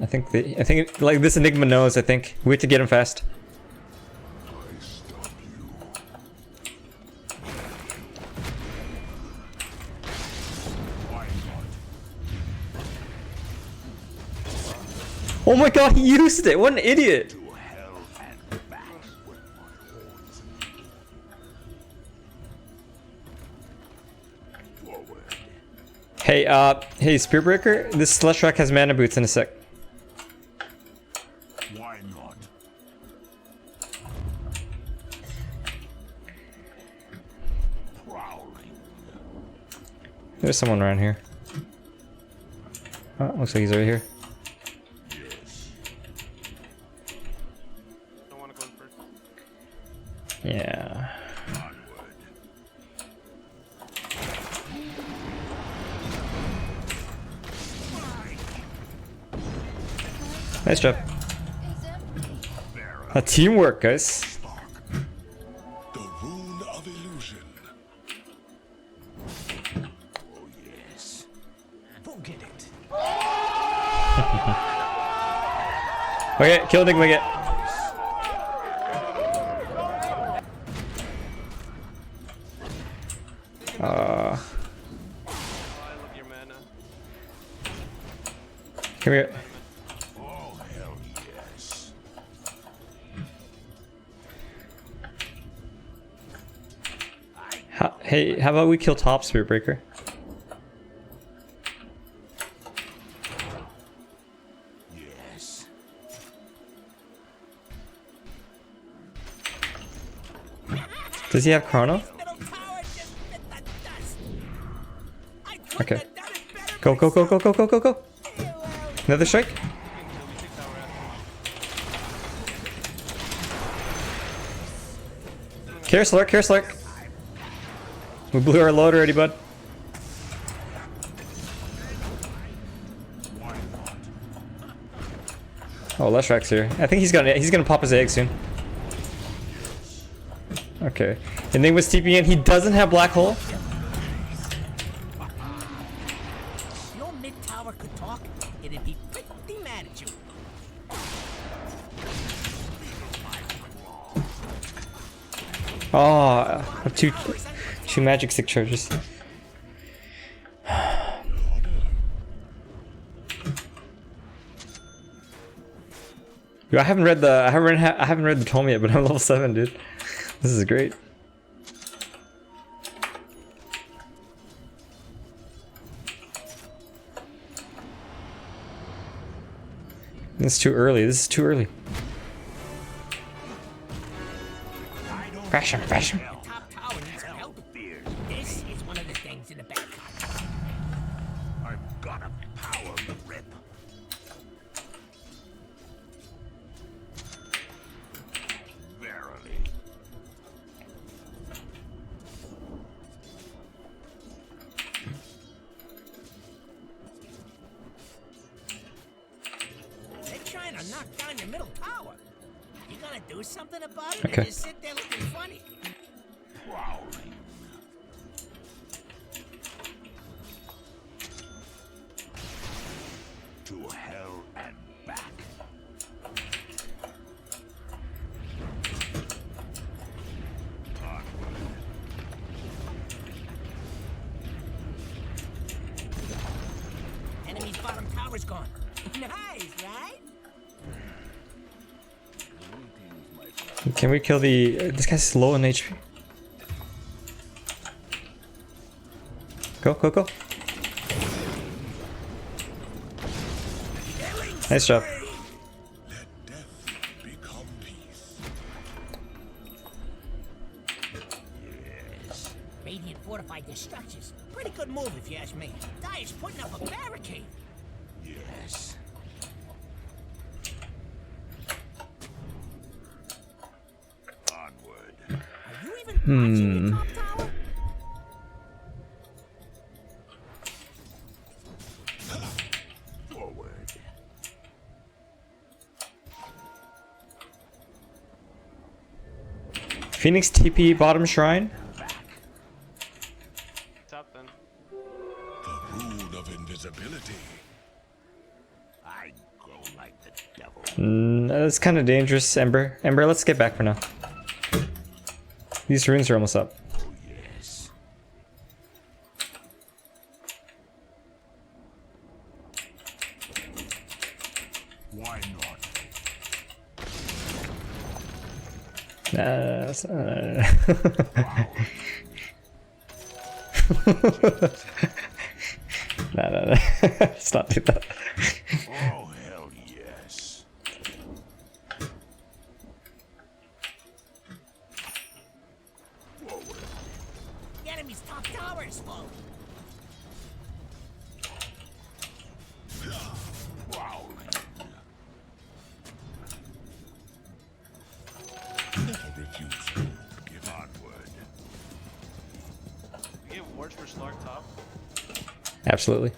I think like this Enigma knows. I think we have to get him fast. I stop you. Why not? my god, he used it! What an idiot! Hey, hey, Spearbreaker, this Celestial has mana boots in a sec. Why not? Prowling. There's someone around here. Oh, looks like he's over here. Don't want to go first. Yeah. Nice job. Teamwork, guys. The rune of illusion. Oh yes. Forget it. Okay, kill Enigma again. Oh, I love your mana. Here we go. Oh hell yes. Hey, how about we kill top Spearbreaker? Yes. Does he have Chrono? Middle tower just bit the dust. I couldn't Okay. have done it better Go, go, go, go, go, go, go, go. Another strike? We take tower after. Care Slurk, Care Slurk. We blew our load already, bud. Oh, Leshrak's here. I think he's gonna pop his egg soon. Okay. And then with TP in, he doesn't have Black Hole. Your mid tower could talk, it'd be pretty mad at you. Oh, two magic stick charges. Yo, I haven't read the tome yet, but I'm level 7, dude. This is great. It's too early. This is too early. Crash him, crash him. Top tower needs some help. This is one of the things in the back pocket. I've got a power grip. Verily. They're trying to knock down your middle tower. You gonna do something about it? Okay. Or just sit there looking funny? Prowling. To hell and back. Enemy's bottom tower's gone. Nice, right? Can we kill the... this guy's low on HP. Go, go, go. Nice job. Let death become peace. Yes. Radiant fortified their structures. Pretty good move if you ask me. Dire's putting up a barricade. Yes. Onward. Are you even watching the top tower? Forward. Phoenix TP bottom shrine. Top then. The rune of invisibility. I go like the devil. That's kind of dangerous, Ember. Ember, let's get back for now. These runes are almost up. Oh yes. Why not? No. Let's not do that. Oh, hell yes. The enemy's top tower is full. I refuse to give onward. You get wards for Slark top. Absolutely. To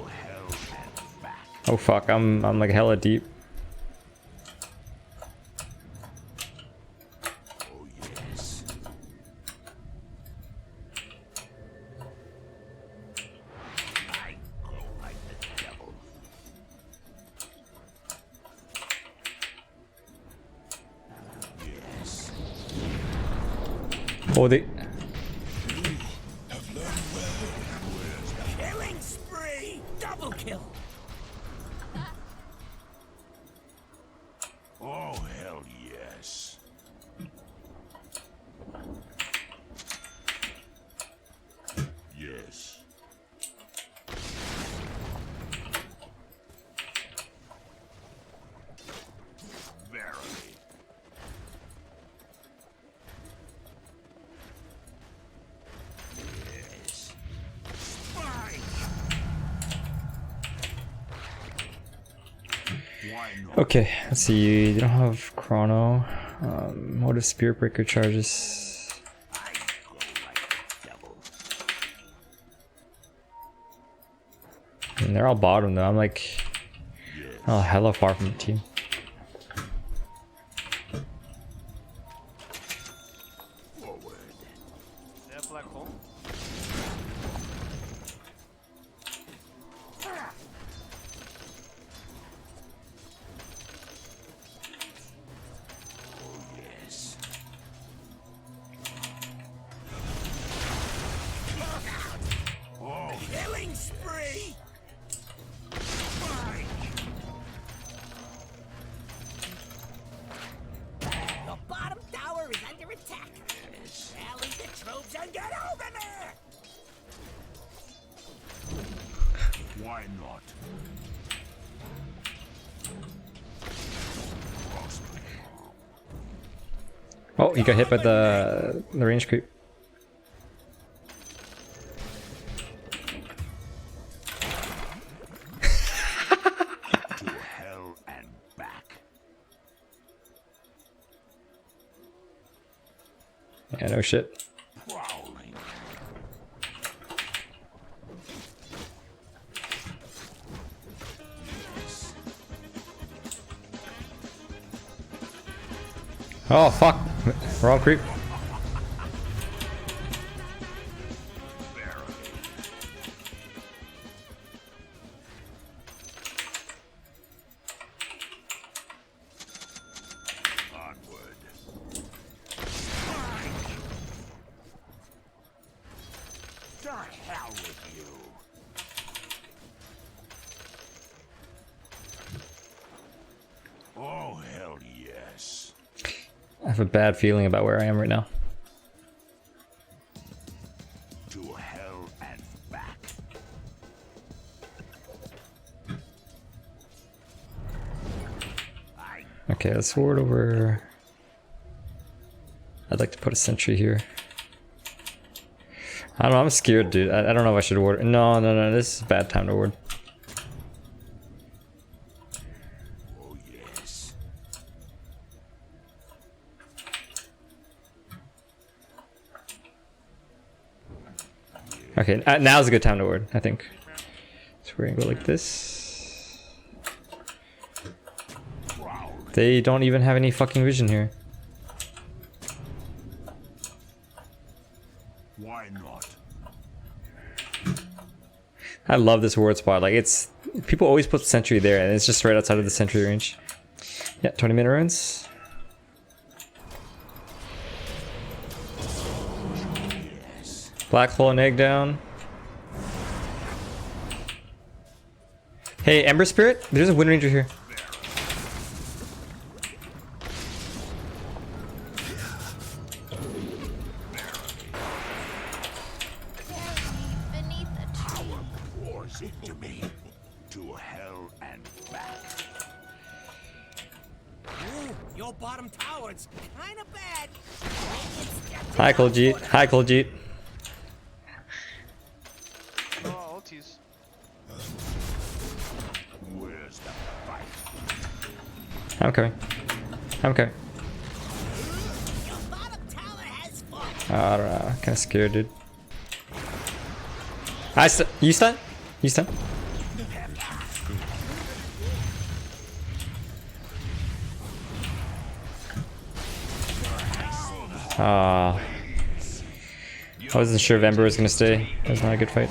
hell and back. Oh fuck, I'm like hella deep. Oh, yes. I glow like the devil. Yes. Oh, they. Have learned well. Killing spree! Double kill! Oh, hell yes. Yes. Verily. Yes. Spike! Why not? Okay, let's see. You don't have chrono. What if Spirit Breaker charges? I glow like the devil. And they're all bottom though. I'm like, oh, hella far from the team. Forward. They have black hole. Yes. Oh, Killing spree! Spike! The bottom tower is under attack. Rally the troops and get over there! Why not? Oh, you got hit by the range creep. To hell and back. Yeah, no shit. Prowling. Yes. Oh fuck, wrong creep. Verily. Onward. To hell with you. Oh, hell yes. I have a bad feeling about where I am right now. To hell and back. Okay, let's ward over. I'd like to put a sentry here. I don't know, I'm scared, dude. I don't know if I should ward. No, this is a bad time to ward. Oh, yes. Okay, now's a good time to ward, I think. So we're gonna go like this. They don't even have any fucking vision here. Why not? I love this ward spot. Like, it's... People always put sentry there, and it's just right outside of the sentry range. Yeah, 20-minute runes. Black hole and egg down. Hey, Ember Spirit, there's a Wind Ranger here. Your bottom tower's kind of bad. Hi, Koljeet. Hi, Koljeet. Oh, ultis. I'm coming. I'm coming. Your bottom tower has fallen. I don't know. Kind of scared, dude. You stun? You stun? I wasn't sure if Ember was gonna stay. It was not a good fight.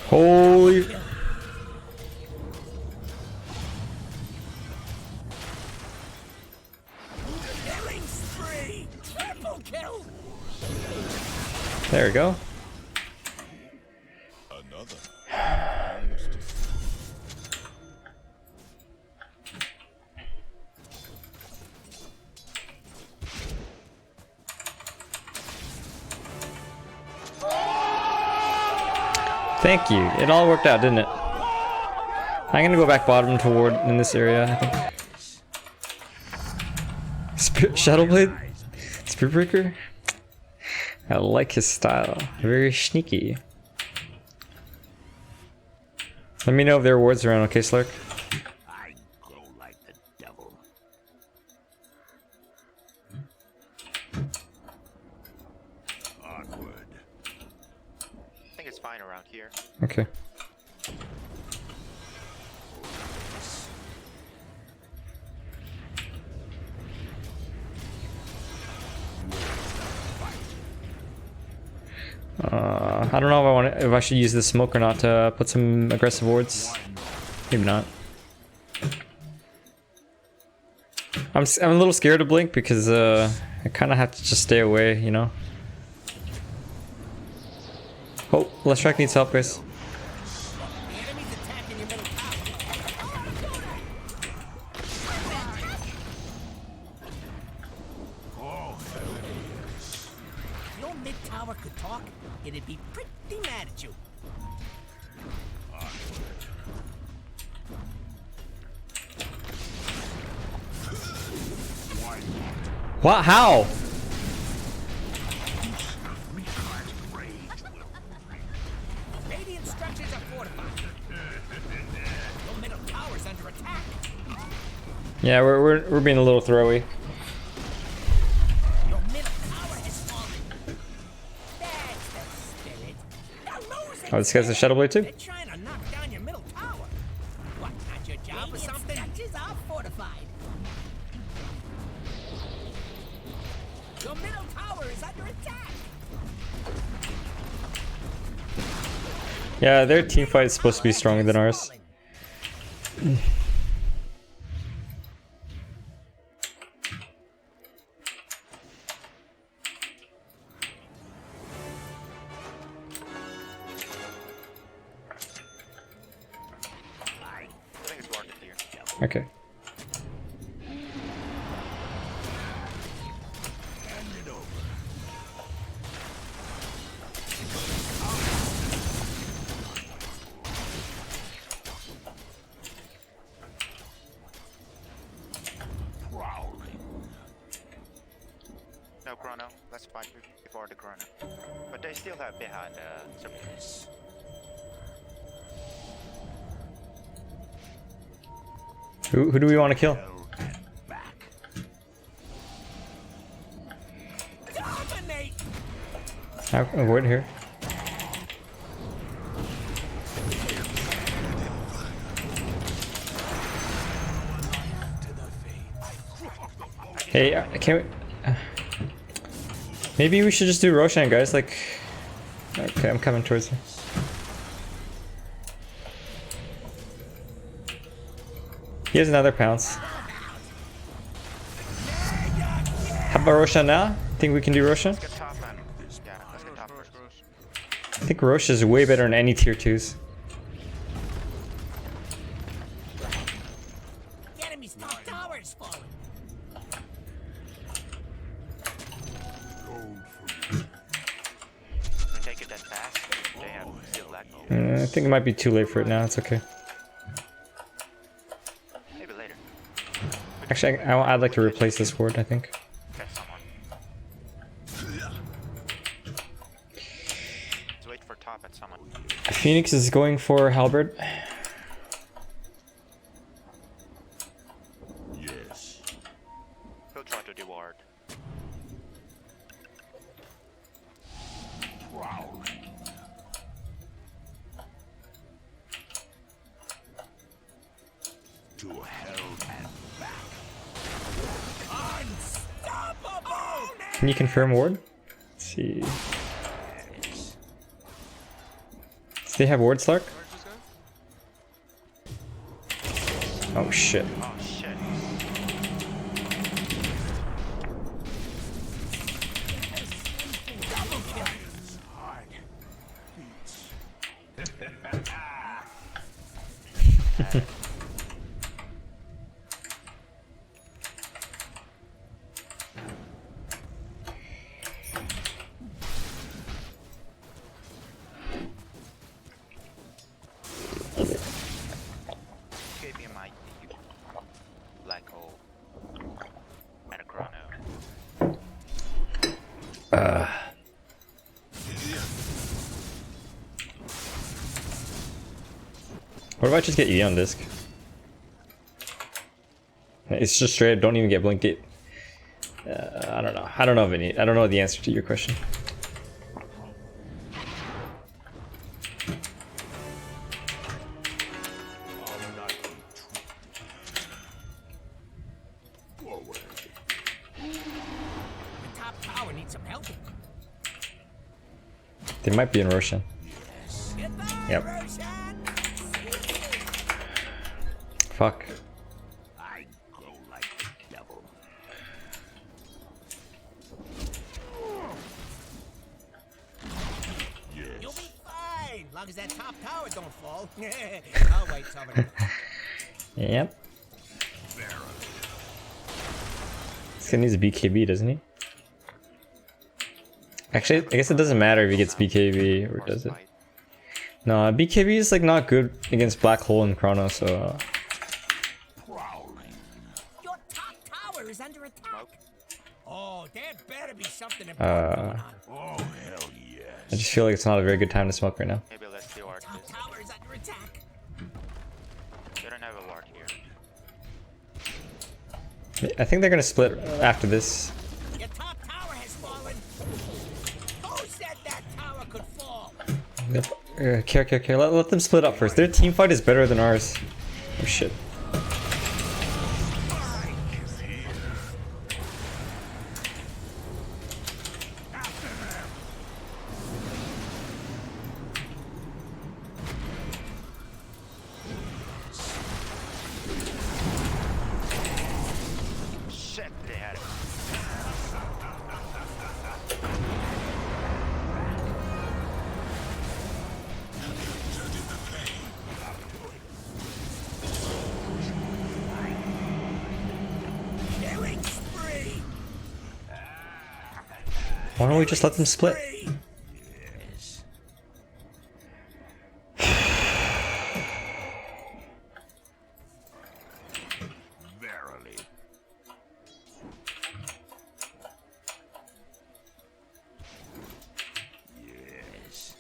Holy! Killing spree. Triple kill. There we go. Thank you. It all worked out, didn't it? I'm gonna go back bottom toward in this area, I think. Shadowblade? Spearbreaker? I like his style. Very sneaky. Let me know if there are wards around, okay, Slark? I go like the devil. Awkward. I think it's fine around here. Okay. I don't know if I should use the smoke or not to put some aggressive wards. Maybe not. I'm a little scared to blink because I kind of have to just stay away, you know. Oh, Leshrac needs help, guys. The enemy's attacking your middle tower. If your mid tower could talk, it'd be pretty mad at you. What? How? Radiant structures are fortified. Your middle tower's under attack. Yeah, we're being a little throwy. Your middle tower has fallen. That's the spirit. You're losing. Oh, this guy's a Shadowblade too? They're trying to knock down your middle tower. What, not your job or something? Structures are fortified. Your middle tower is under attack. Yeah, their team fight is supposed to be stronger than ours. I think it's worth it here. Okay. No chrono. Let's fight before the chrono. But they still have behind surprise. Who do we want to kill? Dominate. I'll avoid here. Hey, can we? Maybe we should just do Roshan, guys. Like, okay, I'm coming towards you. He has another pounce. How about Roshan now? Think we can do Roshan? Let's get top man. Yeah, let's get top first. I think Rosh is way better than any tier 2s. The enemy's top tower is falling. fast. They have still lack of. I think it might be too late for it now. It's okay. Maybe later. Actually, I'd like to replace this ward, I think. Catch someone. Let's wait for top at someone. Phoenix is going for Halberd. Yes. He'll try to deward. Prowling. To hell and back. Unstoppable! Can you confirm ward? Let's see. Do they have ward, Slark? Where's this guy? Oh shit. Oh shit. Double kill! Hard. Beats. Gave me my black hole and a chrono. What if I just get E on disc? It's just straight up, don't even get blinked. I don't know. I don't know, Vinny. I don't know the answer to your question. Forward. The top tower needs some help. They might be in Roshan. Goodbye, Yep. Roshan! Fuck. I glow like the devil. You'll Yes. be fine, long as that top tower don't fall. I'll wait some of it. Yep. This guy needs a BKB, doesn't he? Actually, I guess it doesn't matter if he gets BKB or does it. No, BKB is like not good against Black Hole and Chrono, so Prowling. Your top tower is under attack. Oh, there better be something important going on. Oh, hell yes. I just feel like it's not a very good time to smoke right now. Maybe let's deward Top this. tower is under attack. They don't have a ward here. I think they're gonna split after this. Your top tower has fallen. Who said that tower could fall? Yep. Care. Let them split up first. Their team fight is better than ours. Oh shit. Shit, they had it. Killing spree. Why don't we just let them split? Yes. Verily. Yes.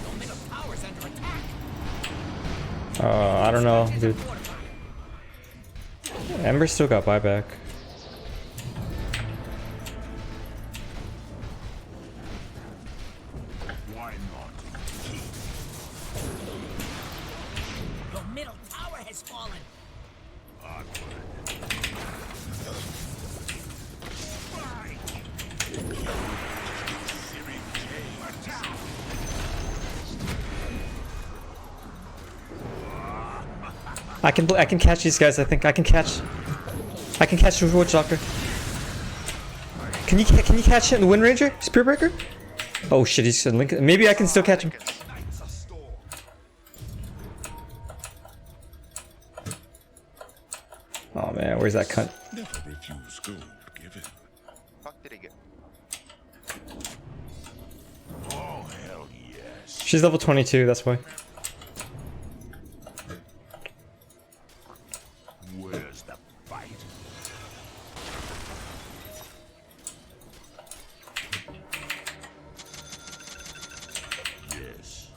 Your middle tower's under attack. I don't know, dude. Ember still got buyback. Why not? Your middle tower has fallen. I can catch these guys. I think I can catch the Witch Doctor. Can you catch him, the Wind Ranger, Spear Breaker? Oh shit, he's link. Maybe I can still catch him. Night's a storm. Oh man, where's that cunt? Never refuse gold given. Fuck did he get? Oh, hell yes. She's level 22, that's why. Where's the fight? Yes.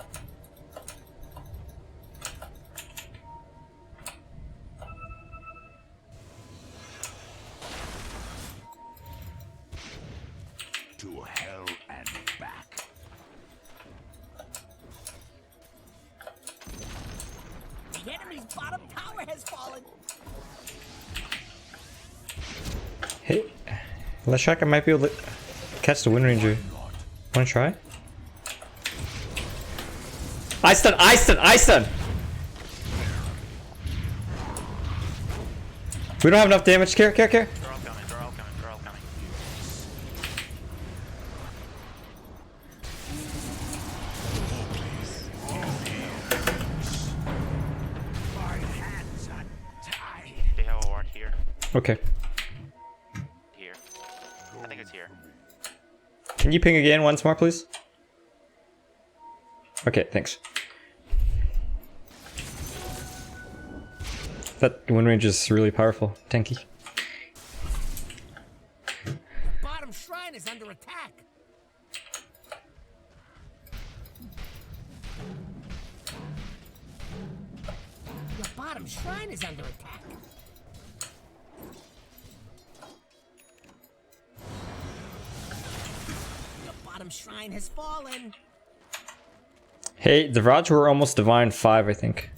To hell and back. The enemy's bottom tower has fallen. Hey, let's check. I might be able to catch the Wind Ranger. Wanna try? I stun! I stun! I stun! We don't have enough damage. Care. They're all coming, they're all coming, they're all coming. My hands are tied. They have a ward here. Okay. Here. I think it's here. Can you ping again once more, please? Okay, thanks. That Wind Ranger is really powerful. Tanky. The bottom shrine is under attack. The bottom shrine is under attack. The bottom shrine has fallen. Hey, the Raj were almost Divine 5, I think.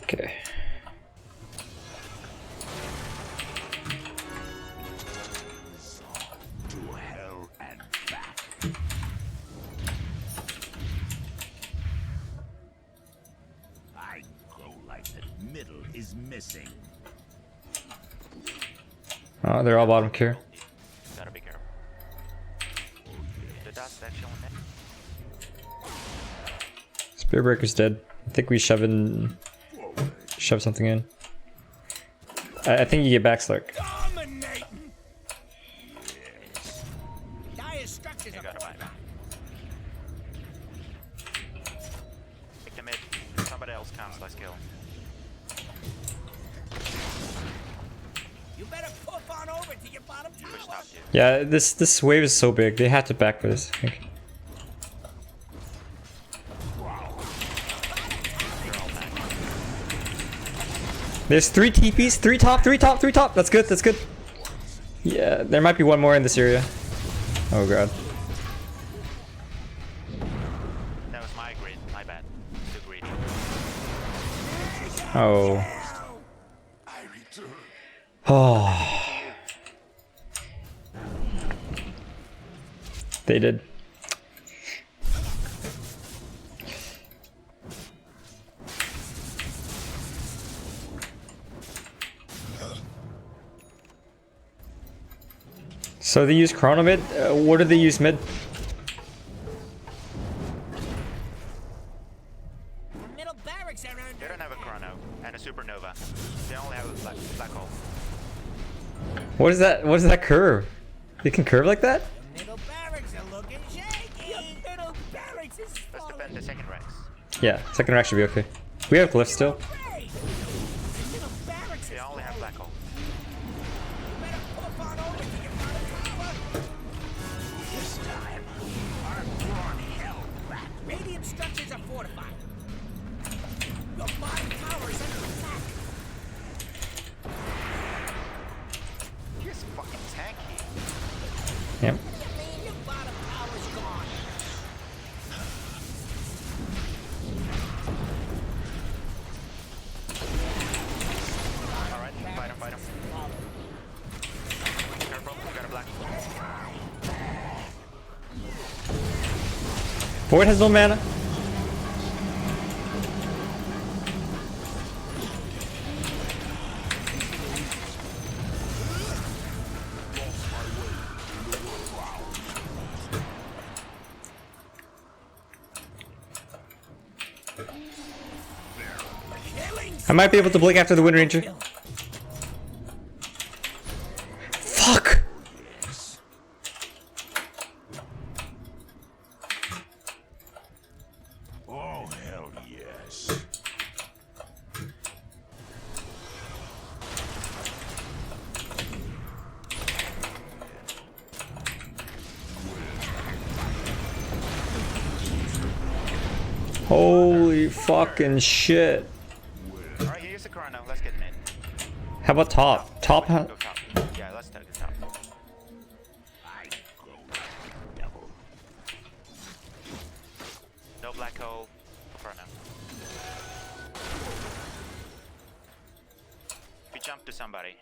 Okay. To hell and back. I go like the middle is missing. Oh, they're all bottom care. Gotta be careful. The dust actually on Spear Breaker's dead. I think we shove something in. I think you get back, Slark. Dominating. Dire structures You are gotta buy fortified. Pick the mid. Somebody else counts, let's kill. You better poof on over to your bottom tower. Push top dude. Yeah, this wave is so big. They had to back for this, I think. There's 3 TPs, 3 top, 3 top, 3 top. That's good, that's good. Yeah, there might be one more in this area. Oh god. That was my grid, my bad. Too greedy. Oh. I return. Oh. They did. So they use Chrono mid? What do they use mid? The middle barracks are They under don't have a chrono and a supernova. They only have a black hole. What is that? What is that curve? They can curve like that? The middle barracks are looking shaky. The middle barracks is Let's falling. defend the second ranks. Yeah, second rack should be okay. We have glyphs still. Great. The middle barracks They is only have falling. black hole. You better poof on over to your bottom tower. This time, I've brought hell back. Radiant structures are fortified. Your bottom tower is under attack. Here's fucking tanky. Yep. Your bottom tower's gone. Alright, fight him, fight him. Careful, we got a black. Void has no mana. I might be able to blink after the Wind Ranger. Fuck! Oh, hell yes. Holy fucking shit. Alright, here's the chrono. Let's get mid. How about top? Top Go top. Yeah, let's take the top. No black hole. Chrono. If you jump to somebody,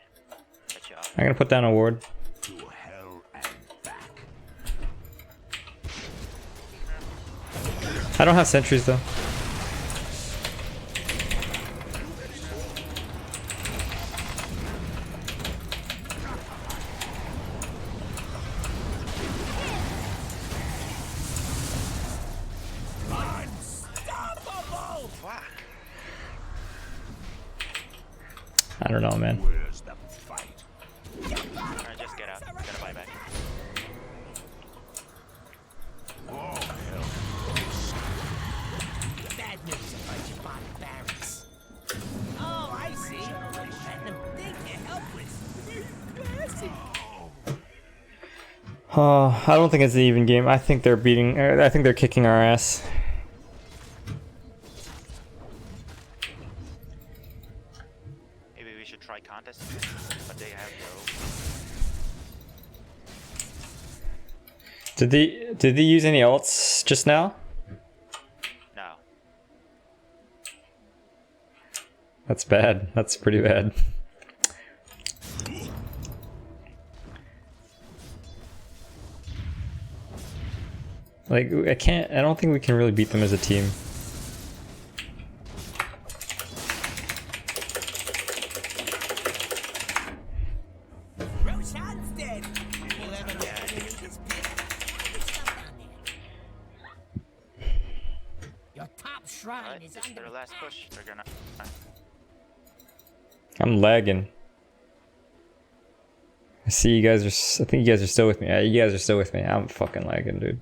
get you off. I'm gonna put down a ward. To hell and back. I don't have sentries though. Unstoppable! Fuck. I don't know, man. Where's the fight? Alright, just get out. Gotta buy back. Oh, hell. Bad news about your body barracks. Oh, I see. Letting them think you're helpless. Classic. I don't think it's an even game. I think they're beating. I think they're kicking our ass. Maybe we should try contest, but they have no. Did they use any ults just now? No. That's bad. That's pretty bad. Like, I don't think we can really beat them as a team. Roshan's dead. We'll have an opportunity to spit. Put stuff down there. Your top shrine Alright, is this is under their last attack. push. They're gonna. I'm lagging. I see you guys are. I think you guys are still with me. Yeah, you guys are still with me. I'm fucking lagging, dude.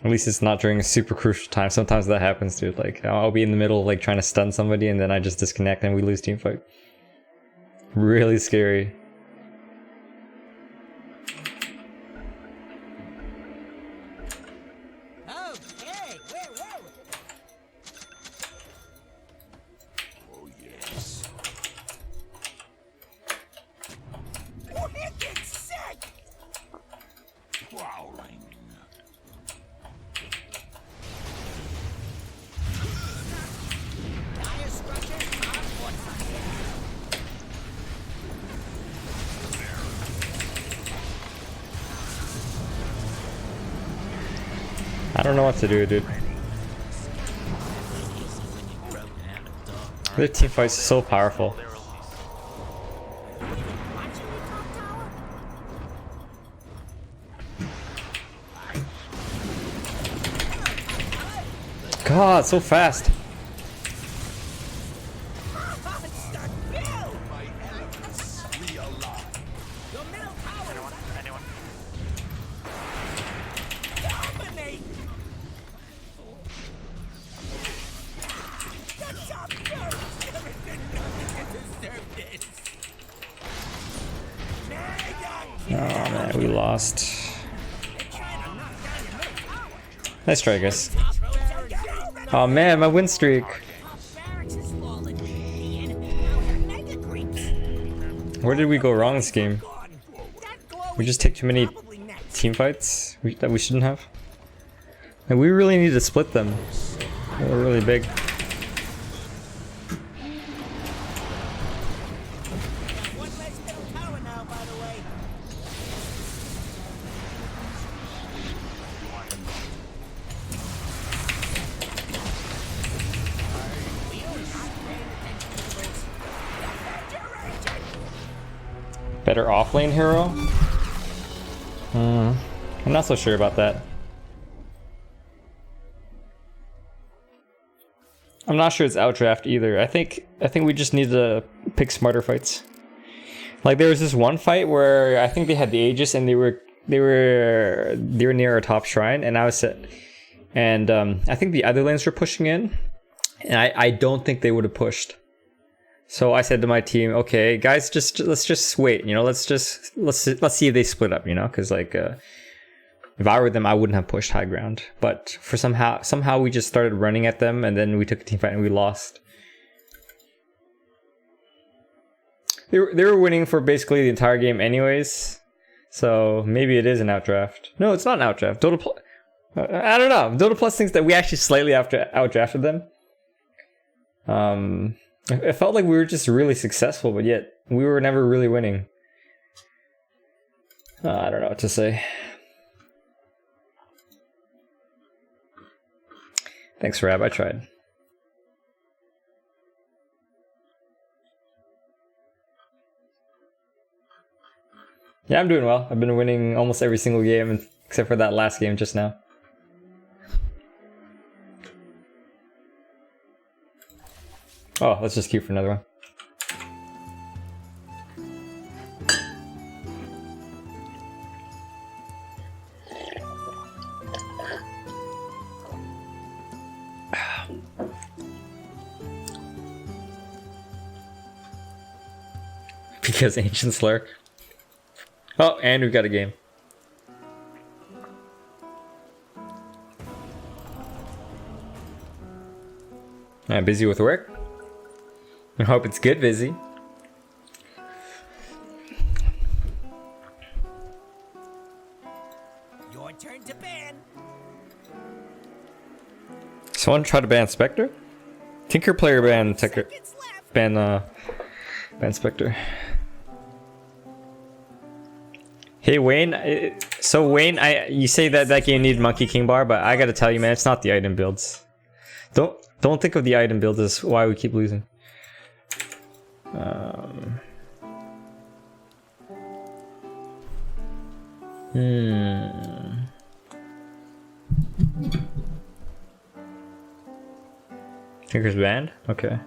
At least it's not during a super crucial time. Sometimes that happens, dude. Like, I'll be in the middle of like trying to stun somebody and then I just disconnect and we lose team fight. Really scary. Okay, whoa. Oh, yes. Wicked sick! Prowling. Dire structures are fortified. I don't know what to do, dude. Their team fights are so powerful. Watching the top tower? God, so fast. Monster kill! Your middle tower Anyone? Anyone? dominate! The top turret never did nothing to deserve this! Oh man, we lost. Nice try, guys. Oh man, my win streak. Where did we go wrong this game? We just take too many team fights that we shouldn't have. And we really need to split them. They're really big. One less middle tower now, by the way. Better offlane hero? I'm not so sure about that. I'm not sure it's outdraft either. I think we just need to pick smarter fights. Like there was this one fight where I think they had the Aegis and they were near our top shrine, and I was set. And I think the other lanes were pushing in, and I don't think they would have pushed. So I said to my team, okay, guys, let's just wait. You know, let's see if they split up. You know, because like if I were them, I wouldn't have pushed high ground. But for somehow we just started running at them, and then we took a team fight and we lost. They were winning for basically the entire game anyways. So maybe it is an outdraft. No, it's not an outdraft. I don't know. Dota Plus thinks that we actually slightly outdrafted them. It felt like we were just really successful, but yet we were never really winning. I don't know what to say. Thanks, Rab. I tried. Yeah, I'm doing well. I've been winning almost every single game except for that last game just now. Oh, let's just queue for another one. Because Ancients lurk. Oh, and we've got a game. I'm busy with work. I hope it's good busy. Your turn to ban. Someone try to ban Spectre? Tinker player ban Spectre. Hey Wayne, so Wayne, you say that game needed Monkey King Bar, but I gotta tell you, man, it's not the item builds. Don't think of the item builds as why we keep losing. Tinker's banned? Okay.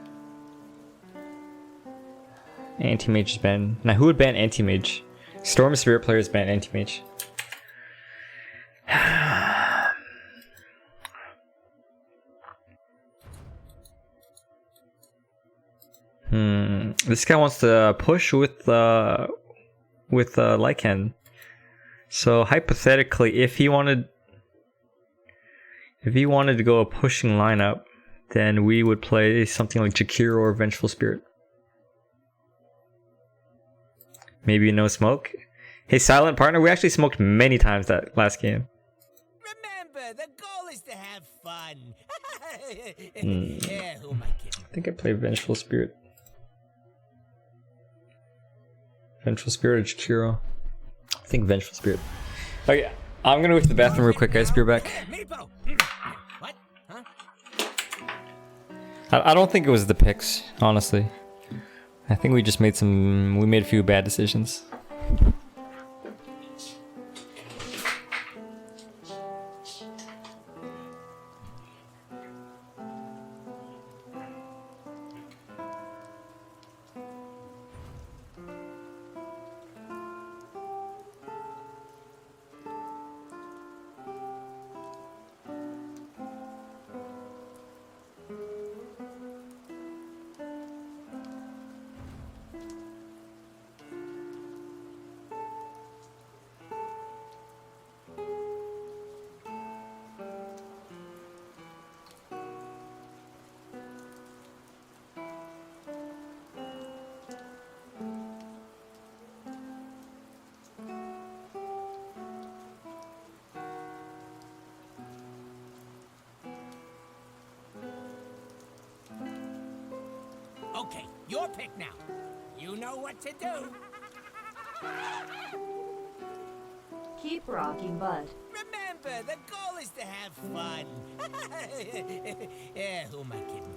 Anti-Mage is banned. Now who would ban Anti-Mage? Storm Spirit players ban Anti-Mage. This guy wants to push with Lycan. So hypothetically, if he wanted to go a pushing lineup, then we would play something like Jakiro or Vengeful Spirit. Maybe no smoke. Hey, silent partner, we actually smoked many times that last game. Remember, the goal is to have fun. Yeah, who am I kidding? I think I played Vengeful Spirit. Vengeful Spirit or Jakiro? I think Vengeful Spirit. Okay, I'm gonna go to the bathroom real quick, guys. Be right back. What? Huh? I don't think it was the picks, honestly. I think we just made a few bad decisions. Okay, your pick now. You know what to do. Keep rocking, bud. Remember, the goal is to have fun. Yeah, who am I kidding?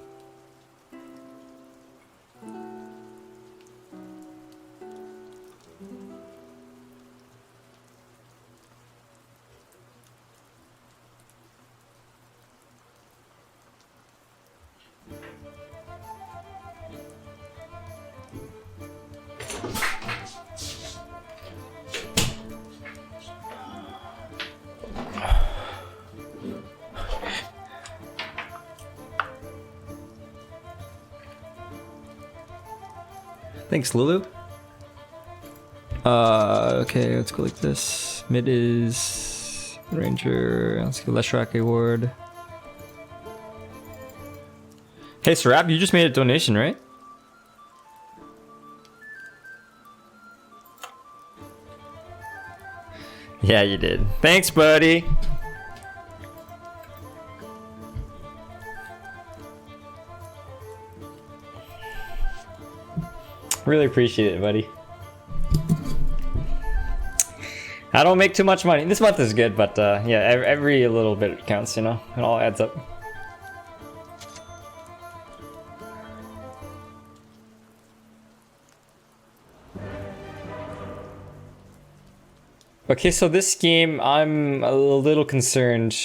Thanks, Lulu. Okay, let's go like this. Mid is Ranger. Let's go Leshrac Ward. Hey, Sarab, you just made a donation, right? Yeah, you did. Thanks, buddy. Really appreciate it, buddy. I don't make too much money. This month is good, but yeah, every little bit counts, you know? It all adds up. Okay, so this game, I'm a little concerned.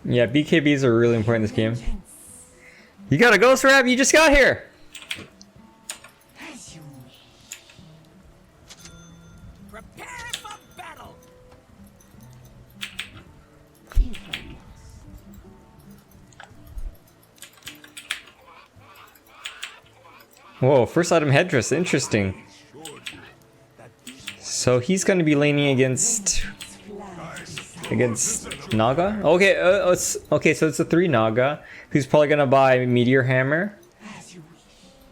Yeah, BKBs are really important in this game. You got a ghost rap? You just got here! Prepare for battle! Whoa, first item headdress, interesting. So he's gonna be laning against Naga? Okay, okay, so it's a 3 Naga who's probably gonna buy Meteor Hammer.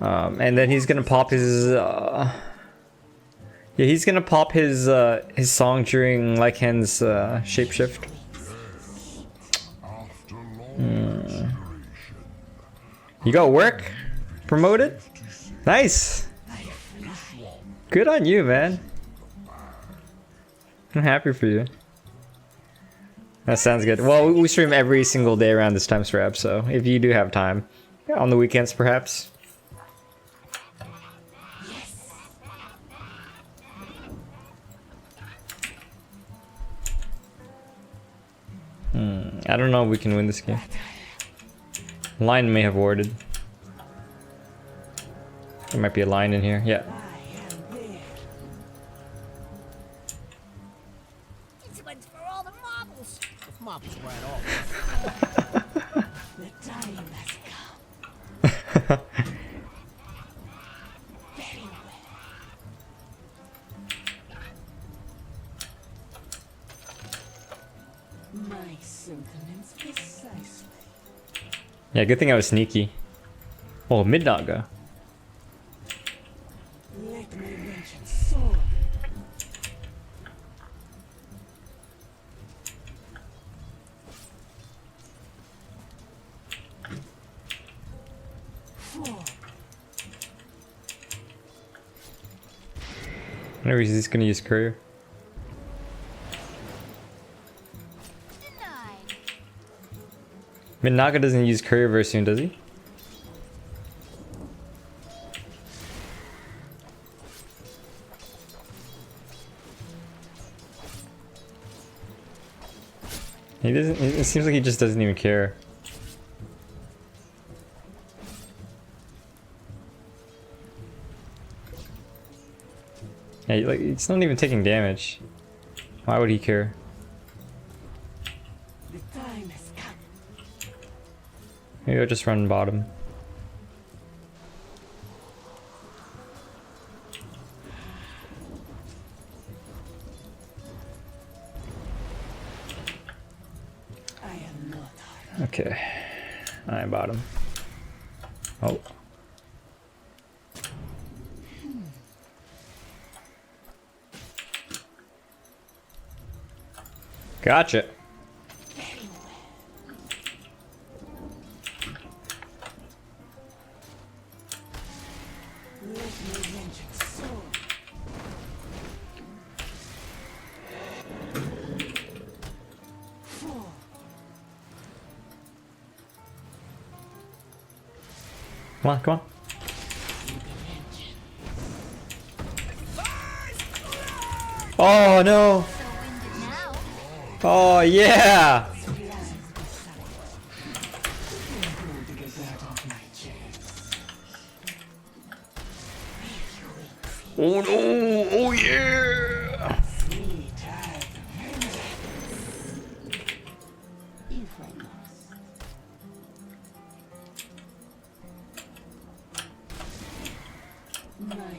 And then he's gonna pop his yeah, he's gonna pop his song during Lycan's shapeshift. You got work? Promoted? Nice! Good on you, man. I'm happy for you. That sounds good. Well, we stream every single day around this time, Strap, so if you do have time, on the weekends perhaps. I don't know if we can win this game. Line may have warded. There might be a line in here, yeah. This one's for all the marbles. If marbles were at all. The time has come. Very well. My sentiments precisely. Yeah, good thing I was sneaky. Oh, mid Naga. Let my vengeance soar. Whenever he's gonna use courier. Mid Naga doesn't use courier very soon, does he? He doesn't. It seems like he just doesn't even care. Yeah, like it's not even taking damage. Why would he care? The time has come. Maybe I'll just run bottom. I am not. Okay, I'm bottom. Oh. Gotcha. Let my vengeance soar. Four. Come on, come on. Oh no! Oh yeah! Oh no! Oh yeah!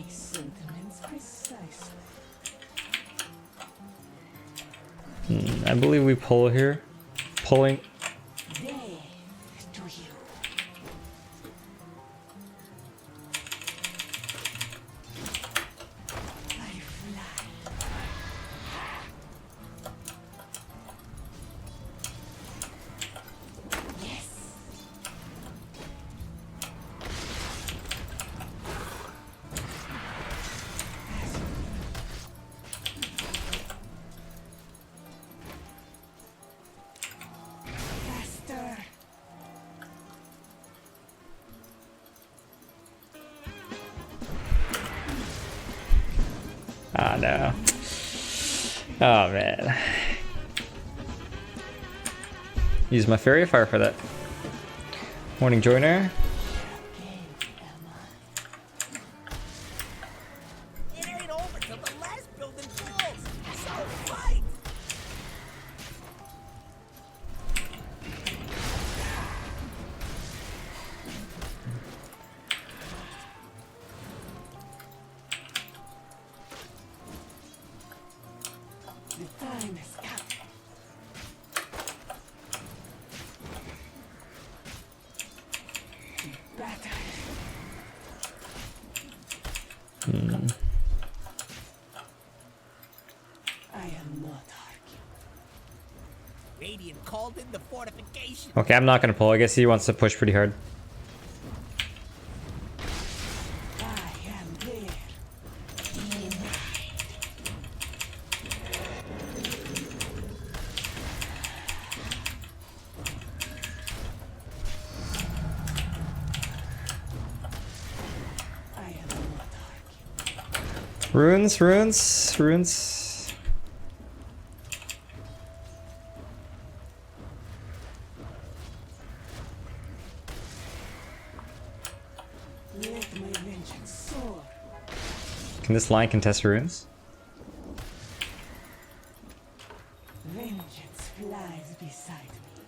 My sentiments precisely. I believe we pull here. Pulling. Death to you. I fly. Yes. Faster. Ah, no. Oh, man. Use my Fairy Fire for that. Morning, Joiner. It ain't over till the last building falls. So fight! The time has come. Battle. I am not arguing. Radiant called in the fortification. Okay, I'm not gonna pull. I guess he wants to push pretty hard. I am there. I am not arguing. Runes. Let my vengeance soar. Can this line contest runes? Vengeance flies beside me.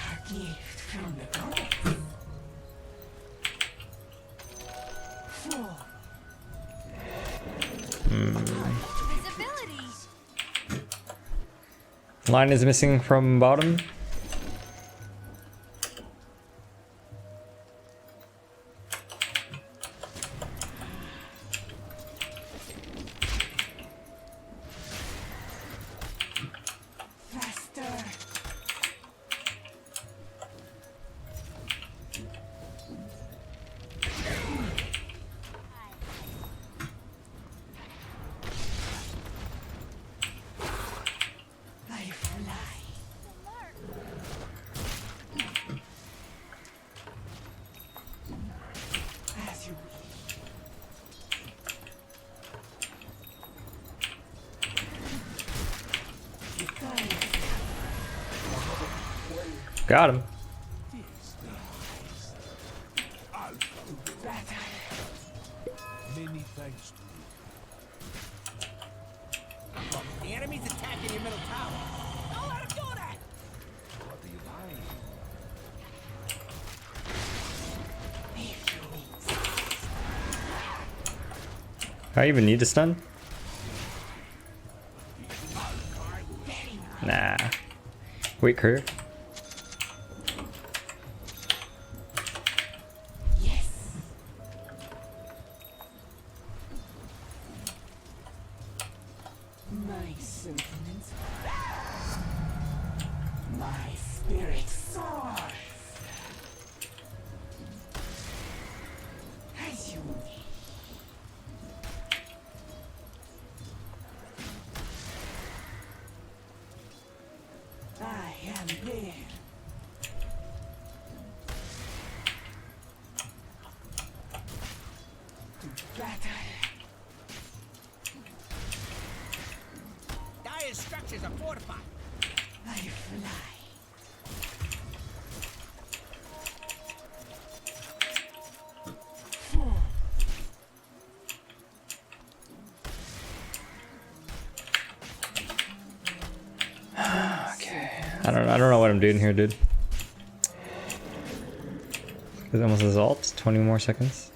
A gift from the gods. Four. Visibility. Line is missing from bottom. Faster. I fly. As you wish. The time has Got him. battle. Many thanks to you. The enemy's attacking your middle tower. Don't let him do that! What do you like? If you insist. I even need to stun? Nah. Wait, career. Yes. My sentiments. My spirit soars. As you wish. I am there. To battle. Dire's structures are fortified. I fly. Four. I don't know what I'm doing here, dude. It's almost his ult. 20 more seconds.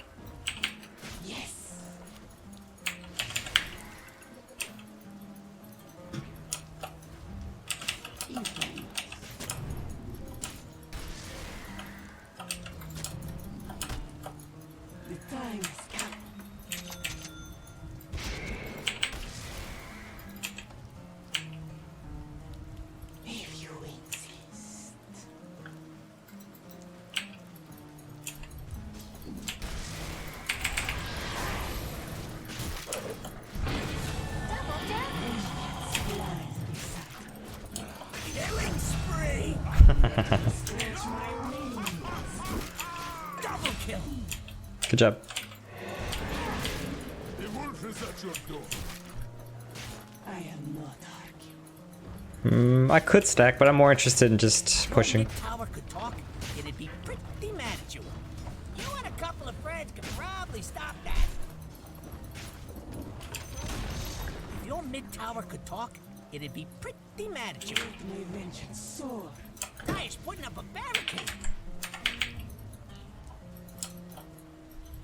Killing spree! Double kill! Good job. The wolf is at your door. I could stack, but I'm more interested in just pushing. If Tower could talk, it'd be pretty mad at you. You and a couple of friends could probably stop that. If your mid tower could talk, it'd be pretty mad at you. Guys, putting up a barricade.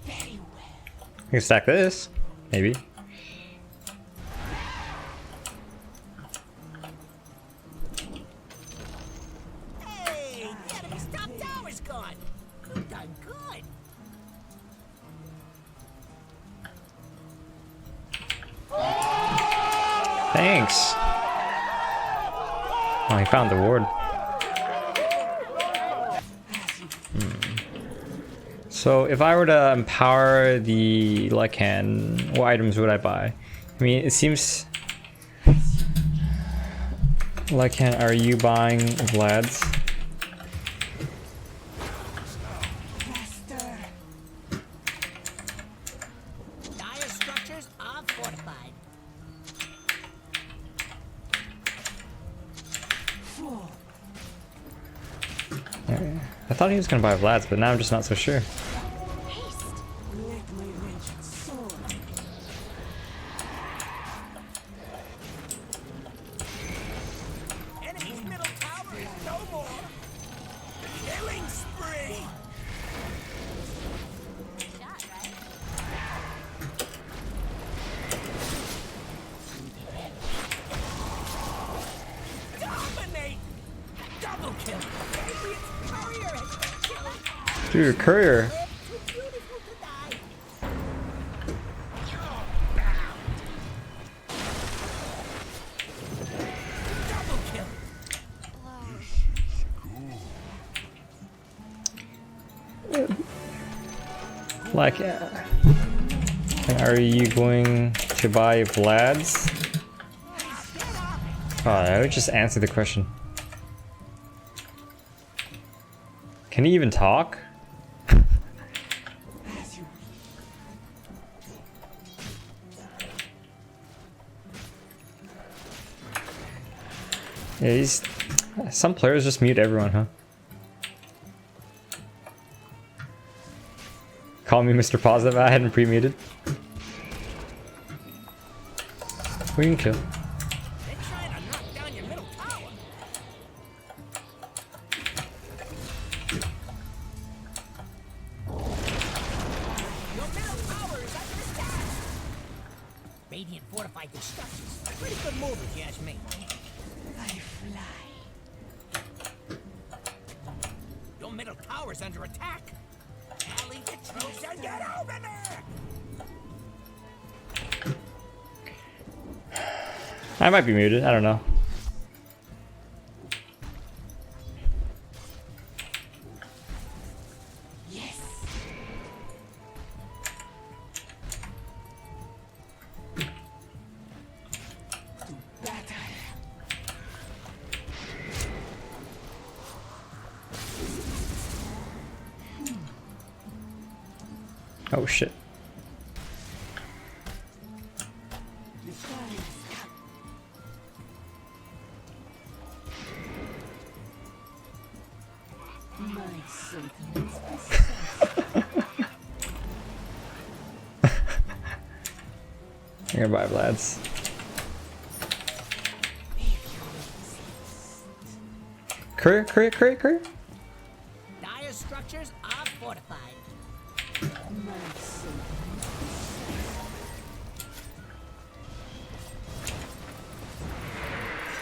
Very well. You can stack this, maybe. Hey, the enemy's top tower's gone. You've done good. Thanks. Oh, he found the ward. So if I were to empower the Lycan, what items would I buy? I mean, it seems... Lycan, are you buying Vlad's? Dire structures are fortified. I thought he was gonna buy Vlad's, but now I'm just not so sure. Enemy's middle tower is no more. Killing spree. Shot, right? Dominate. Double kill. Adrian's courier has been killed. Dude, courier. Too beautiful to die. Double kill. Like, are you going to buy Vlad's? Oh, I would just answer the question. Can he even talk? Yeah, he's... Some players just mute everyone, huh? Call me Mr. Positive, I hadn't pre-muted. We can kill. They're trying to knock down your middle tower. Your middle tower is under attack. Radiant fortified constructions. Pretty good move if you ask me. I fly. Your middle tower's under attack. Rally the troops and get over there! I might be muted, I don't know. Oh shit. You're gonna buy Vlad's. Courier. Dire structures are fortified.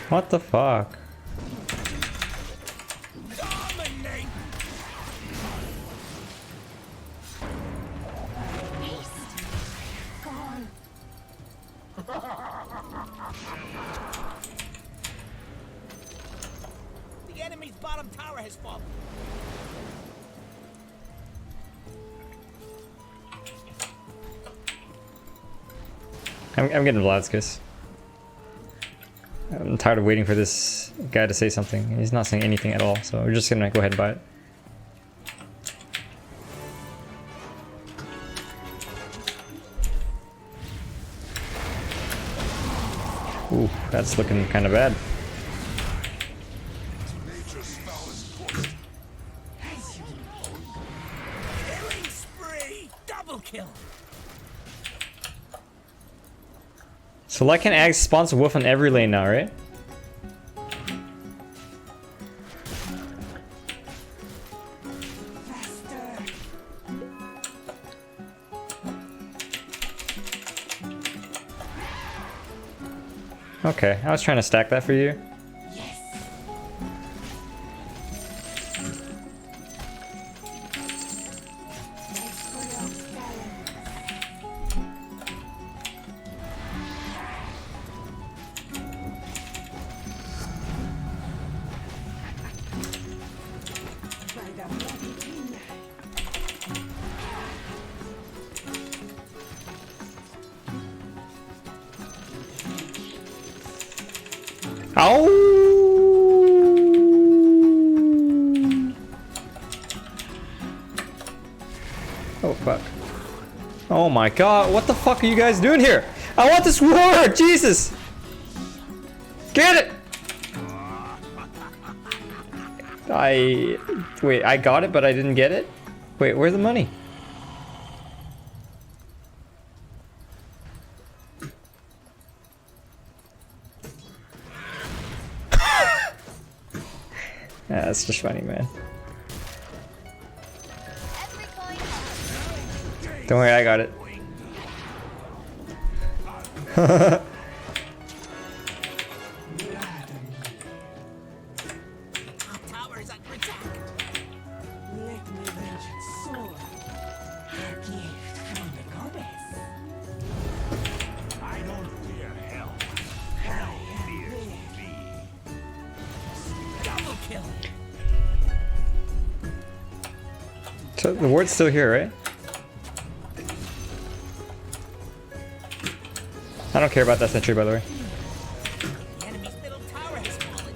What the fuck? Dominate! fallen. I'm getting Vladskis. I'm tired of waiting for this guy to say something. He's not saying anything at all, so we're just gonna go ahead and buy it. Ooh, that's looking kind of bad. Killing spree! Double kill! So Lycan Ag spawns a wolf on every lane now, right? Okay, I was trying to stack that for you. Oh fuck. Oh my god, what the fuck are you guys doing here? I want this war! Jesus! Get it! Wait, I got it, but I didn't get it? Wait, where's the money? Yeah, that's just funny, man. Every coin Don't worry, I got it. Our tower is under attack. Let me vengeance soar. A gift from the goddess. I don't fear hell. Hell fears me. Double kill. So the ward's still here, right? I don't care about that sentry, by the way. The enemy's middle tower has fallen.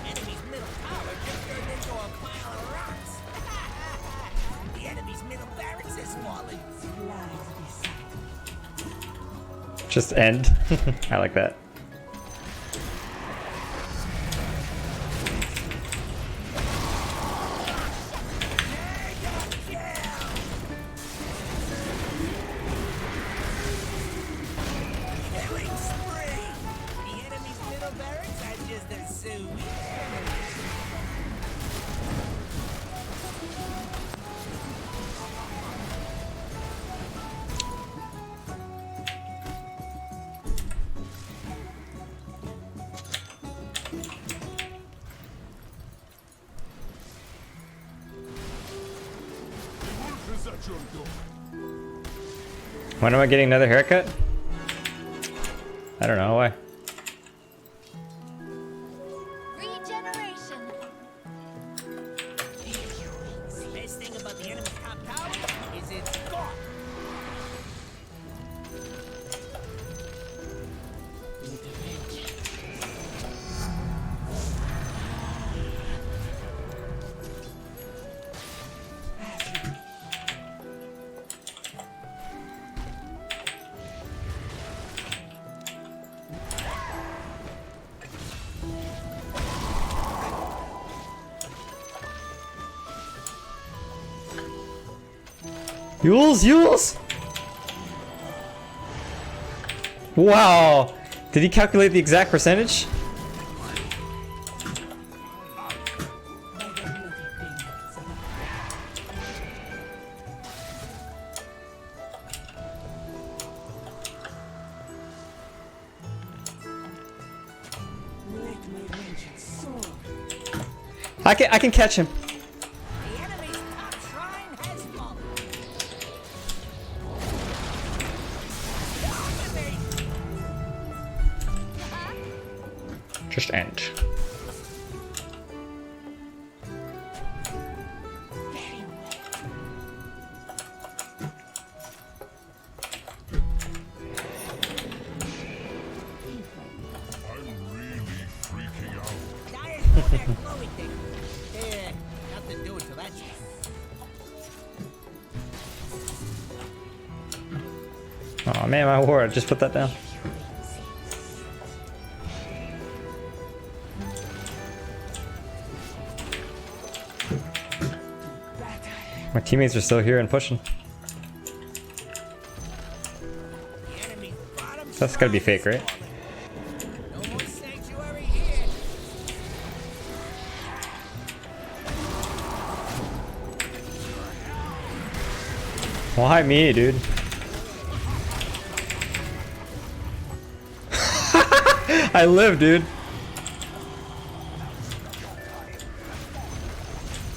Enemy's middle tower just turned into a pile of rocks. The enemy's middle barracks has fallen. Just end. I like that. Killing spree. The enemy's middle barracks are just a souvenir. Wolf is at your door. When am I getting another haircut? I don't know, why? regeneration. The best thing about the enemy's top tower is it's gone. Yules! Wow! Did he calculate the exact percentage? I can catch him. The enemy's top shrine has fallen. Just end. I'm really freaking out. Dire's doing that Chloe thing. Yeah, nothing to do until that's done. Oh man, my ward, just put that down. My teammates are still here and pushing. The enemy's bottom That's gotta be fake, right? No more sanctuary here. Why me, dude? I live, dude.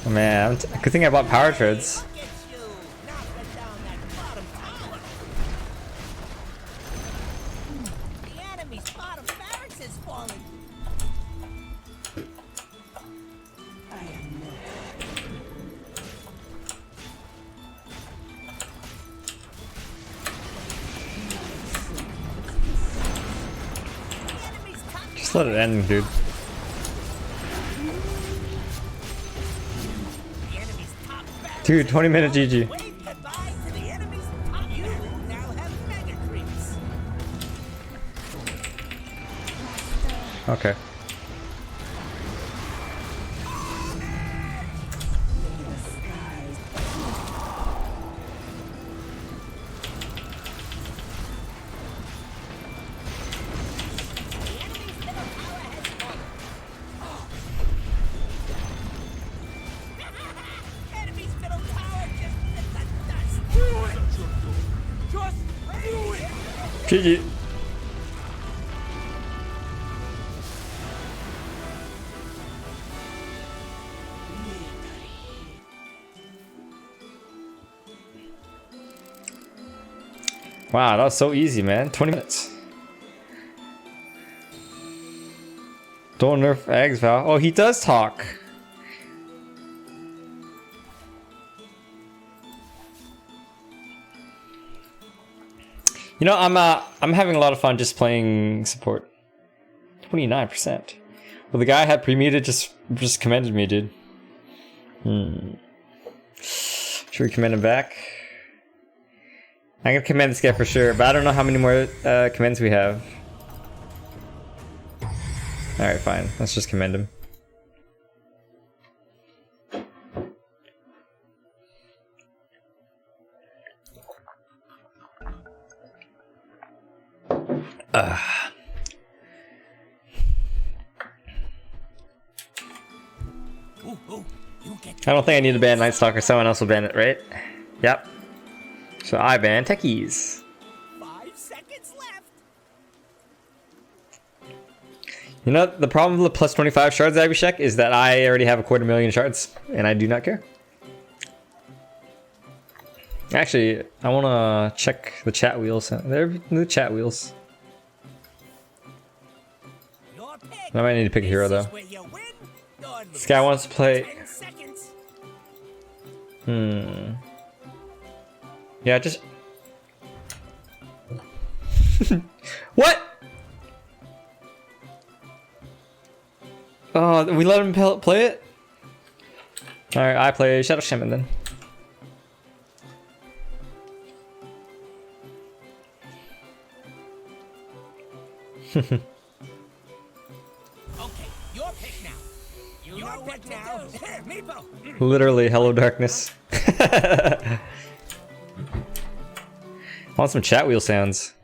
Oh man, good thing I bought power treads. Look at you, knocking down that bottom tower. The enemy's bottom barracks is falling. The enemy's top Just let it end, dude. The enemy's top barracks Dude, is 20-minute falling. GG. Wave goodbye to the enemy's top. You now have mega creeps. Okay. The enemy's middle tower has fallen. Enemy's middle tower just hit the dust. Just do it. GG. Wow, that was so easy, man. 20 minutes. Don't nerf eggs, Val. Oh, he does talk. You know, I'm having a lot of fun just playing support. 29%. Well, the guy I had pre-muted just commended me, dude. Should we commend him back? I'm gonna commend this guy for sure, but I don't know how many more commends we have. Alright, fine. Let's just commend him. Ooh, you get I don't think I need to ban Night Stalker, someone else will ban it, right? Yep. So I ban Techies. 5 seconds left. You know, the problem with the plus 25 shards, Abhishek, is that I already have 250,000 shards, and I do not care. Actually, I want to check the chat wheels. There are new chat wheels. Your pick. I might need to pick a hero, This is though. where you win or lose. This guy wants to play... 10 seconds. Yeah, just... What? Oh, we let him play it? Alright, I play Shadow Shaman then. Okay, your pick now. You know what to do. Meepo. Literally, hello darkness. I want some chat wheel sounds.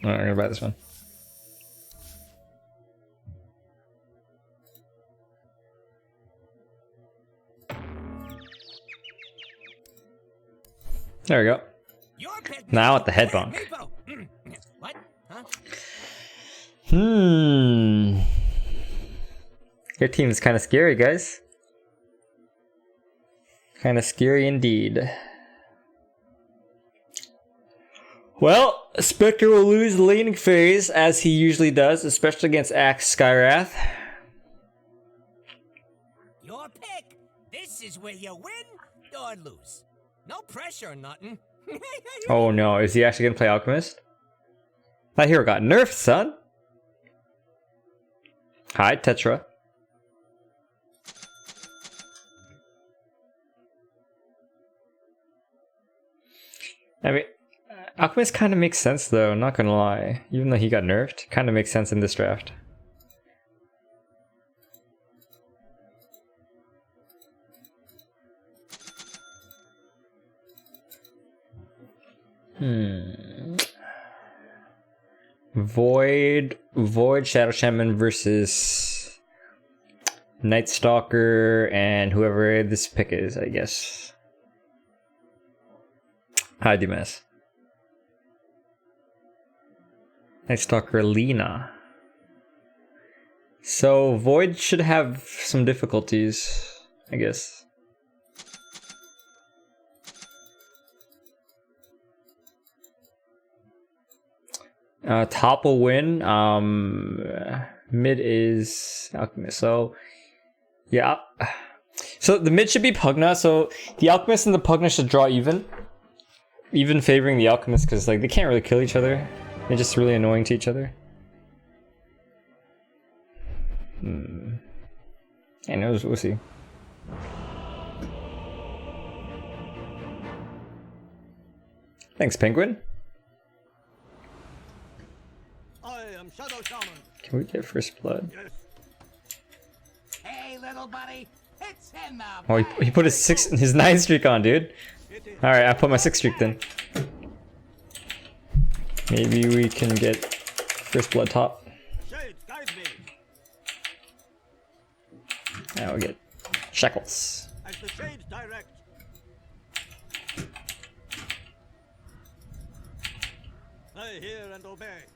Alright, I'm gonna buy this one. There we go. Your pick. Now at the head bonk. Meepo. What? Huh? Your team is kind of scary, guys. Kind of scary indeed. Well, Spectre will lose the laning phase as he usually does, especially against Axe Skywrath. Your pick. This is where you win or lose. No pressure or nothing. Oh no, is he actually gonna play Alchemist? That hero got nerfed, son. Hi, Tetra. I mean, Alchemist kind of makes sense though, not gonna lie. Even though he got nerfed, kind of makes sense in this draft. Void Shadow Shaman versus Night Stalker and whoever this pick is, I guess. Hi, Dimas. Night Stalker Lina. So Void should have some difficulties, I guess. Top will win. Mid is Alchemist. So yeah. So the mid should be Pugna. So the Alchemist and the Pugna should draw even favoring the Alchemist because like they can't really kill each other. They're just really annoying to each other. And we'll see. Thanks, Penguin. I am Shadow Shaman. Can we get first blood? Yes. Hey, little buddy. It's in the Oh, he put his 9 streak on, dude. All right, I put my 6 streak then. Maybe we can get first blood top. Shades, guide me. Now we'll get Shackles. As the shades direct. I hear and obey.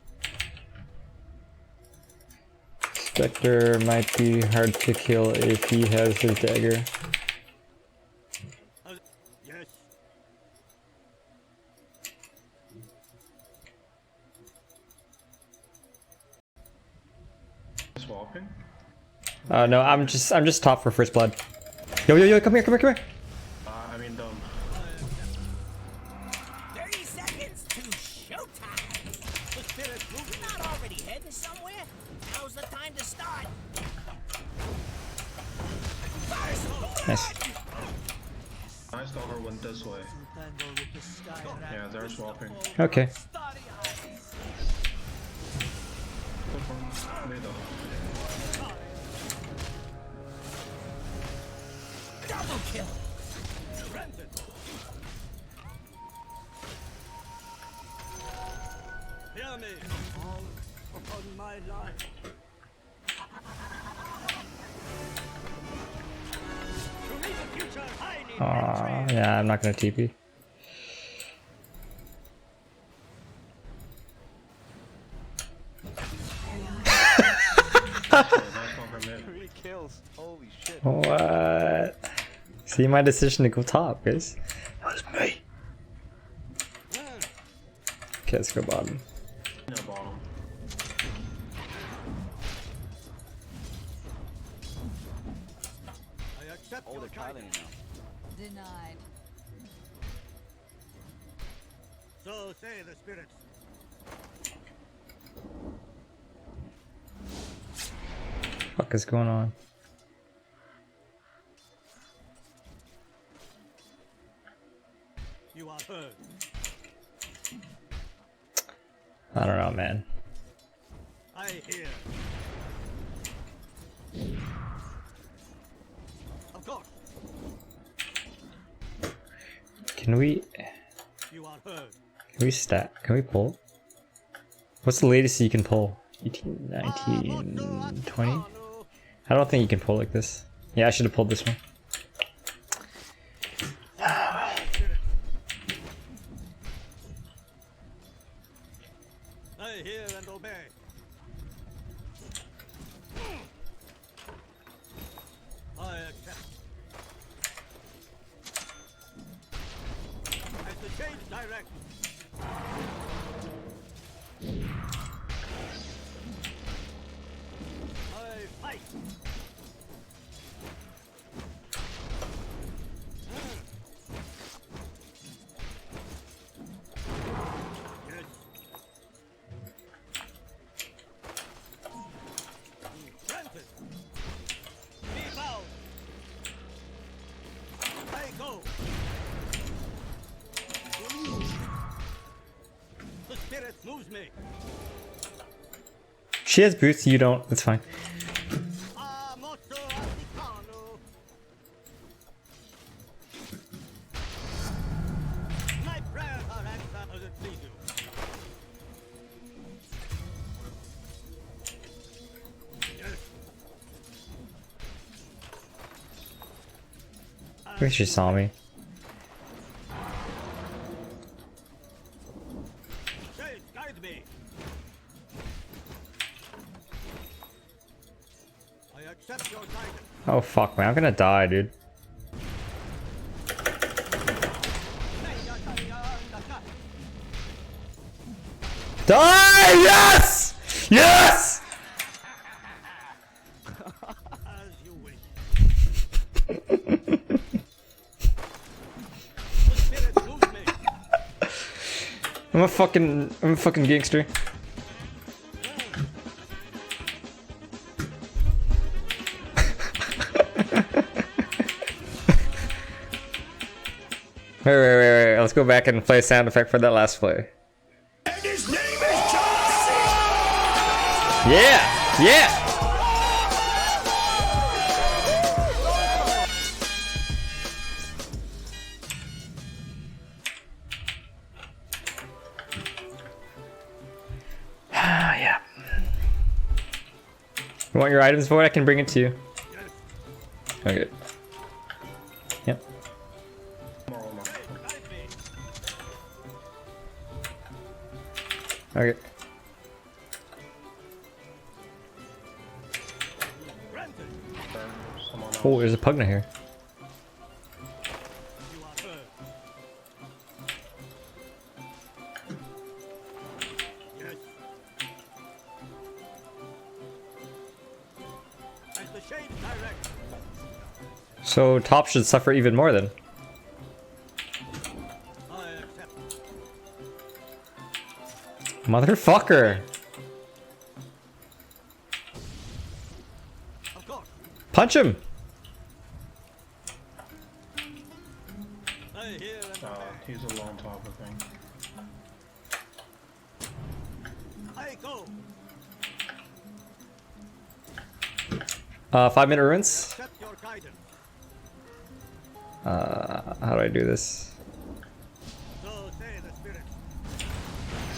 Spectre might be hard to kill if he has his dagger. Yes. Swapping? No, I'm just top for first blood. Yo, come here. I mean, dumb. 30 seconds to showtime. The spirit moving, not already heading somewhere. Now's the time to start. Nice. Nice Stalker went this way. Yeah, they're swapping. Okay. Double kill. Hear me. All upon my life. To meet the future, I need entry. Yeah, I'm not gonna TP. Three kills. Holy shit. What? See my decision to go top, guys. That was me. Okay, let's go bottom. No bottom. I accept your guidance. Denied. So say the spirits. What the fuck is going on? You are heard. I don't know, man. I hear. Of course. Can we You are heard. Can we pull? What's the latest you can pull? 18, 19, 20? I don't think you can pull like this. Yeah, I should have pulled this one. hear and obey. I accept. As the change direct. I fight. Yes. Granted. Be bound. I go. The spirit moves me. She has boots, you don't. That's fine. Ah, motto africano. My prayers are answered as it please you. Yes. I think she saw me. Shade, guide me. I accept your guidance. Oh fuck, man, I'm gonna die, dude. Die! Yes! Yes! As you wish. The spirit moves me. I'm a fucking gangster. Wait. Let's go back and play a sound effect for that last play. And his name is John Yeah! Yeah! Yeah. You want your items for it? I can bring it to you. Okay. Yep. Okay. Oh, there's a Pugna here. You are heard. Yes. As the shade direct. So top should suffer even more then. I accept. Motherfucker! Of course. Punch him! I hear and obey. He's a long top, I think. I go. 5-minute ruins. Accept your guidance. How do I do this? So say the spirit.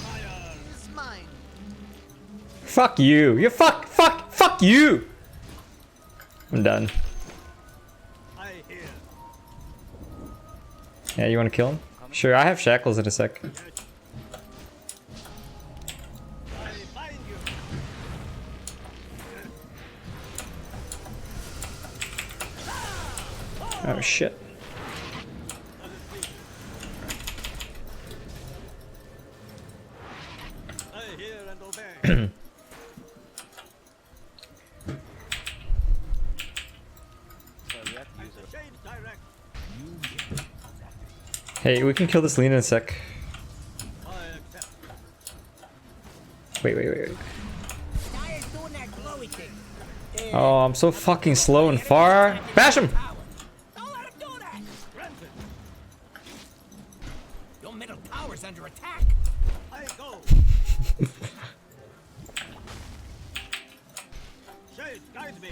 Fire. It's mine. Fuck you! You fuck you! I'm done. I hear. Yeah, you wanna kill him? Sure, I have shackles in a sec. Yes. I find you. Oh shit. As it pleases. I hear and obey. So you have to use As it. the shade direct. Hey, we can kill this Lena in a sec. I accept. Wait. Dire's doing that glowy thing. Oh, I'm so fucking slow and far. Bash him! Don't let him do that! Granted. Your middle tower's under attack. I go. Shade, guide me.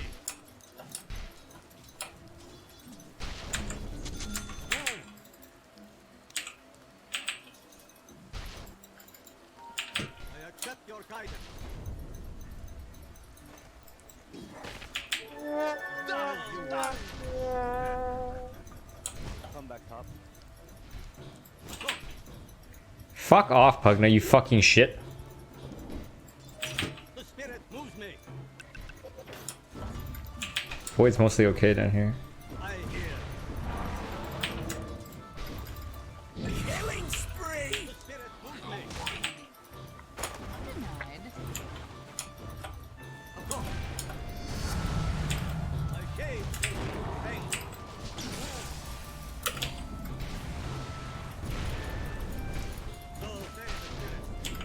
I accept your guidance. Come back top. Fuck off, Pugna, you fucking shit. spirit moves me. Void's mostly okay down here. I hear. Killing spree! The spirit moves me. My shade takes me to pain. So say the spirit.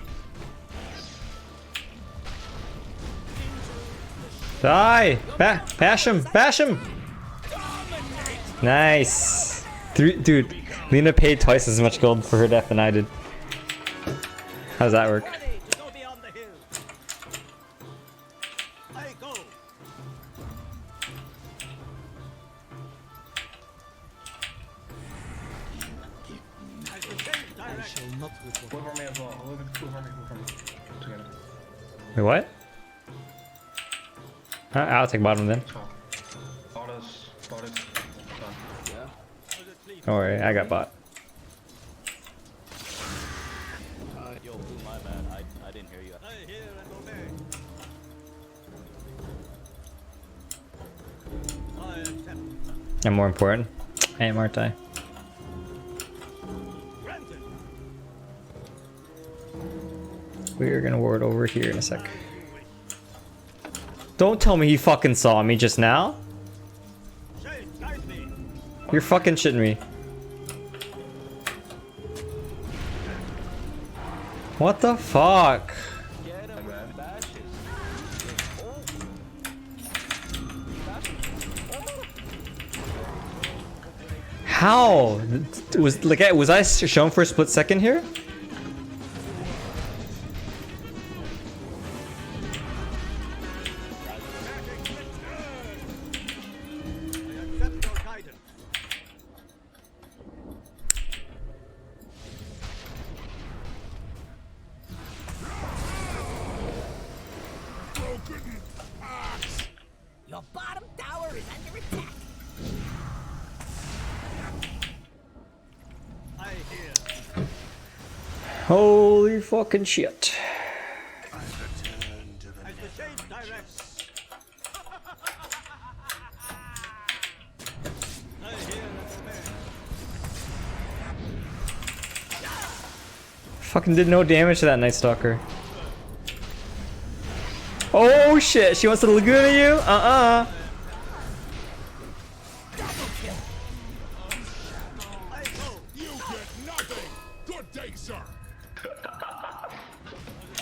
Die! Bash him! Bash him! Nice! Dude, Lena paid twice as much gold for her death than I did. How does that work? Ready to go beyond the hill. I go. As the change direction. Look for me as well. Look for me. Together. Wait, what? I'll take bottom then. Top. Bot is done. Don't worry, I got bot. Yo, Blue, my bad. I didn't hear you. I hear and obey. I accept. I'm more important. I am, aren't I? Granted. We're gonna ward over here in a sec. Don't tell me he fucking saw me just now. Shade, guide me. You're fucking shitting me. What the fuck? Get him with bashes. How? Was I shown for a split second here? I accept your guidance. Your bottom tower is under attack. I hear. Holy fucking shit. As the shade directs. I hear and obey. Fucking did no damage to that Night Stalker. Oh shit, she wants to Laguna you? I go. You get nothing. Good day, sir.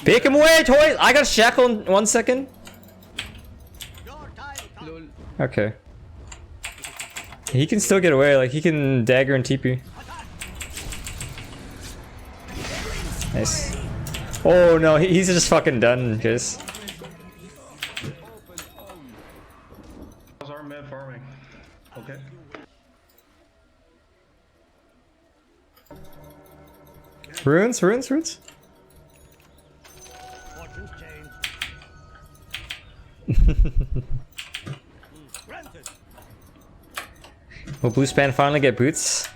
Bake him away, toys! I got a shackle in 1 second. Your time comes. Okay. He can still get away, like he can dagger and TP. Nice. Oh no, he's just fucking done, guys. How's our mid farming? Okay. Runes. Fortunes change. Granted. Will Blue Span finally get boots?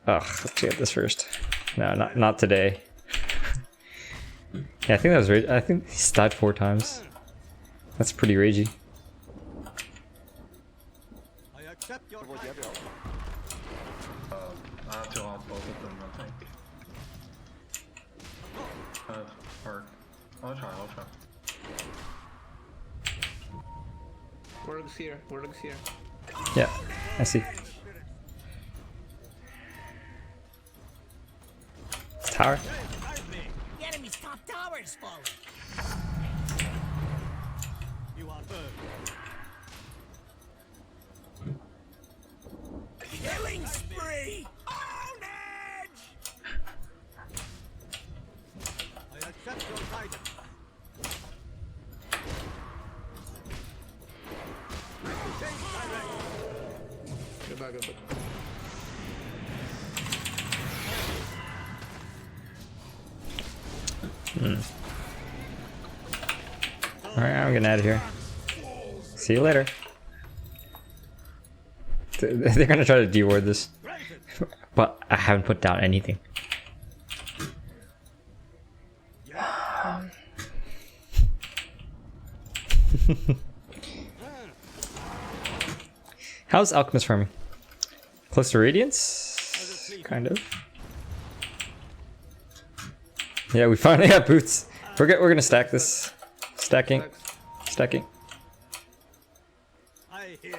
Ugh, let's get this first. No, not today. Yeah, I think that was I think he's died 4 times. That's pretty ragey. I accept your guidance. I have to off both of them, I think. Or I'll try. Warg's here. Yeah, I see. Tower. The enemy's top tower is falling. You are burned. Killing spree! On edge! I accept your guidance. Get back. Alright, I'm getting out of here. See you later. They're gonna try to deward this. But I haven't put down anything. How's Alchemist farming? Close to Radiance? Kind of. Yeah, we finally have boots. We're gonna stack this. Stacking. Stacking. I hear.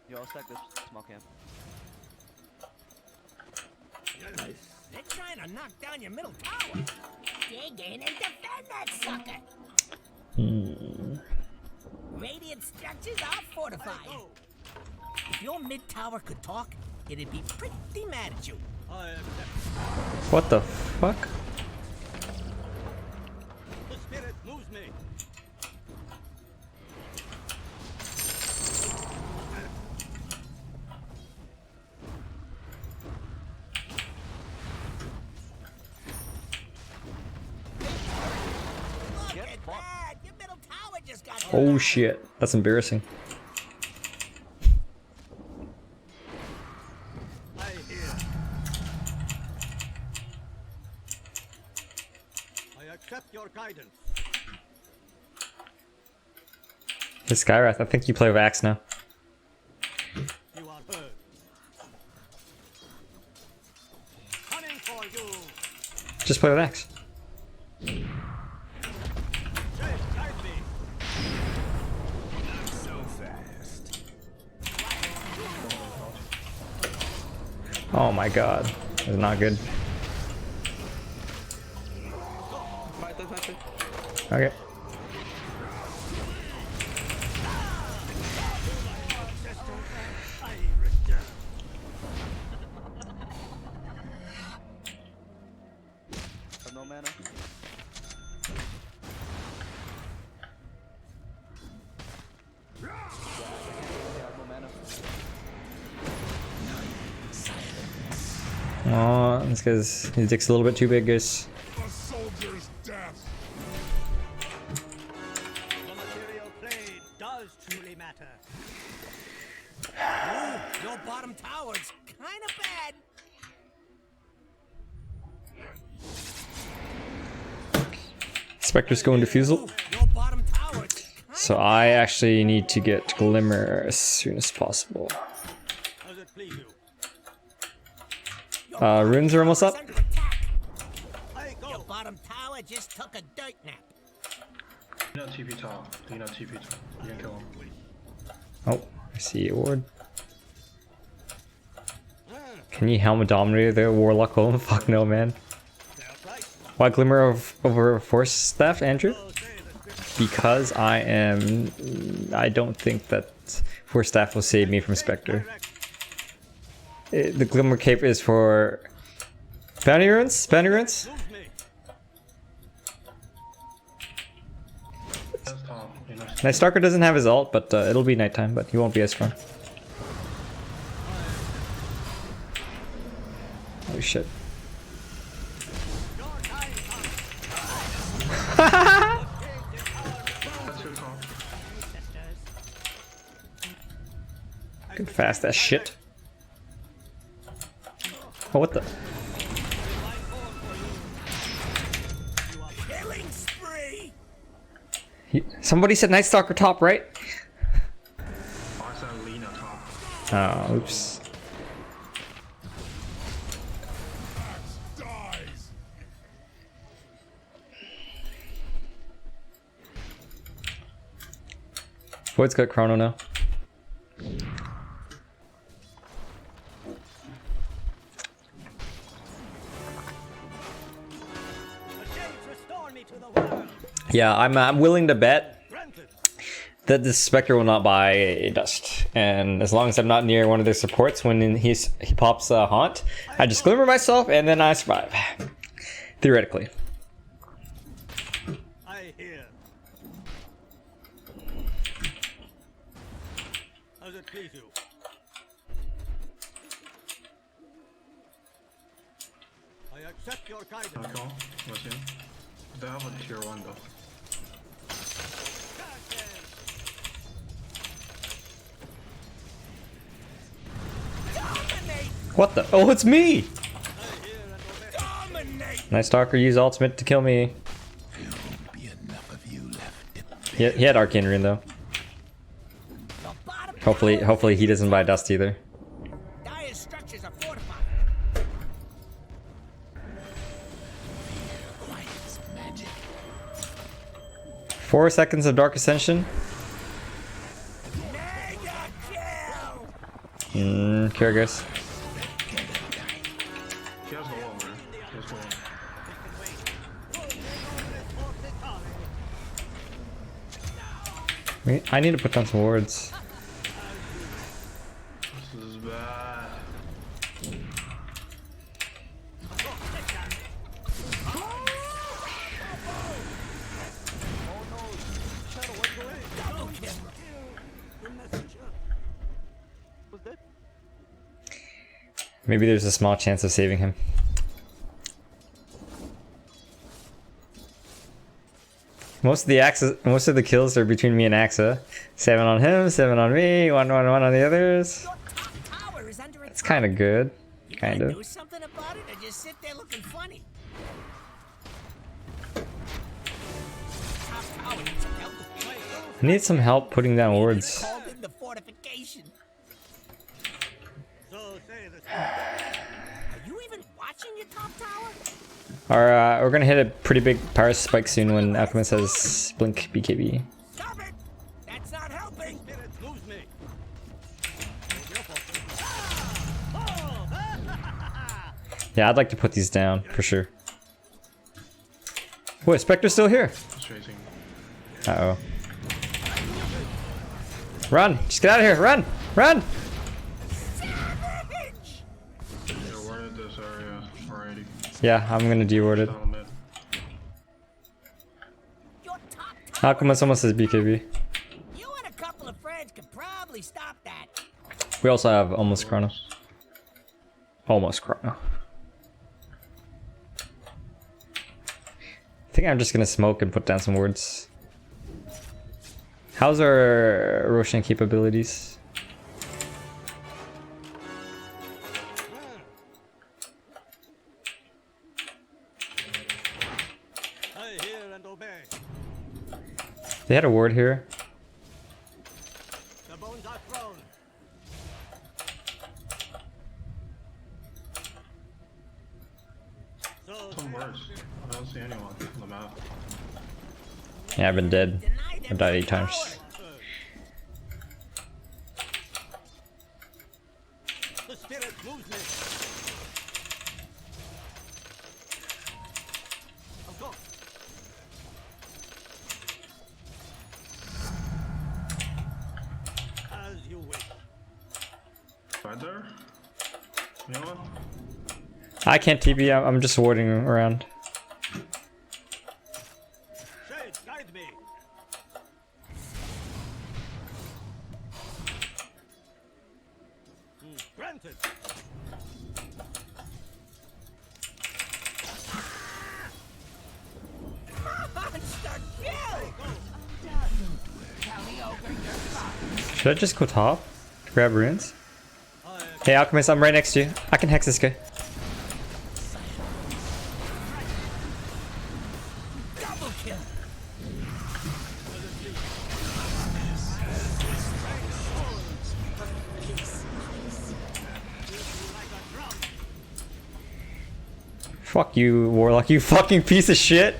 Yo, I'll stack this small camp. They're trying to knock down your middle tower. Dig in and defend that sucker. Radiant structures are fortified. If your mid tower could talk, it'd be pretty mad at you. What the fuck? The spirit moves me. Look at that! Your middle tower just got Oh shit, that's embarrassing. I hear. I accept your guidance. Hey Skyrath, I think you play with Axe now. You are heard. Coming for you. Just play with Axe. Chase, guide me. Oh my god. That's not good. Okay. I return. Have no mana. Yeah, I have no mana. Oh, this guy's his dick's a little bit too big, guys. A soldier's death. The material played does truly matter. Ooh, your bottom tower's kind of bad. Spectre's going defusal. Your bottom tower's So I actually need to get Glimmer as soon as possible. Does it please you? Runes are almost up. under attack. I Your go. bottom tower just took a dirt nap. You know TP top. You know TP top. You can kill him. Oh, I see a ward. Can you Helm Dominator the Warlock Golem? Fuck no, man. Why Glimmer over Force Staff, Andrew? Because I don't think that Force Staff will save me from Spectre. The Glimmer Cape is for Bounty Runes? Bounty Runes? Move me. That's top. You know. Night Stalker doesn't have his ult, but it'll be nighttime, but he won't be as strong. Oh shit. Your time comes. That's your top. Good fast as shit. Oh, what the? Killing spree. Somebody said Night Stalker top, right? Oh, I said Lina top. Oh, oops. Dies. Void's got Chrono now. The shades restore me to the world. Yeah, I'm willing to bet Granted. that this Spectre will not buy a Dust. And as long as I'm not near one of their supports when he pops a Haunt, I just Glimmer myself and then I survive. Theoretically. I hear. Does it please you? I accept your guidance. Okay, what's in? They have a tier 1 though. What the? Oh, it's me! Dominate. Night Stalker used ultimate to kill me. He had Arcane Rune though. Hopefully he doesn't buy dust either. Dire's structures are fortified. 4 seconds of Dark Ascension. Kyrgyz. He has the wall, man. He has the wall. I need to put down some wards. This is bad. Maybe there's a small chance of saving him. Most of the kills are between me and Axa. 7 on him, 7 on me, 1 on the others. Tower is under It's kind of good, kind Do of. something about it, or just sit there looking funny. Top tower needs some help. I need some help putting down wards. Called in the fortification. So say the Are you even watching your top tower? We're gonna hit a pretty big power spike soon when Alchemist has Blink BKB. Stop it! That's not helping. spirits lose me. Yeah, I'd like to put these down for sure. Wait, Spectre's still here. He's chasing. Uh oh. Run! Just get out of here! Run! Run! They warded this area already. Yeah, I'm gonna de-ward it. Down mid. Your top tower. Alchemist almost has BKB. You and a couple of friends could probably stop that. We also have almost Chrono. Almost Chrono. I think I'm just gonna smoke and put down some wards. How's our Roshan capabilities? I hear and obey. They had a ward here. The bones are thrown. So Some words. I don't see anyone on the map. Yeah, I've been dead. Deny I've them died 8 some times. power. the spirit moves me. Of course. As you wish. Right there? You know what? I can't TP, I'm just warding around. Shades, guide me. Granted. Monster kill! Should I just go top? Grab runes? Hey Alchemist, I'm right next to you. I can hex this guy. Double kill! Fuck you, Warlock, you fucking piece of shit!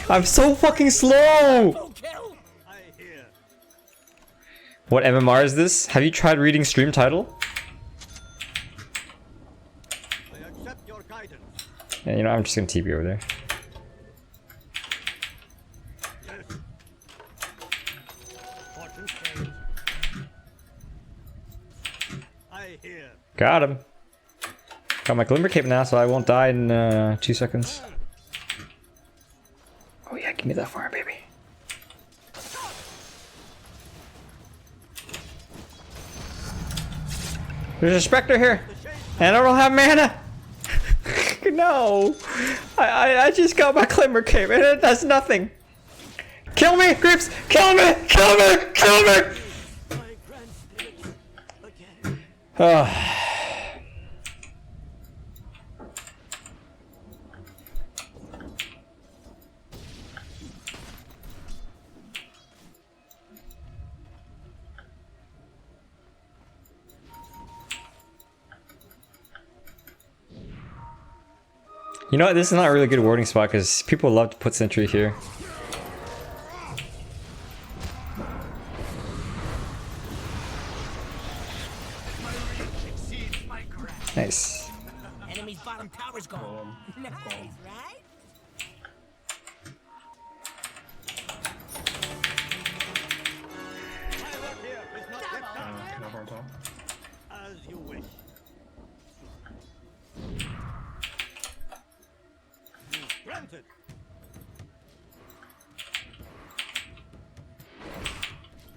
I'm so fucking slow! Double kill! I hear. What MMR is this? Have you tried reading stream title? I accept your guidance. Yeah, you know, I'm just gonna TP over there. Yes. Fortune change. I hear. Got him. Got my Glimmer Cape now, so I won't die in 2 seconds. Oh yeah, give me that fire, baby. There's a Spectre here, and I don't have mana. No, I just got my Glimmer Cape, and it does nothing. Kill me, Grips! Kill me! Kill me! Kill me! My grand spirit again. Ah. You know what? This is not a really good warding spot because people love to put sentry here. Nice. Enemy's bottom tower's gone. Nice, right? My work here is not yet done. Can I have on top? As you wish. Granted.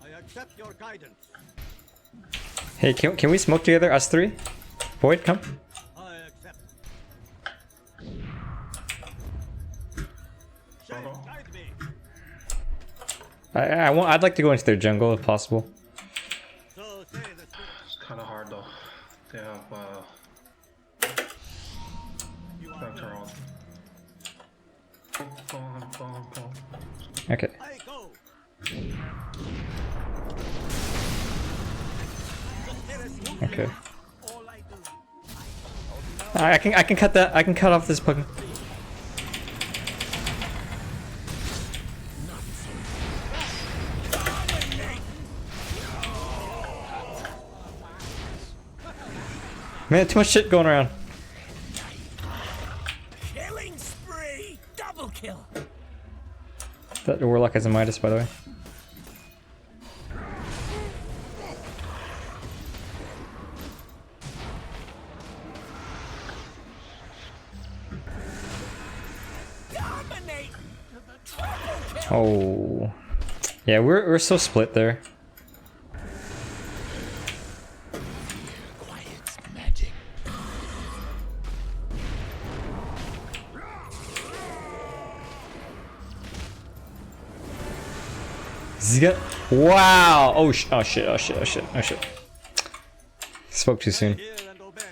I accept your guidance. Hey, can we smoke together, us three? Void, come. I accept. Jungle. Guide me. I'd like to go into their jungle if possible. So say the spirit. It's kind of hard though. They have You are Vector heard. on. Go on. Okay. I go. Okay. All I do. I can cut that. I can cut off this button. Man, too much shit going around. Killing spree! Double kill! That warlock has a Midas, by the way. Dominate! Triple kill! Oh, yeah, we're so split there. Quiet's magic. Zga. Wow. Oh shit. Spoke too soon. Hear and obey.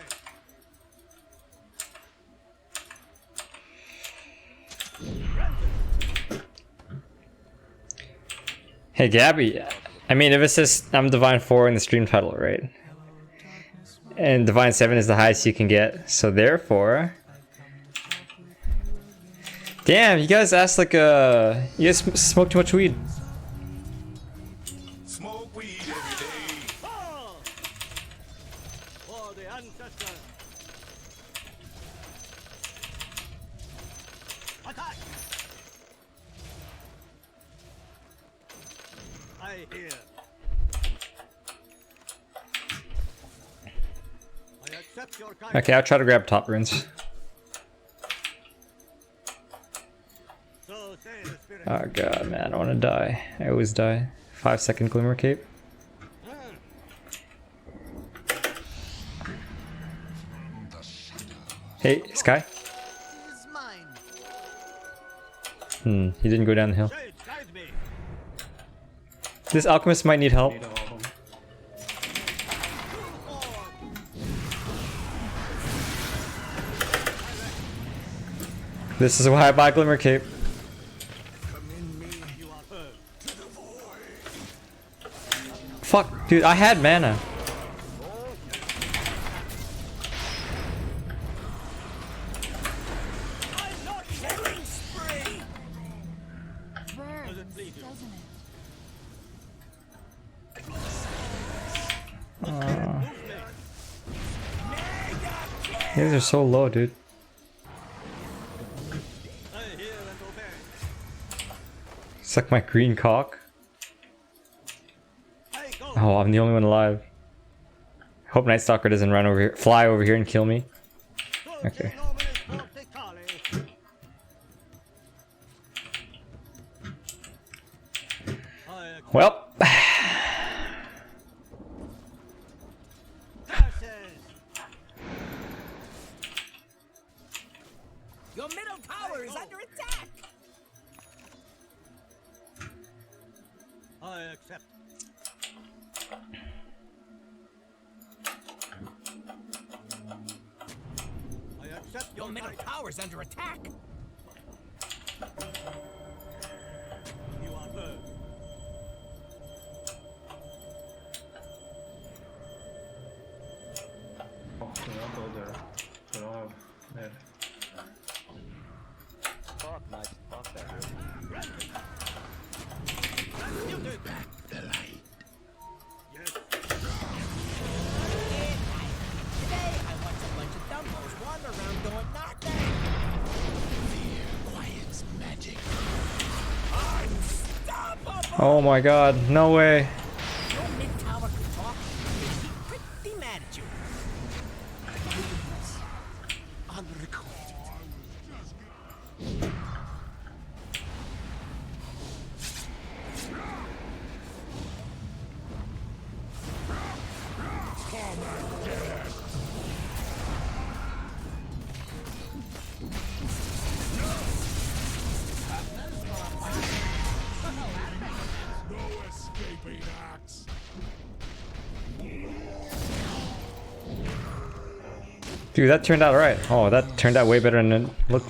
Hey Gabby, I mean if it says I'm Divine 4 in the stream title, right? And Divine 7 is the highest you can get, so therefore... Damn, you guys asked like you guys smoke too much weed. Smoke weed every day. Oh! For the ancestors. Attack! I hear. I accept your guidance. Okay, I'll try to grab top runes. So say the spirit. Oh god, man, I want to die. I always die. 5-second glimmer cape. Hey, Sky. Is He mine. didn't go down the hill. Shades, guide me. This alchemist might need help. Need all of them. This is why I buy glimmer cape. You are heard. Fuck, dude, I had mana. I'm not killing spree. Burns, it please you? doesn't it? Movement. These are so low, dude. I hear and obey. Suck my green cock. I go. Oh, I'm the only one alive. Hope Night Stalker doesn't run over here, fly over here and kill me. Okay. Well, Your middle tower is under attack! I accept. I accept Your your middle guidance. tower's under attack! You are heard. Oh, do not go there. I don't have mid. lost that really. Today I watched a bunch of dumbos wander around doing nothing. Quiet's magic. Unstoppable! Oh my god, no way. Your mid-tower can talk. He's pretty mad at you. Unrecorded. No escaping acts. Dude, that turned out right. Oh, that turned out way better than it looked.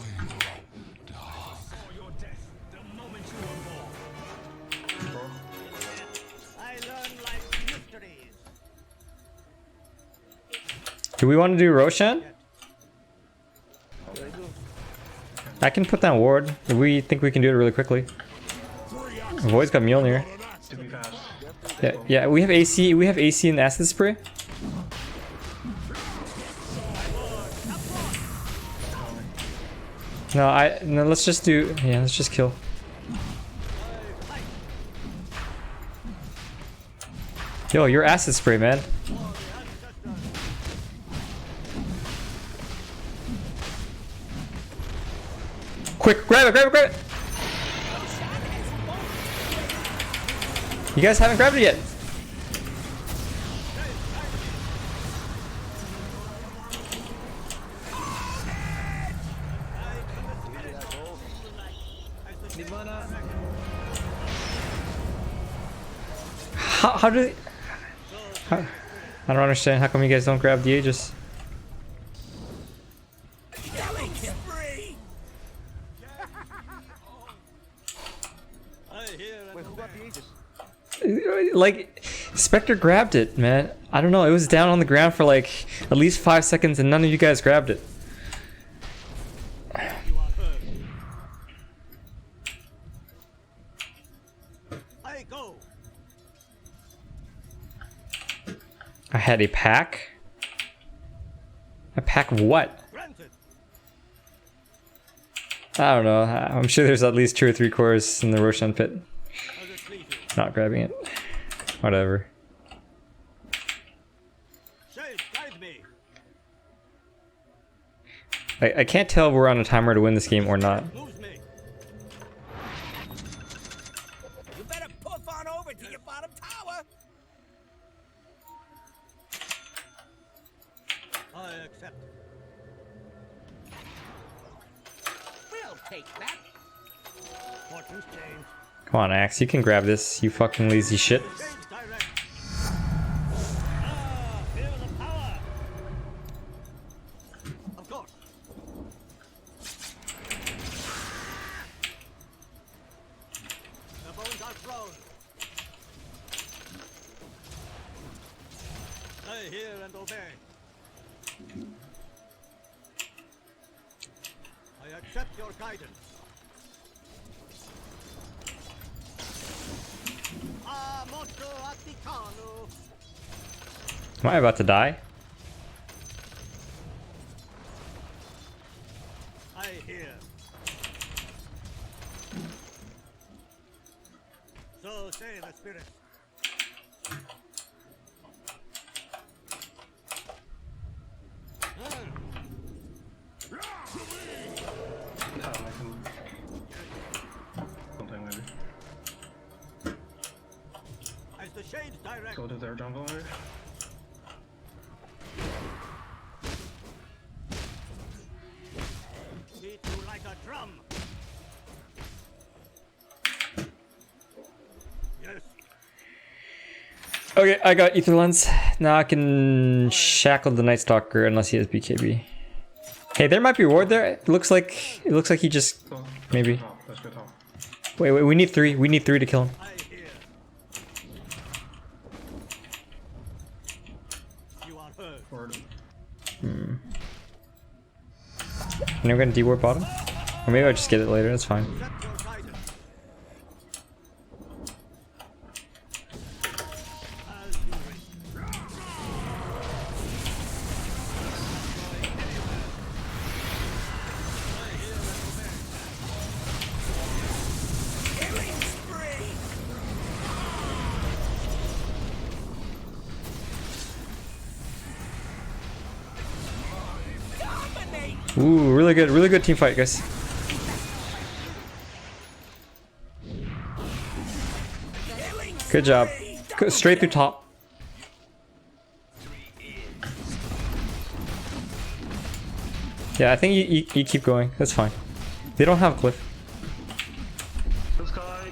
I learn life's mysteries. Do we want to do Roshan? I can put down ward. If we think we can do it really quickly. Void's got Mjolnir. To be fast. Yeah, we have AC. We have AC in acid spray. No, let's just do. Yeah, let's just kill. Yo, your acid spray, man. Quick, grab it, grab it, grab it! You guys haven't grabbed it yet. How do they... I don't understand. How come you guys don't grab the Aegis? Killing spree! Wait, who got the Aegis? Like, Spectre grabbed it, man. I don't know. It was down on the ground for like at least 5 seconds and none of you guys grabbed it. I go. I had a pack. A pack of what? Granted. I don't know. I'm sure there's at least 2 or 3 cores in the Roshan pit. Not grabbing it. Whatever. Shade, guide me. I can't tell if we're on a timer to win this game or not. Lose me. You better puff on over to your bottom tower. I accept. We'll take that. Fortune's changed. Come on, Axe. You can grab this, you fucking lazy shit. Change direct. Ah, feel the power. Of course. The bones are thrown. I hear and obey. I accept your guidance. Am I about to die? I hear. So say the spirit. Something maybe. As the shades direct. Go to their jungle maybe. Beat you like a drum. Yes. Okay, I got Ether Lens. Now I can shackle the Night Stalker unless he has BKB. Hey, there might be ward there. It looks like he just maybe. Oh, let's go top. Wait, we need 3. We need 3 to kill him. I hear. You are heard. Forward. And we're gonna D-ward bottom. Or maybe I'll just get it later, that's fine. Accept your guidance. As you wish. Killing spree! Dominate! Ooh, really good team fight, guys. Good job. Go straight through top. Yeah, I think you keep going. That's fine. They don't have Cliff. This guy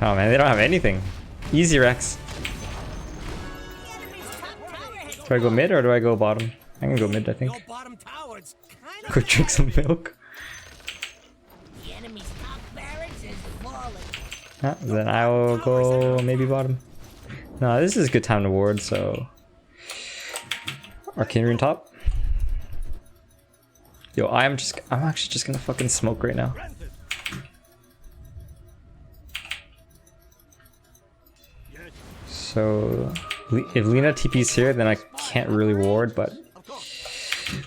Oh man, they don't have anything. Easy Rex. Do I go mid or do I go bottom? I can go mid, I think. Your bottom tower, it's kind of Go drink some milk. The enemy's top barracks is falling. Then I will go maybe bottom. No, this is a good time to ward, so... Arcane Rune top. Yo, I'm actually just gonna fucking smoke right now. So, if Lina TP's here, then I can't really ward, but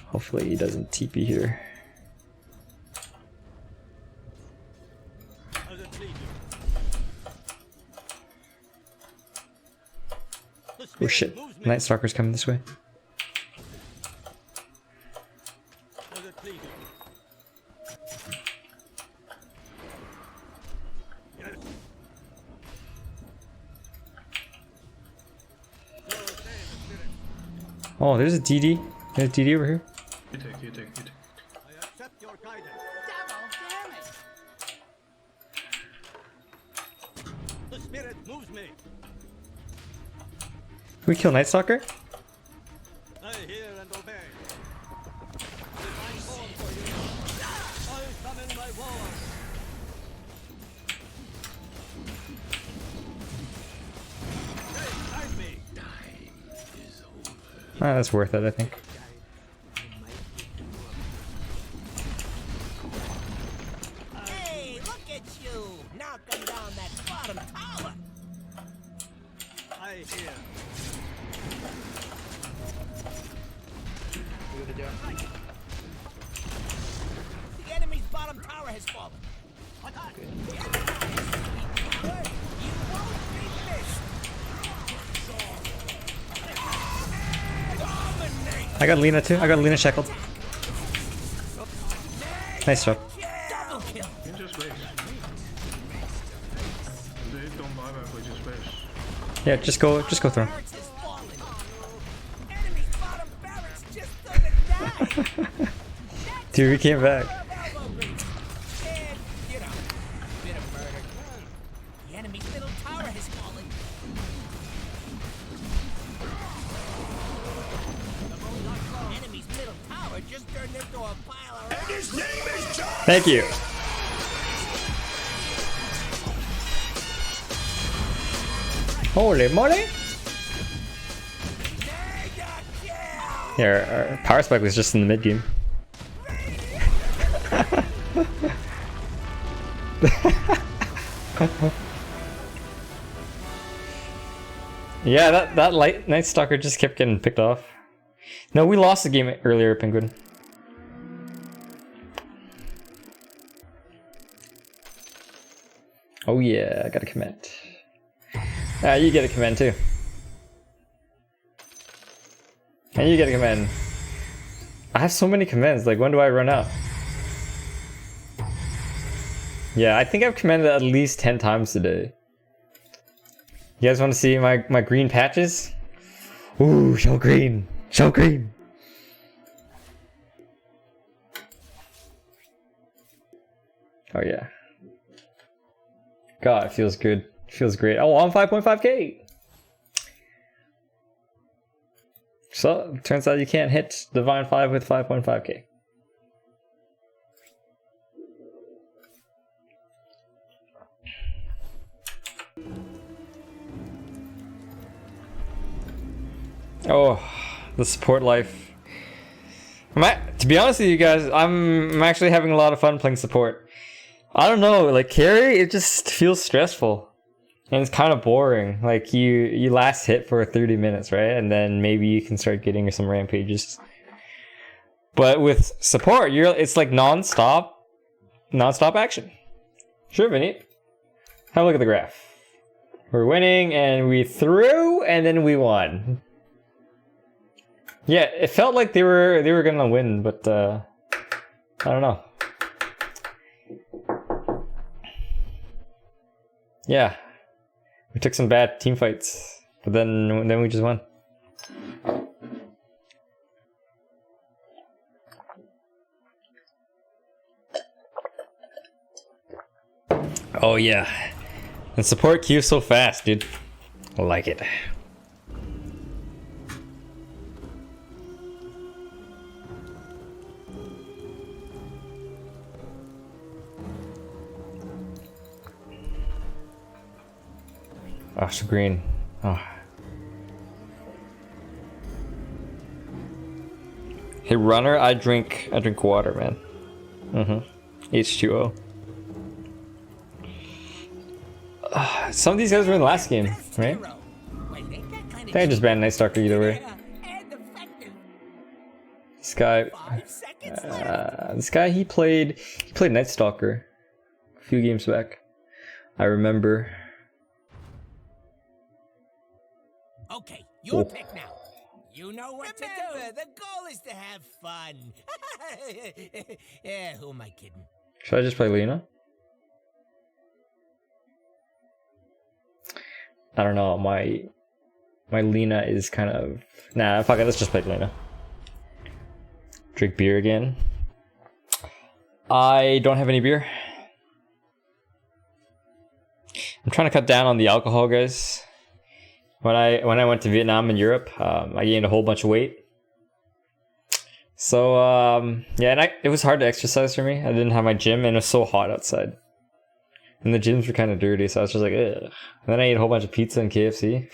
hopefully he doesn't TP here. As it pleases. The Oh spirit shit, moves me. Night Stalker's coming this way. As it pleases. Yes. So say the spirit. Oh, there's a DD. There's a DD over here. you take. I accept your guidance. Double damage! The spirit moves me. Can we kill Night Stalker? I hear and obey. If I call for you, I summon my war. Hey, guide me. Ah, that's worth it, I think. Hey, look at you! Knocking down that bottom tower! I hear. The enemy's bottom tower has fallen. Attack. The enemy is good. You won't be missed! Dominate! I got Lina too. I got Lina shackled. Nice job. Double kill! You just race. They don't buy back, we just race. Yeah, just go through. Barracks has fallen. Enemy's bottom barracks just gonna die! Dude, we came back. Elbow grease. And, you know, bit of murder. The enemy's middle tower has fallen. The enemy's middle tower just turned into a pile of rocks. His name is John! Thank you. Holy moly! Yeah, our power spike was just in the mid game. Yeah, that Night Stalker just kept getting picked off. No, we lost the game earlier, Penguin. Oh yeah, I got a command. Ah, you get a command too. And you get a command. I have so many commands, like when do I run out? Yeah, I think I've commanded at least 10 times today. You guys want to see my green patches? Ooh, show green! Show green! Oh yeah. God, it feels good. It feels great. Oh, I'm 5.5k! So, turns out you can't hit Divine 5 with 5.5k. Oh, the support life. To be honest with you guys, I'm actually having a lot of fun playing support. I don't know, like carry, it just feels stressful. And it's kind of boring. Like you last hit for 30 minutes, right? And then maybe you can start getting some rampages. But with support, it's like non-stop action. Sure, Vinny. Have a look at the graph. We're winning and we threw and then we won. Yeah, it felt like they were gonna win, but I don't know. Yeah, we took some bad team fights, but then we just won. Oh yeah, and support queue so fast, dude. I like it. Oh, so green. Oh. Hey, runner, I drink water, man. H2O. Some of these guys were in the last game, right? I think I just banned Night Stalker either way. This guy, he played Night Stalker a few games back. I remember. Okay, your pick now. You know what to do. The goal is to have fun. Yeah, who am I kidding? Should I just play Lina? I don't know. My Lina is kind of nah. Fuck it. Let's just play Lina. Drink beer again. I don't have any beer. I'm trying to cut down on the alcohol, guys. When I went to Vietnam and Europe, I gained a whole bunch of weight. So yeah, and it was hard to exercise for me. I didn't have my gym, and it was so hot outside. And the gyms were kind of dirty, so I was just like, ugh. And then I ate a whole bunch of pizza and KFC.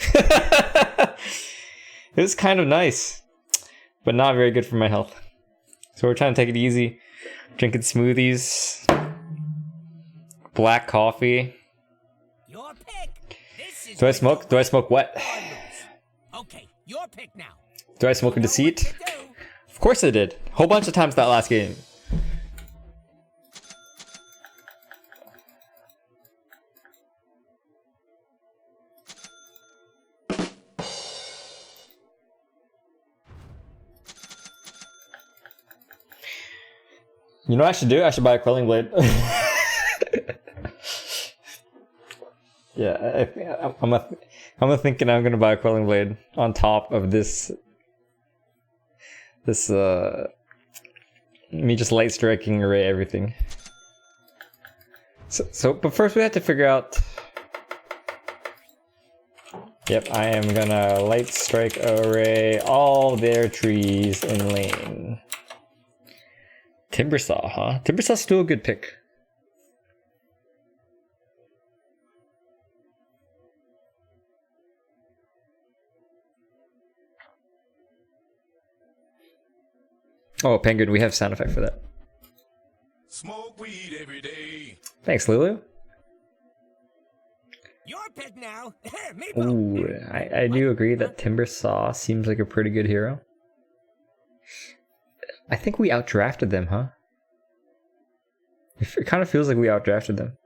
It was kind of nice, but not very good for my health. So we're trying to take it easy, drinking smoothies, black coffee. Your pick. This is Do I smoke? Do I smoke what? Okay, your pick now. Do I smoke a deceit? Of course I did. A whole bunch of times that last game. You know what I should do? I should buy a quelling blade. Yeah, I'm thinking I'm gonna buy a quelling blade on top of this me just light striking array everything. But first we have to figure out. Yep, I am gonna light strike array all their trees in lane. Timbersaw, huh? Timbersaw's still a good pick. Oh, Penguin, we have sound effect for that. Smoke weed every day. Thanks, Lulu. Your pick now. Ooh, I do agree that Timbersaw seems like a pretty good hero. I think we outdrafted them, huh? It kind of feels like we outdrafted them.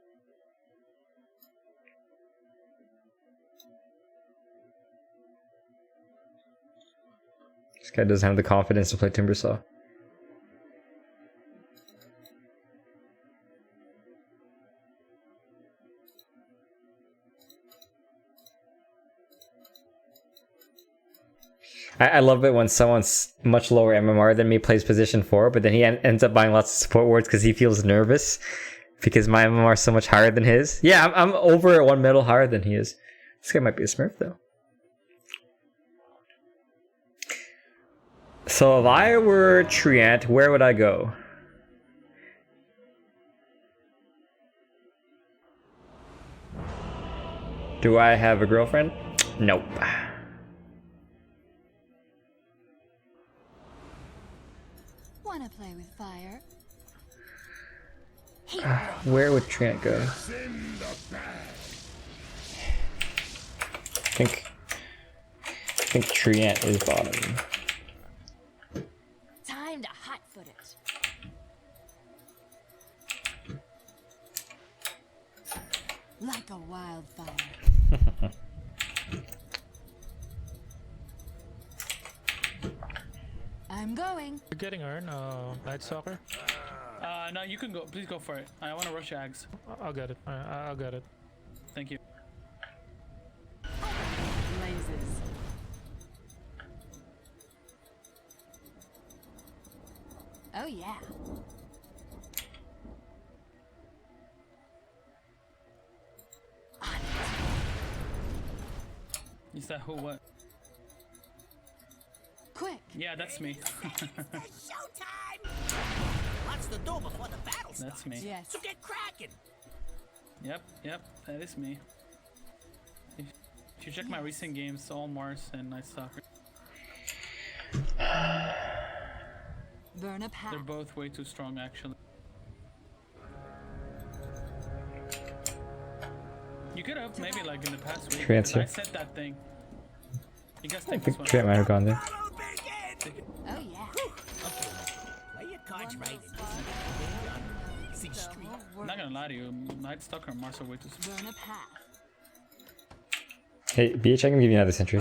This guy doesn't have the confidence to play Timbersaw. I love it when someone's much lower MMR than me plays position 4, but then he ends up buying lots of support wards because he feels nervous because my MMR is so much higher than his. Yeah, I'm over 1 medal higher than he is. This guy might be a smurf though. So if I were Treant, where would I go? Do I have a girlfriend? Nope. Wanna play with fire? Where would Treant go? I think Treant is bottom. Time to hotfoot it. Like a wildfire. I'm going. You're getting Earn, Night Stalker? No, you can go. Please go for it. I want to rush Ags. I'll get it. I'll get it. Thank you. Blazes. Oh yeah. Is that who? What? Quick. Yeah, that's me. Showtime! Lots to do before the battle starts. That's me. Yes. So get cracking. Yep, that is me. If you check my recent games, all Mars and Night Stalker. Burn a path. They're both way too strong, actually. You could have maybe like in the past week. Transfer. I said that thing. You guys I take think this one. Treant might have gone there. Oh yeah. Okay, play your cards right. See street. I'm not gonna lie to you, Night Stalker and Mars are way too strong. Burn a path. Hey, BH, I can give you another sentry.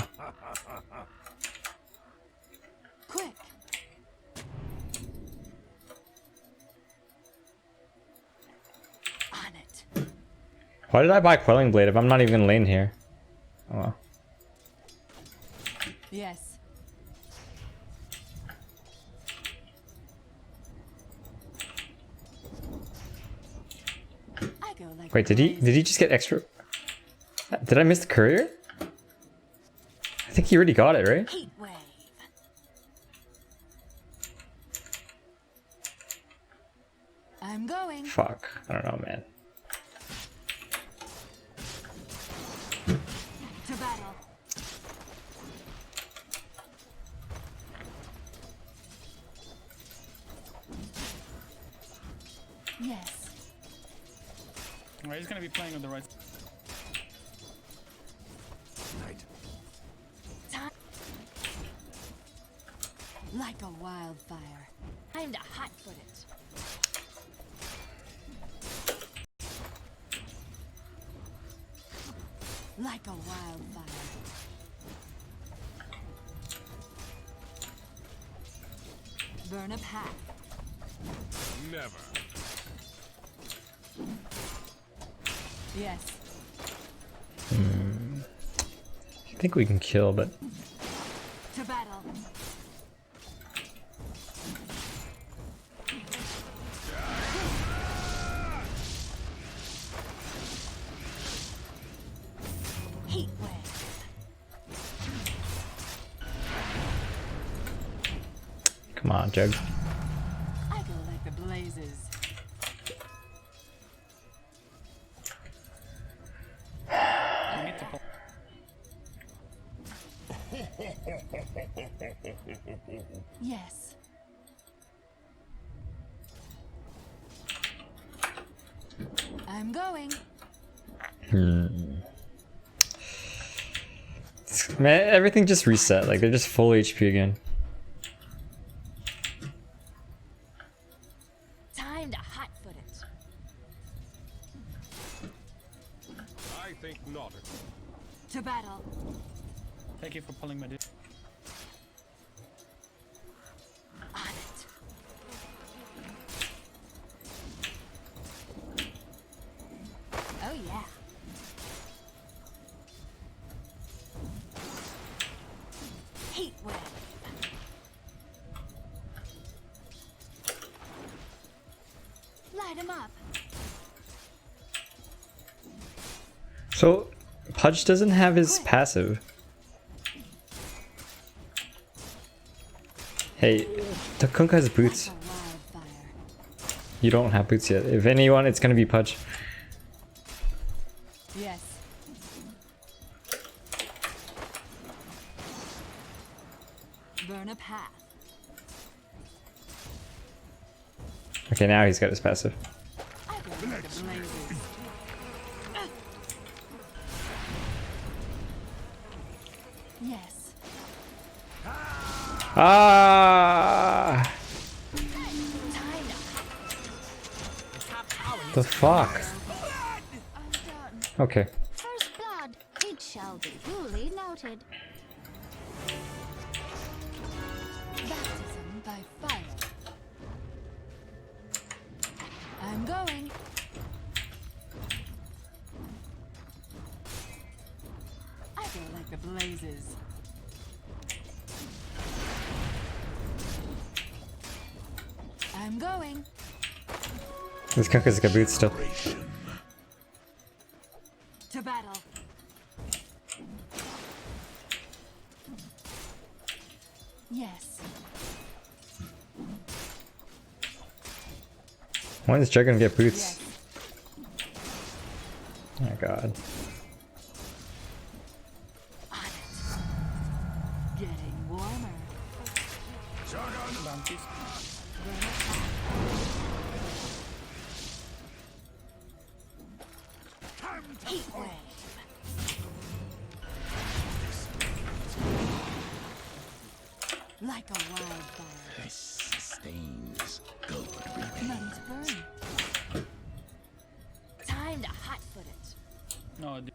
Quick. On it. Why did I buy Quelling Blade if I'm not even lane here? Oh well. Yes. I go like Wait, did he just get extra? Did I miss the courier? I think he already got it, right? Heat wave. I'm going. Fuck. I don't know, man. To battle. Yes. Alright, he's gonna be playing on the right. Time. Like a wildfire. Time to hotfoot it. Like a wildfire. Burn a path. Never. Yes. I think we can kill, but To battle. Heat wave. come on, Jug. I go like the blazes. I need to pull. Yes. I'm going. Man, everything just reset. Like they're just full HP again. Time to hotfoot it. I think not. To battle. Thank you for pulling my dude. On it. Oh yeah. Heat wave. Light him up. So Pudge doesn't have his passive. Hey, the Kunkka has boots. You don't have boots yet. If anyone, it's gonna be Pudge. Yes. Burn a path. Okay, now he's got his passive. I go like the blazes. Yes. Ah! The fuck? Okay. First blood, it shall be duly noted. Baptism by fire. I'm going. I go like the blazes. I'm going. This Kunkka's got boots still. To battle. Yes. When is Jug gonna get boots? Oh my god. Getting warmer. Bounties. Heat wave. Like a wildfire. This sustains gold. Money's burn. Time to hotfoot it. No, dude.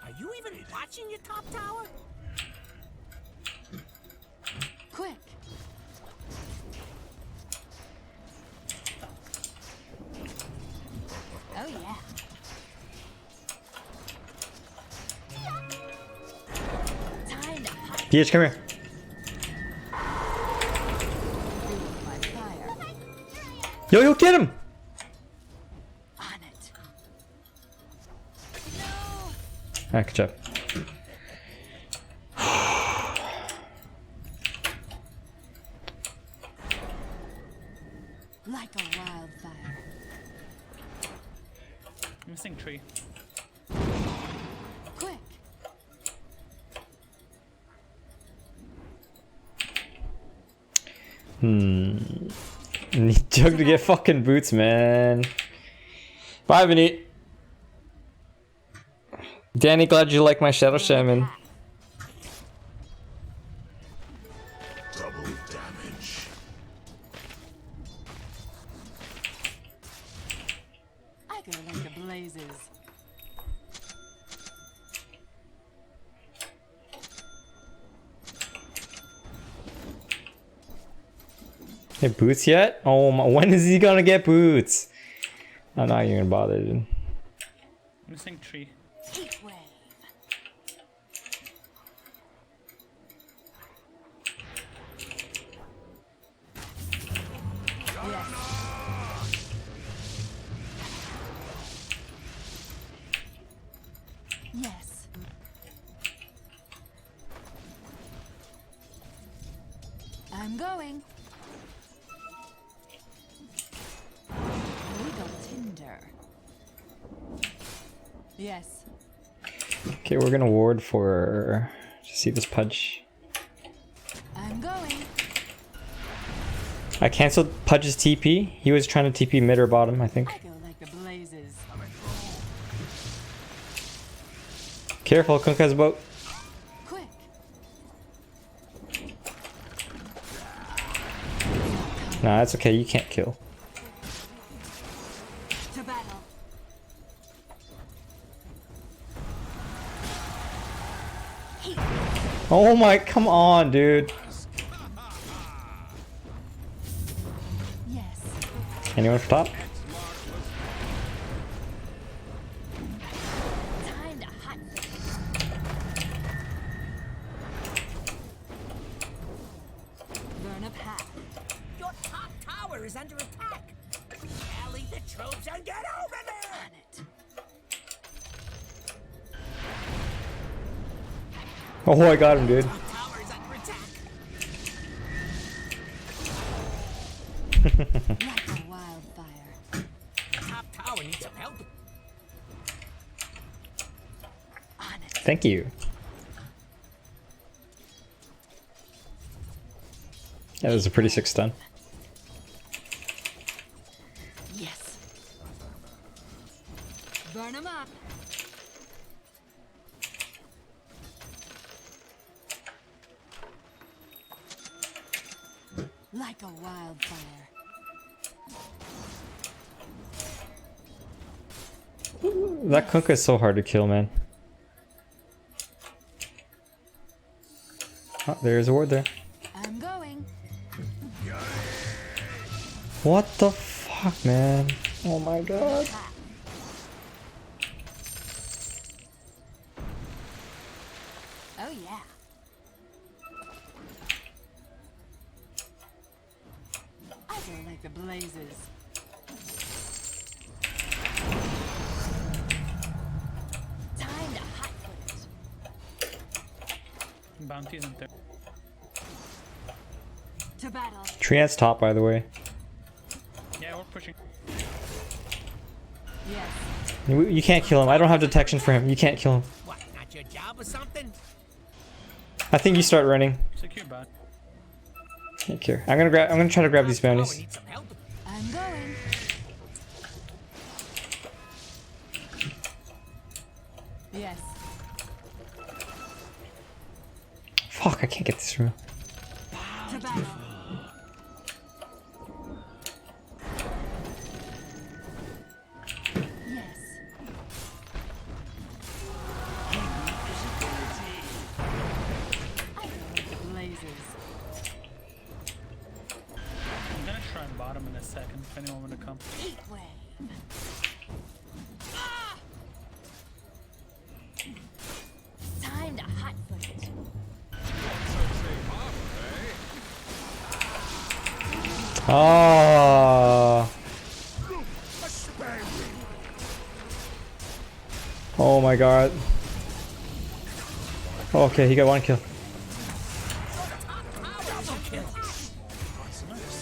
Are you even watching your top tower? Quick. Oh yeah. Time to hot PH, come here. my fire. Yo, get him! On it. Ah, good job. Like a wildfire. Missing tree. Quick. Need Jug to get fucking boots, man. Bye, Vinny. Danny, glad you like my Shadow Shaman. Double damage. I go like the blazes. Hey, boots yet? Oh my, when is he gonna get boots? I'm not even bothered, dude. Missing tree. Heat wave. Yes. I'm going. Legal tinder. Yes. Okay, we're gonna ward for to see this Pudge. I'm going. I canceled Pudge's TP. He was trying to TP mid or bottom, I think. I go like the blazes. Careful, Kunkka's boat. Quick. Nah, that's okay. You can't kill. To battle. Heat. Oh my, come on, dude. Yes. Anyone for top? Time to hot. Burn a path. Your top tower is under attack. Rally the troops and get over there! On it. Oh, I got him, dude. Top tower is under attack. Like a wildfire. Top tower needs some help. Thank you. Yeah, that was a pretty sick stun. Yes. Burn 'em up. Like a wildfire. That Kunkka is so hard to kill, man. Oh, there's a ward there. I'm going. What the fuck, man? Oh my god. Oh yeah. I go like the blazes. Time to hot foot it. Bounty isn't there. To battle. Triant's top, by the way. Yeah, we're pushing. Yes. You can't kill him. I don't have detection for him. You can't kill him. What, not your job or something? I think you start running. Secure bot. Can't care. I'm gonna try to grab these bounties. Need some help. I'm going. Yes. Fuck, I can't get this room. To battle. Yes. I go like the blazes. I'm gonna try bottom in a second if anyone wanna come. Heat wave. Time to hot foot it. Ah. Oh my god. Okay, he got one kill.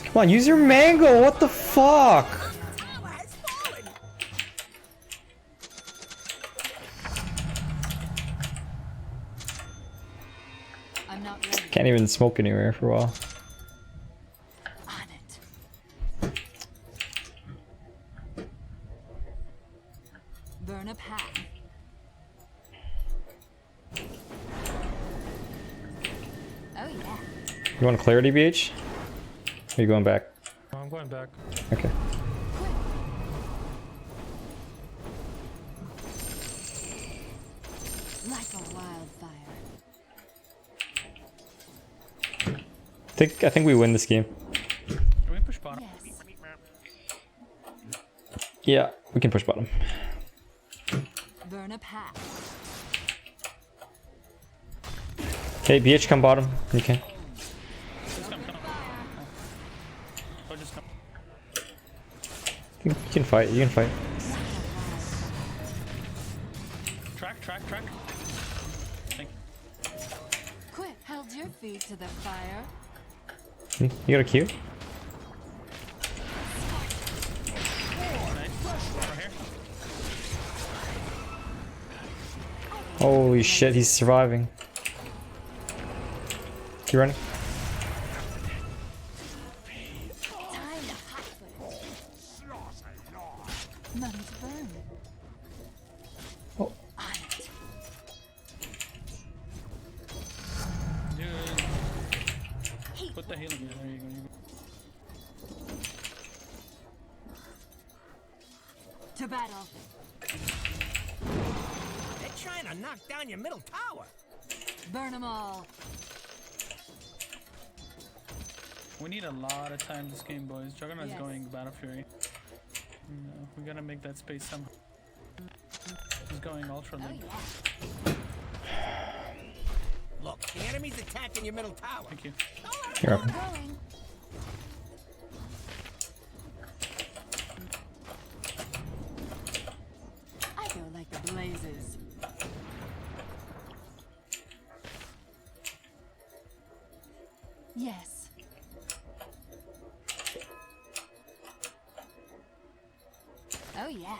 Come on, use your mango. What the fuck? I'm not ready. Can't even smoke anywhere for a while. On it. Burn a path. Oh yeah. You want clarity, BH? Or are you going back? I'm going back. Okay. Like a wildfire. I think we win this game. Can we push bottom? Yes. Yeah, we can push bottom. Burn a path. Okay, BH come bottom. You can. Just come. Oh, just come. You can fight. You can fight. Track. Thank you. Quick, held your feet to the fire. You got a Q? Nice. Right here. Holy shit, he's surviving. Keep running. Time to hot foot it. None to burn. Oh. On it. Dude. Put the healing in. There you go. To battle. They're trying to knock down your middle tower. Burn them all. We need a lot of time this game, boys. Juggernaut's Yes. going Battle Fury. No, we gotta make that space somehow. He's going Ultra Oh Link. yeah. Look, the enemy's attacking your middle tower. Thank you. You're up. I'm going. I go like the blazes. Yes. yeah.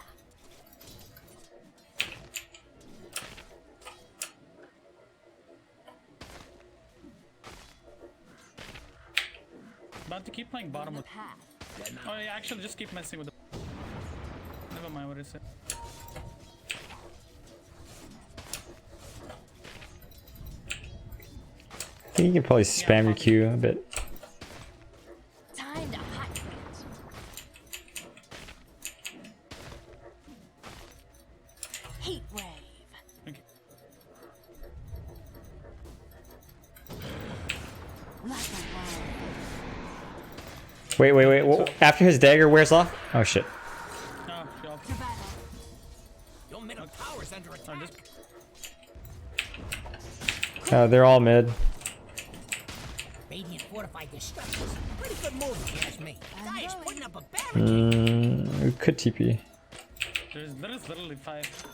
About to keep playing bottom with. Oh yeah, actually just keep messing with the. Never mind what it said. I think you can probably spam your Q a bit. Time to hot it. Heat wave. Okay. Like a wild. Wait. Whoa. After his dagger wears off? Oh shit. Oh, y'all. To battle. Your middle tower's under attack. They're all mid. Radiant fortified their structures. Pretty good move, if you ask me. Guy is putting up a barricade. We could TP. There's literally 5.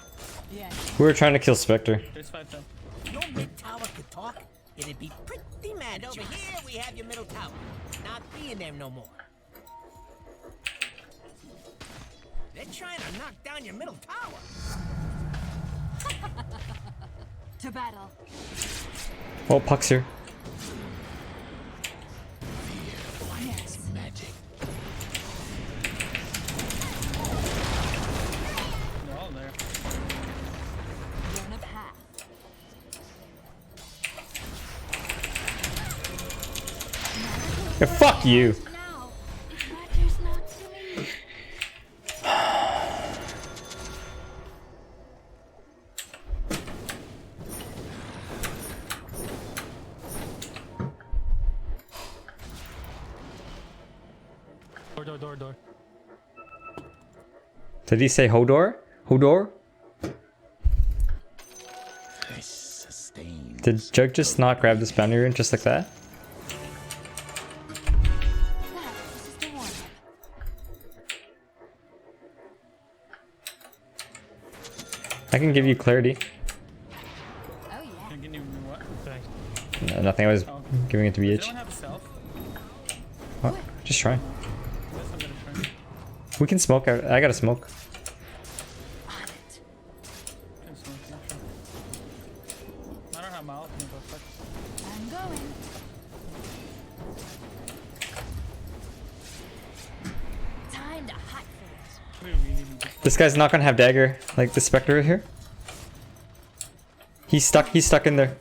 Yeah. We were trying to kill Spectre. There's 5 though. Your mid tower could talk, it'd be pretty mad. Over here, we have your middle tower. Not being there no more. They're trying to knock down your middle tower. To battle. Oh, Puck's here. Yes. Magic. They're all there. Burn a path. Yeah, fuck you. Now, it matters not to me. Door. Did he say Hodor? Hodor? Did Jug just not grab this boundary rune just like that? This is the warm-up. I can give you clarity. Oh yeah. Can you what? Thanks. No, nothing, I was giving it to They BH. don't have a self. What? Just try. Guess I'm gonna try. We can smoke. I gotta smoke. On it. Can smoke, yeah, sure. I don't have my ultimate, but fuck. I'm going. Time to hot it. We really need this. This guy's not gonna have dagger like the Spectre right here. He's stuck in there.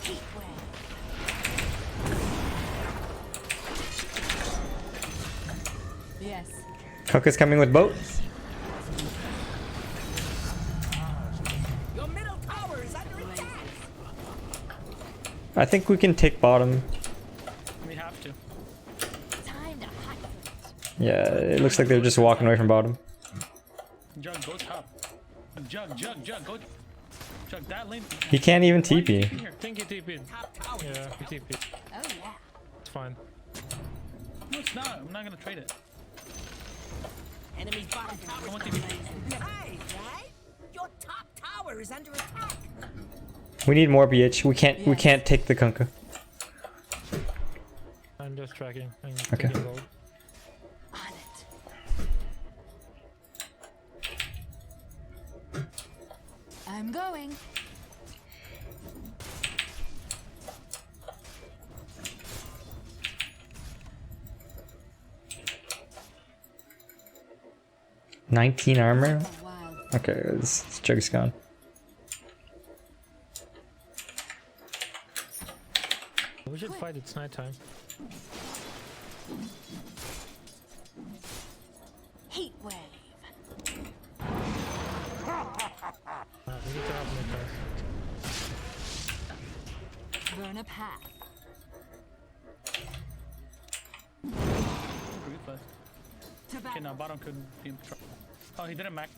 Heat wave. Yes. Kuka's coming with boat. Your middle tower is under attack. I think we can take bottom. We have to. Time to hot it. Yeah, it looks like they're just walking away from bottom. Jug, go top. Jug, go. Jug, that lane. He can't even Why are you TP. here? Think he TP'd. Top tower. Yeah, he TP'd. Oh yeah. It's fine. No, it's not. I'm not gonna trade it. Enemy's bottom tower. I want to be. Nice, right? Your top tower is under attack. We need more BH. We can't take the Kunkka. I'm just tracking. I'm Okay. taking gold. On it. I'm going. $19 armor. A wild. Okay, this Jug's gone. We should fight. It's nighttime. Heat wave. We need to have more time. Burn a path. Pretty fast. To Okay, battle. now bottom could be in trouble. Oh, he didn't mac.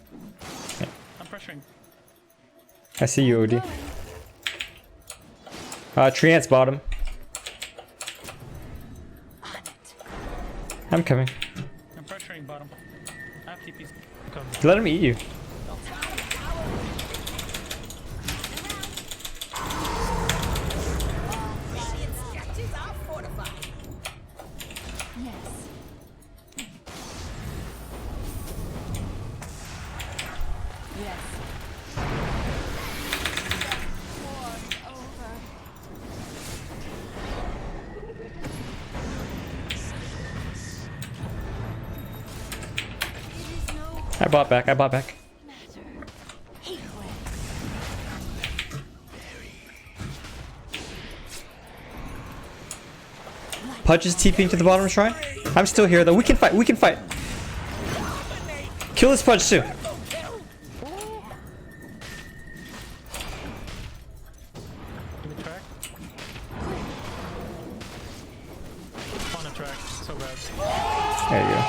I'm pressuring. I see you, OD. Going. Tree ants bottom. On it. I'm coming. I'm pressuring bottom. I have TPs. Come. Let him eat you. Radiant structures are fortified. I bought back. I bought back. Pudge is TPing to the bottom shrine. I'm still here though. We can fight. We can fight. Kill this Pudge too. Give me track. On a track. So bad. There you go.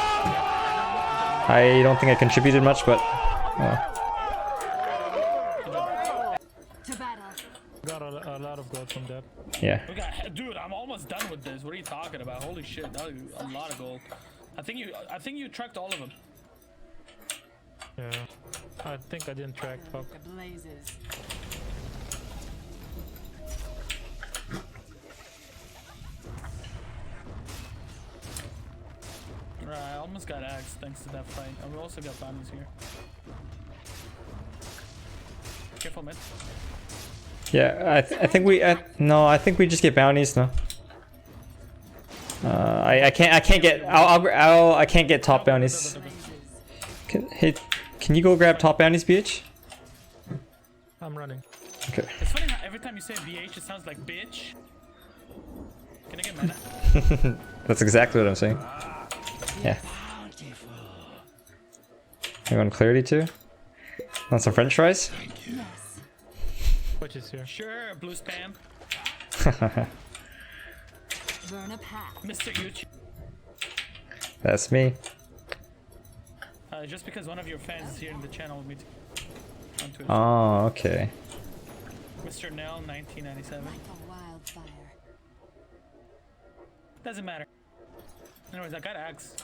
I don't think I contributed much, but To battle. Got a lot of gold from that. yeah. We got, dude, I'm almost done with this. What are you talking about? Holy shit, that was a lot of gold. I think you tracked all of them. Yeah. I think I didn't track. Fuck. The blazes. Right, I almost got axed thanks to that fight. And we also got bounties here. Careful, mid. Yeah, I think we no, I think we just get bounties now. I can't get I can't get top bounties. Can you go grab top bounties, BH? I'm running. Okay. It's funny how every time you say BH it sounds like bitch. Can I get mana? That's exactly what I'm saying. Yeah. You want clarity too? Want some French fries? Which is here. Sure, blue spam. Burn a path. Mr. YouTube. That's me. Just because one of your fans is here in the channel with me on Twitch. Oh, okay. Mr. Nell 1997. Like a wildfire. Doesn't matter. Anyways, I got axe.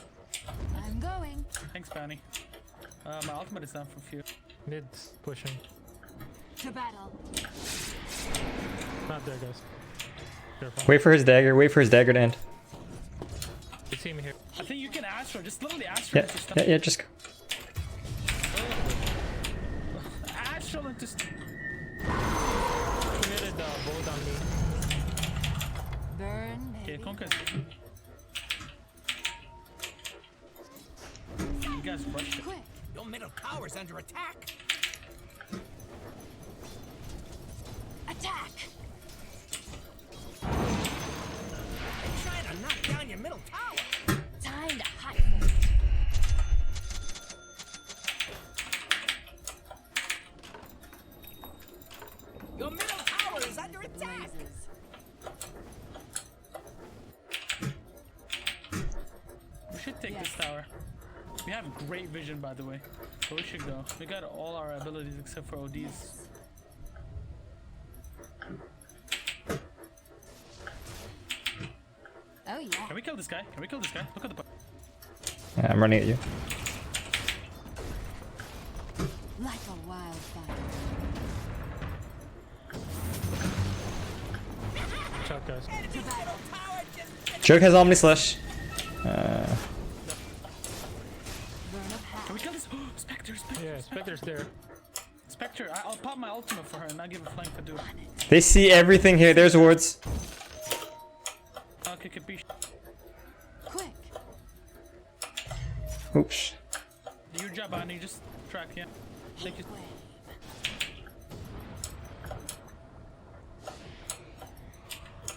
I'm going. Thanks, Bounty. My ultimate is down for few. Mid's pushing. To battle. Not there, guys. Careful. Wait for his dagger. Wait for his dagger to end. You see me here. I think you can Astro. Just literally Astro. Yeah, yeah, just go. Astro into Committed bolt on me. Burn. Okay, Conquest. You guys rushed it. Quick. Your middle tower's under attack. Attack. They're trying to knock down your middle tower. Time to hot fist. Your middle tower is under attack. Blazes. We should take this tower. We have great vision, by the way. So we should go. We got all our abilities except for ODs. Oh yeah. Can we kill this guy? Can we kill this guy? Look at the. Yeah, I'm running at you. Like a wildfire. Watch out, guys. Enemy middle tower just... Joke has Omni Slash. Burn a path. Can we kill this? Spectre, Spectre. Yeah, Spectre's there. Spectre, I'll pop my ultimate for her and not give a flank to do. They see everything here. There's wards. Okay, capiche. Quick. Oops. Do your job, Annie. Just track, yeah. Thank you. Wave.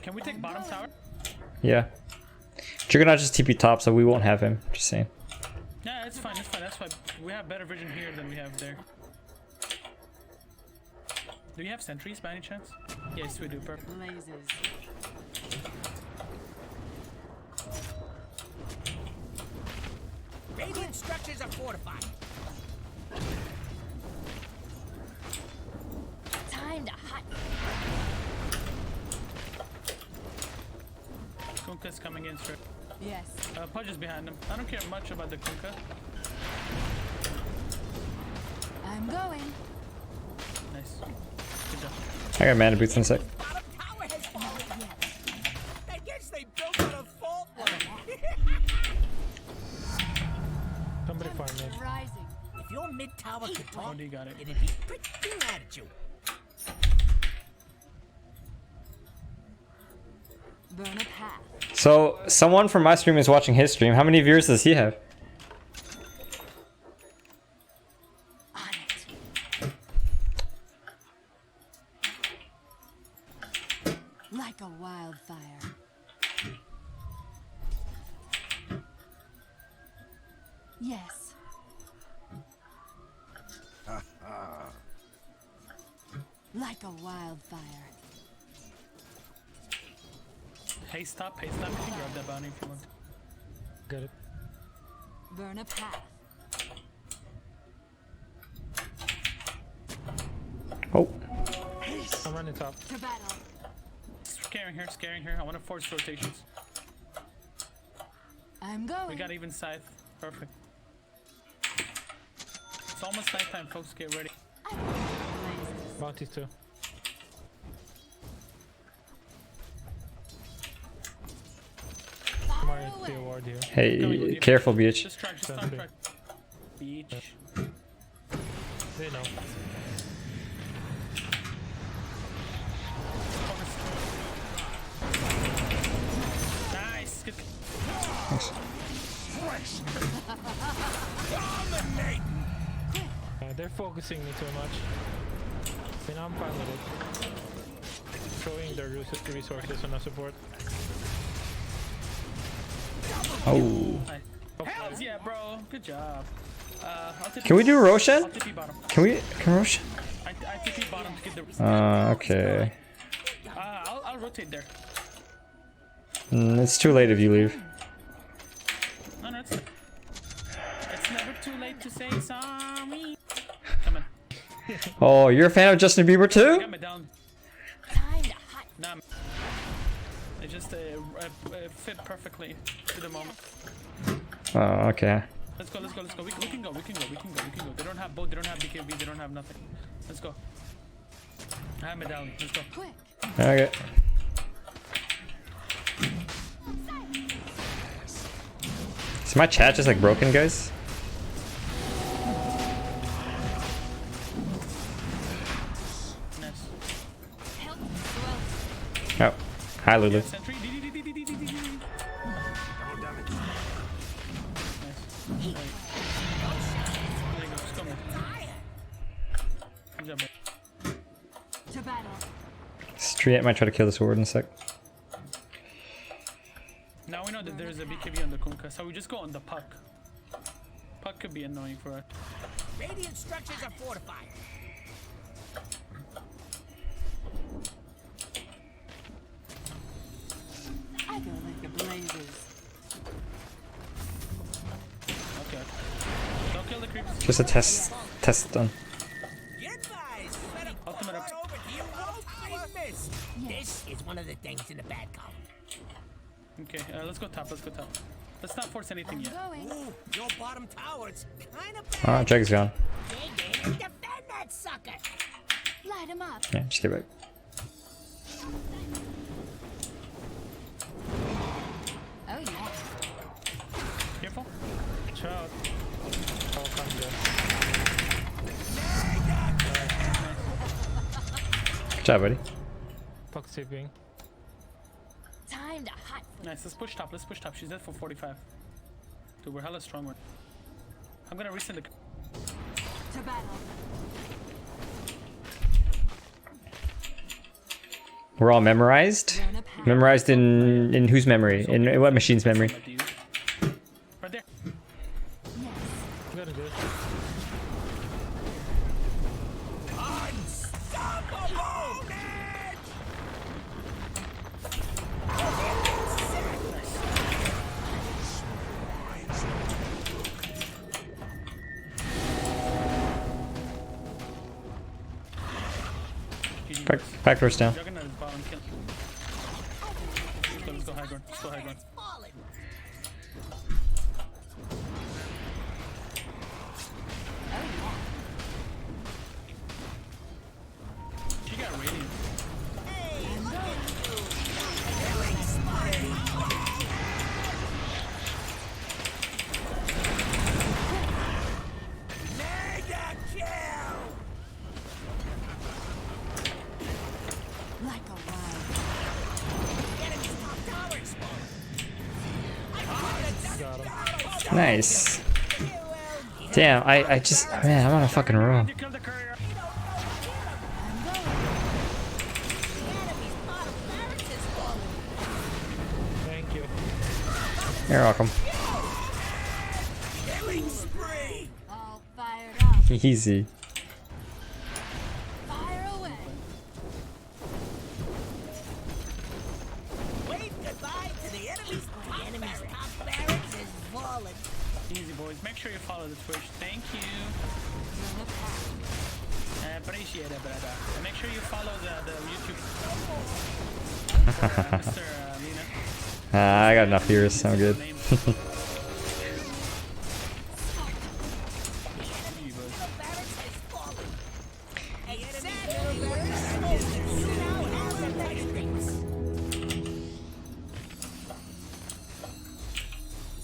Can we take bottom tower? Yeah. Juggernaut just TP top, so we won't have him. Just saying. Yeah, it's fine, it's fine. That's why we have better vision here than we have there. Do you have sentries by any chance? Yes, we do. Perfect. Blazes. Radiant structures are fortified. Time to hot. Kunkka's coming in straight. Yes. Pudge is behind him. I don't care much about the Kunkka. I'm going. Nice. Good job. I got mana boots in a sec. Bottom tower has fallen. I guess they built on a fault line. Somebody find me. Rising. If your mid tower could talk, OD got it. it'd be pretty mad at you. Burn a path. So, someone from my stream is watching his stream. How many viewers does he have? Like a wildfire. Yes. Like a wildfire. Hey, stop, hey, stop. You can grab that bounty if you want. Got it. Burn a path. Oh, I'm running top. To battle. Scaring her, scaring her. I want to force rotations. I'm going. We got even scythe. Perfect. It's almost nighttime, folks. Get ready. Bounties too. Might be a ward here. hey, careful, bitch. Just track, just on track. Beach. They know. Nice. Good. They're focusing me too much. You know, I'm fine with it. Throwing their resources on a support. Oh. Hells yeah, bro. Good job. Can we do Roshan? I'll TP bottom. Can Roshan? I TP bottom to get the. Okay. I'll rotate there. It's too late if you leave. No, no, it's never too late to say sorry. Come on. Oh, you're a fan of Justin Bieber too? Got me down. Nah, it just fit perfectly to the moment. Oh, okay. Let's go, let's go, let's go. We can go, we can go, we can go, we can go. They don't have both, they don't have BKB, they don't have nothing. Let's go. I have medallion, let's go. Okay. Is my chat just like broken, guys? Nice. Oh, hi Lulu. Sentry. To battle. Street might try to kill this ward in a sec. Now we know that there's a BKB on the Kunkka, so we just go on the puck. Puck could be annoying for us. Radiant structures are fortified. I go like the blazes. Okay. Don't kill the creeps. Just a test done. Ultimate up. This is one of the things in the bad column. Okay, let's go top, let's go top. Let's not force anything yet. Ooh, your bottom tower, it's kind of bad. Ah, Jack's gone. Defend that sucker. Light him up. Yeah, just get back. Oh yeah. Careful. Watch out. Oh, come there. Good job, buddy. Puck sleeping. Time to hot. Nice, let's push top, let's push top. She's dead for 45. Dude, we're hella strong one. I'm gonna resend the... To battle. We're all memorized? Memorized in whose memory? In what machine's memory? Right there. I'm gonna do it. Backdoor's down. Juggernaut is bottom kill. Let's go high ground. Let's go high ground. She got radiant. Mega kill! Like a wild. Enemy's top tower exploded. Nice. Damn, I just, man, I'm on a fucking roll. You're welcome. Killing spree. All fired up. Easy. Fire away. Wave goodbye to the enemy's top barracks is fallen. Easy, boys. Make sure you follow the Twitch. Thank you. Appreciate it, brother. And make sure you follow the YouTube. Mr. Lena. I got enough heroes. I'm good.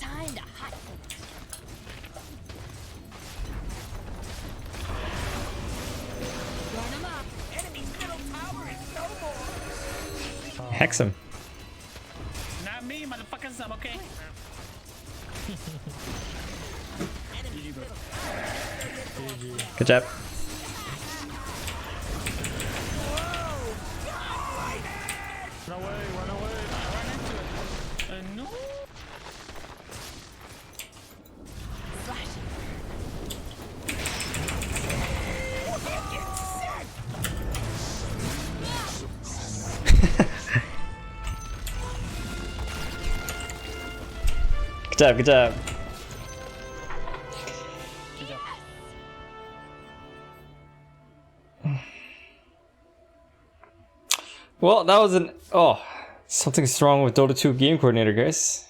Time to hot. Run 'em up. Enemy's middle tower is no more. Hex him. Not me, motherfuckers. I'm okay. GG, bro. Good job. Run away, run away. I ran into it. No. Good job, good job. Well, that was an... Oh, something's wrong with Dota 2 game coordinator, guys.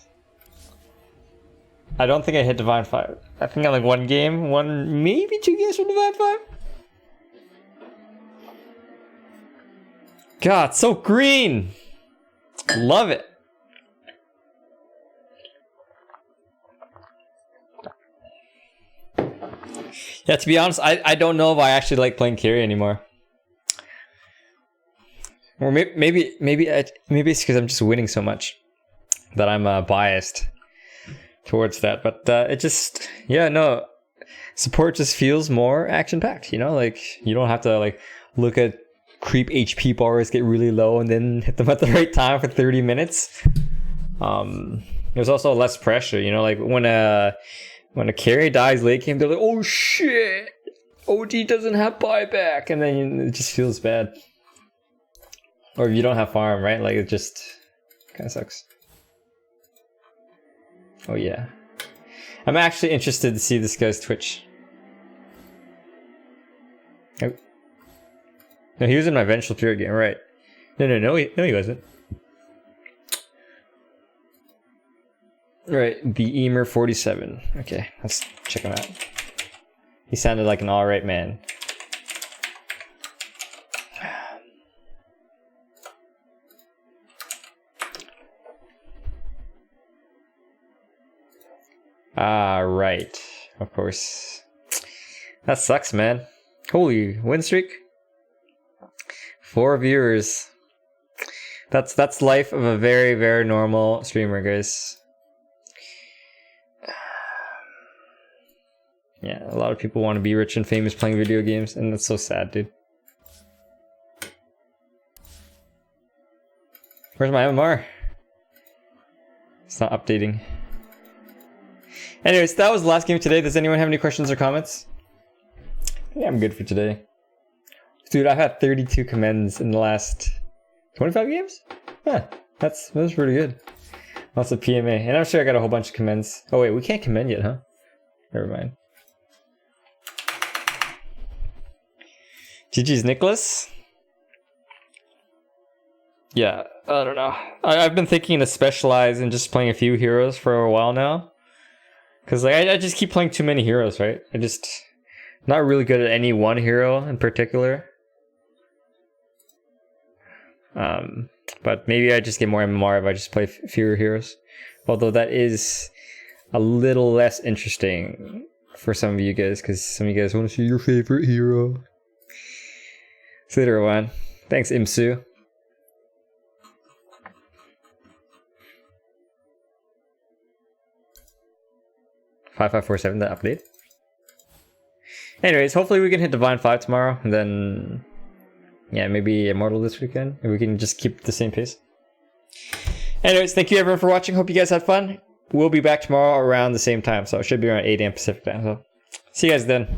I don't think I hit Divine 5. I think I like one game, maybe 2 games from Divine 5. God, so green! Love it. Yeah, to be honest, I don't know if I actually like playing carry anymore. Or maybe it's because I'm just winning so much that I'm biased towards that. But it just, yeah, no, support just feels more action packed. You know, like you don't have to like look at creep HP bars get really low and then hit them at the right time for 30 minutes. There's also less pressure. You know, like when a carry dies late game, they're like, oh shit, OG doesn't have buyback, and then it just feels bad. Or if you don't have farm, right? Like, it just kind of sucks. Oh, yeah. I'm actually interested to see this guy's Twitch. Oh. No, he was in my Vengeful Fury game, right? No, he wasn't. Right, the Emer 47. Okay, let's check him out. He sounded like an alright man. Ah, right. Of course. That sucks, man. Holy win streak. 4 viewers. That's life of a very, very normal streamer, guys. Yeah, a lot of people want to be rich and famous playing video games, and that's so sad, dude. Where's my MMR? It's not updating. Anyways, that was the last game today. Does anyone have any questions or comments? Yeah, I'm good for today. Dude, I've had 32 commends in the last 25 games? Yeah, that's pretty good. Lots of PMA. And I'm sure I got a whole bunch of commends. Oh wait, we can't commend yet, huh? Never mind. GG's Nicholas. Yeah, I don't know. I've been thinking to specialize in just playing a few heroes for a while now. Because like, I just keep playing too many heroes, right? I just not really good at any one hero in particular. But maybe I just get more MMR if I just play fewer heroes. Although that is a little less interesting for some of you guys, because some of you guys want to see your favorite hero. See you later, everyone. Thanks, Imsu. $5547, that update. Anyways, hopefully we can hit Divine 5 tomorrow, and then yeah, maybe Immortal this weekend, and we can just keep the same pace. Anyways, thank you everyone for watching. Hope you guys had fun. we'll be back tomorrow around the same time. So it should be around 8 a.m. Pacific time. So see you guys then.